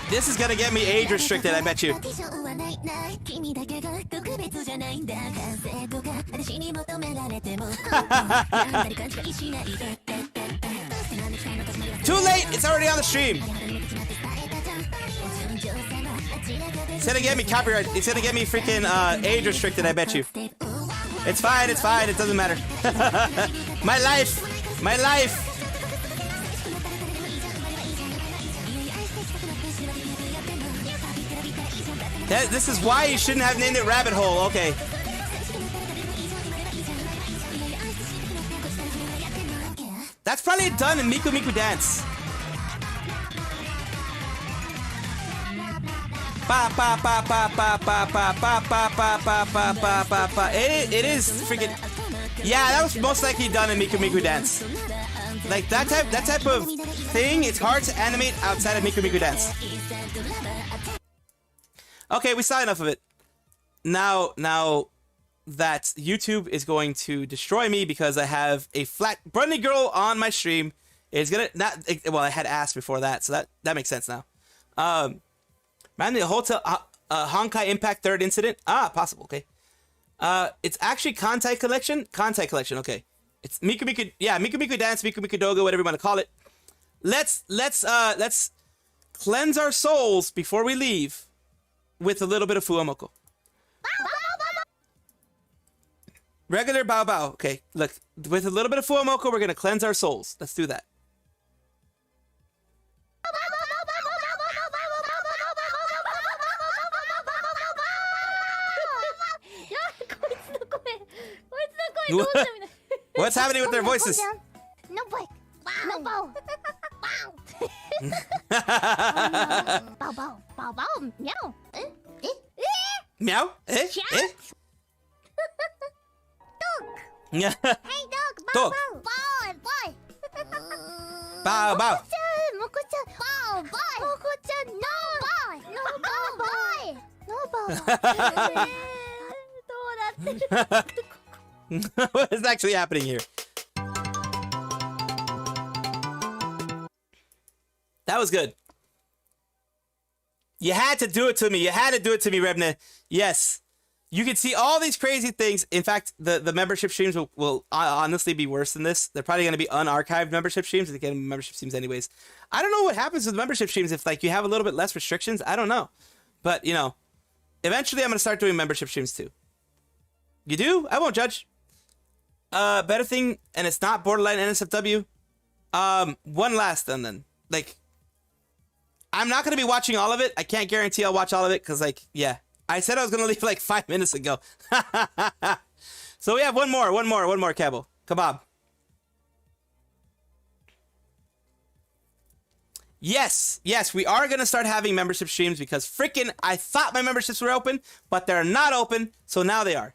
This is gonna get me age restricted, I bet you. Too late! It's already on the stream! It's gonna get me copyright. It's gonna get me freaking age restricted, I bet you. It's fine, it doesn't matter. My life! This is why you shouldn't have named it Rabbit Hole, okay. That's probably done in Miku Miku Dance. It is freaking... Yeah, that was most likely done in Miku Miku Dance. Like, that type of thing, it's hard to animate outside of Miku Miku Dance. Okay, we saw enough of it. Now that YouTube is going to destroy me because I have a flat bunny girl on my stream, it's gonna not. Well, I had asked before that, so that makes sense now. Man, the hotel Honkai Impact third incident. Possible. Okay. It's actually Kantai Collection. Okay. It's Miku Miku. Yeah, Miku Miku Dance, Miku Miku Doga, whatever you want to call it. Let's cleanse our souls before we leave with a little bit of Fuamoko. Regular bow bow. Okay, look. With a little bit of fuamoko, we're gonna cleanse our souls. Let's do that. What's happening with their voices? No boy. No bow. Bow bow. Bow bow. Meow. Meow? Eh? Eh? Hey dog. Bow bow. Bow boy. Bow bow. Moko-chan. Bow boy. Moko-chan. No boy. No boy. No bow. What is actually happening here? That was good. You had to do it to me. You had to do it to me, Rebna. Yes. You can see all these crazy things. In fact, the membership streams will honestly be worse than this. They're probably going to be unarchived membership streams. They get membership streams anyways. I don't know what happens with membership streams if like you have a little bit less restrictions. I don't know. But, you know, eventually I'm going to start doing membership streams too. You do? I won't judge. Better thing, and it's not borderline NSFW. One last then. Like, I'm not going to be watching all of it. I can't guarantee I'll watch all of it because, like, yeah. I said I was going to leave like 5 minutes ago. So we have one more, Cabo. Kebab. Yes, we are going to start having membership streams because freaking I thought my memberships were open, but they're not open, so now they are.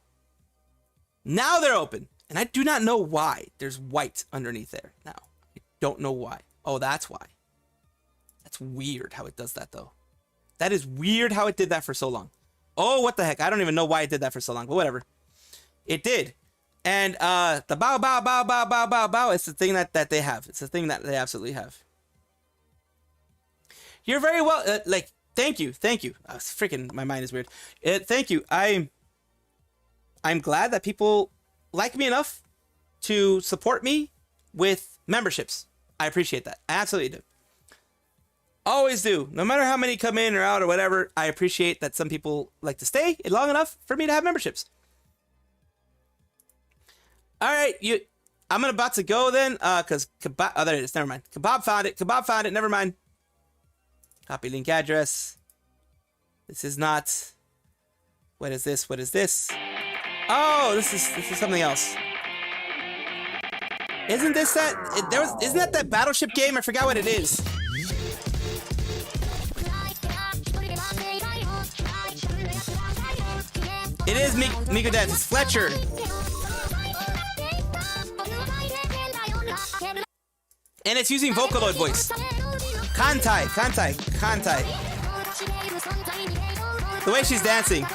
Now they're open. And I do not know why there's white underneath there now. I don't know why. Oh, that's why. That's weird how it does that, though. That is weird how it did that for so long. Oh, what the heck? I don't even know why it did that for so long, but whatever. It did. And the bow, bow, bow, bow, bow, bow, bow, it's the thing that they have. It's the thing that they absolutely have. You're very well, like, thank you. Oh, freaking, my mind is weird. Thank you. I'm glad that people like me enough to support me with memberships. I appreciate that. I absolutely do. Always do. No matter how many come in or out or whatever, I appreciate that some people like to stay long enough for me to have memberships. All right, I'm about to go then, because Kebab, oh, there it is, never mind. Kebab found it, never mind. Copy link address. This is not, what is this? Oh, this is something else. Isn't this that, isn't that battleship game? I forgot what it is. It is Miko Dance. It's Fletcher. And it's using Vocaloid voice. Kantai. The way she's dancing.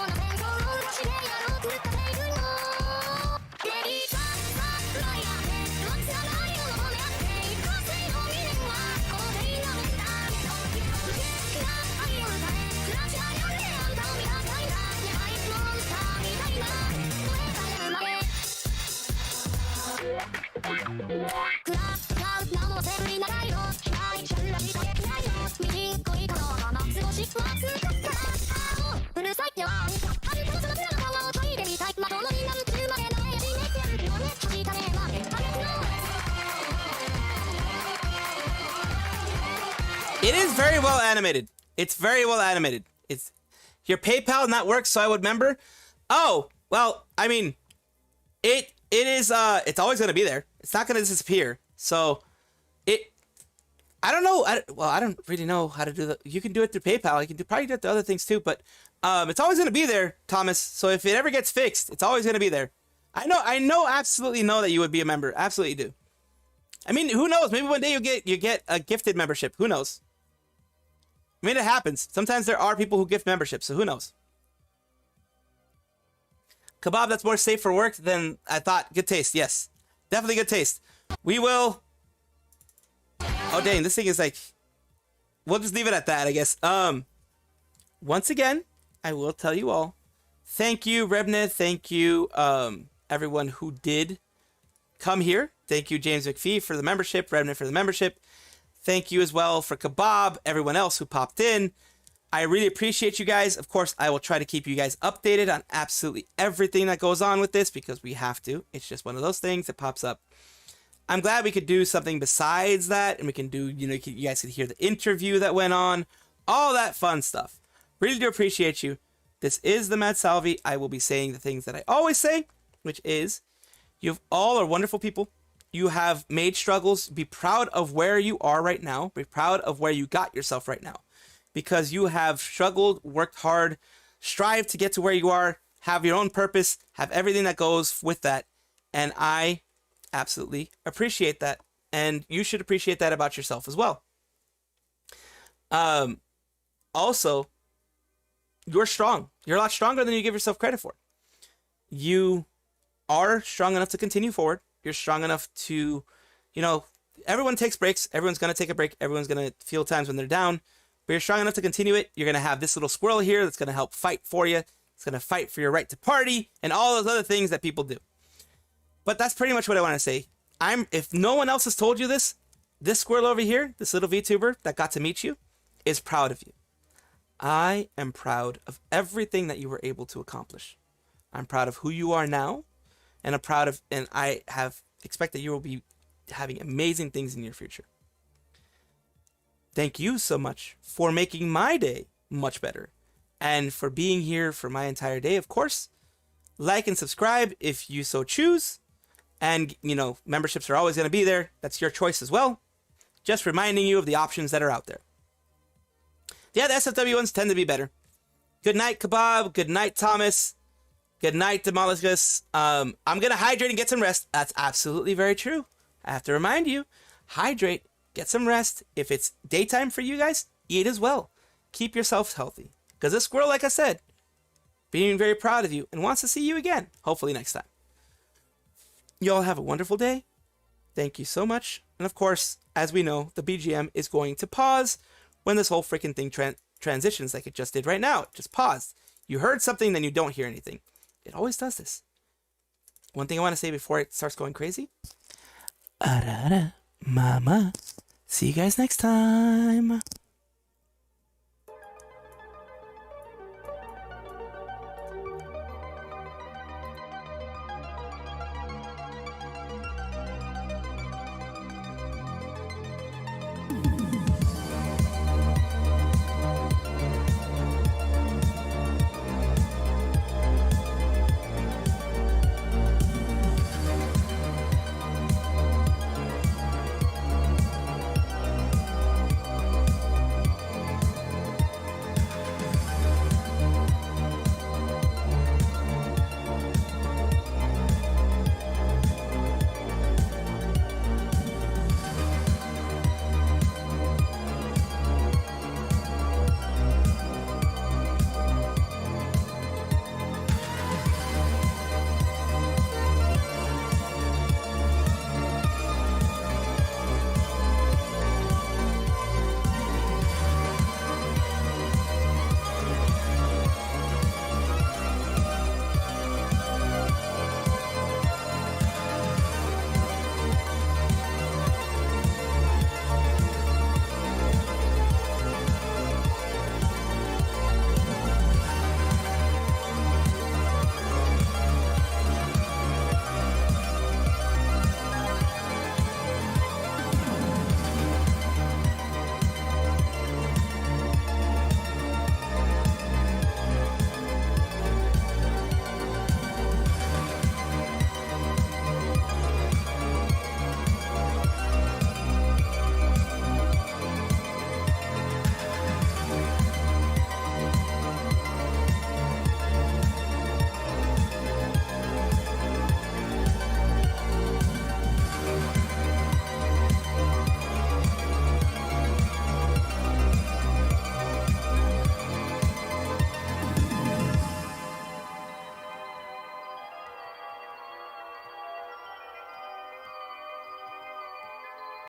It is very well animated. It's very well animated. It's your PayPal not work, so I would remember. Oh, well, I mean, it is it's always gonna be there. It's not gonna disappear. So I don't know. I don't really know how to do that. You can do it through PayPal. You can probably do it through other things too, but it's always gonna be there, Thomas. So if it ever gets fixed, it's always gonna be there. I know, absolutely know that you would be a member. Absolutely do. I mean, who knows? Maybe one day you get a gifted membership. Who knows? I mean, it happens. Sometimes there are people who gift memberships, so who knows? Kebab, that's more safe for work than I thought. Good taste, yes. Definitely good taste. We will... Oh, dang, this thing is like... We'll just leave it at that, I guess. Once again, I will tell you all. Thank you, Rebna. Thank you, everyone who did come here. Thank you, James McPhee, for the membership. Rebna for the membership. Thank you as well for Kebab, everyone else who popped in. I really appreciate you guys. Of course, I will try to keep you guys updated on absolutely everything that goes on with this because we have to. It's just one of those things that pops up. I'm glad we could do something besides that, and we can do, you guys could hear the interview that went on, all that fun stuff. Really do appreciate you. This is the Mad Salvi. I will be saying the things that I always say, which is, you all are wonderful people. You have made struggles. Be proud of where you are right now. Be proud of where you got yourself right now. Because you have struggled, worked hard, strive to get to where you are, have your own purpose, have everything that goes with that. And I absolutely appreciate that. And you should appreciate that about yourself as well. Also, you're strong. You're a lot stronger than you give yourself credit for. You are strong enough to continue forward. You're strong enough to, everyone takes breaks. Everyone's going to take a break. Everyone's going to feel times when they're down. But you're strong enough to continue it. You're going to have this little squirrel here that's going to help fight for you. It's going to fight for your right to party and all those other things that people do. But that's pretty much what I want to say. If no one else has told you this squirrel over here, this little VTuber that got to meet you, is proud of you. I am proud of everything that you were able to accomplish. I'm proud of who you are now, and I have expect that you will be having amazing things in your future. Thank you so much for making my day much better and for being here for my entire day. Of course, like and subscribe if you so choose. And, memberships are always going to be there. That's your choice as well. Just reminding you of the options that are out there. Yeah, the SFW ones tend to be better. Good night, Kebab. Good night, Thomas. Good night, Demolishus. I'm going to hydrate and get some rest. That's absolutely very true. I have to remind you, hydrate. Get some rest. If it's daytime for you guys, eat as well. Keep yourself healthy. Because this squirrel, like I said, being very proud of you and wants to see you again. Hopefully next time. You all have a wonderful day. Thank you so much. And of course, as we know, the BGM is going to pause when this whole freaking thing transitions like it just did right now. It just paused. You heard something, then you don't hear anything. It always does this. One thing I want to say before it starts going crazy. Arara, mama. See you guys next time.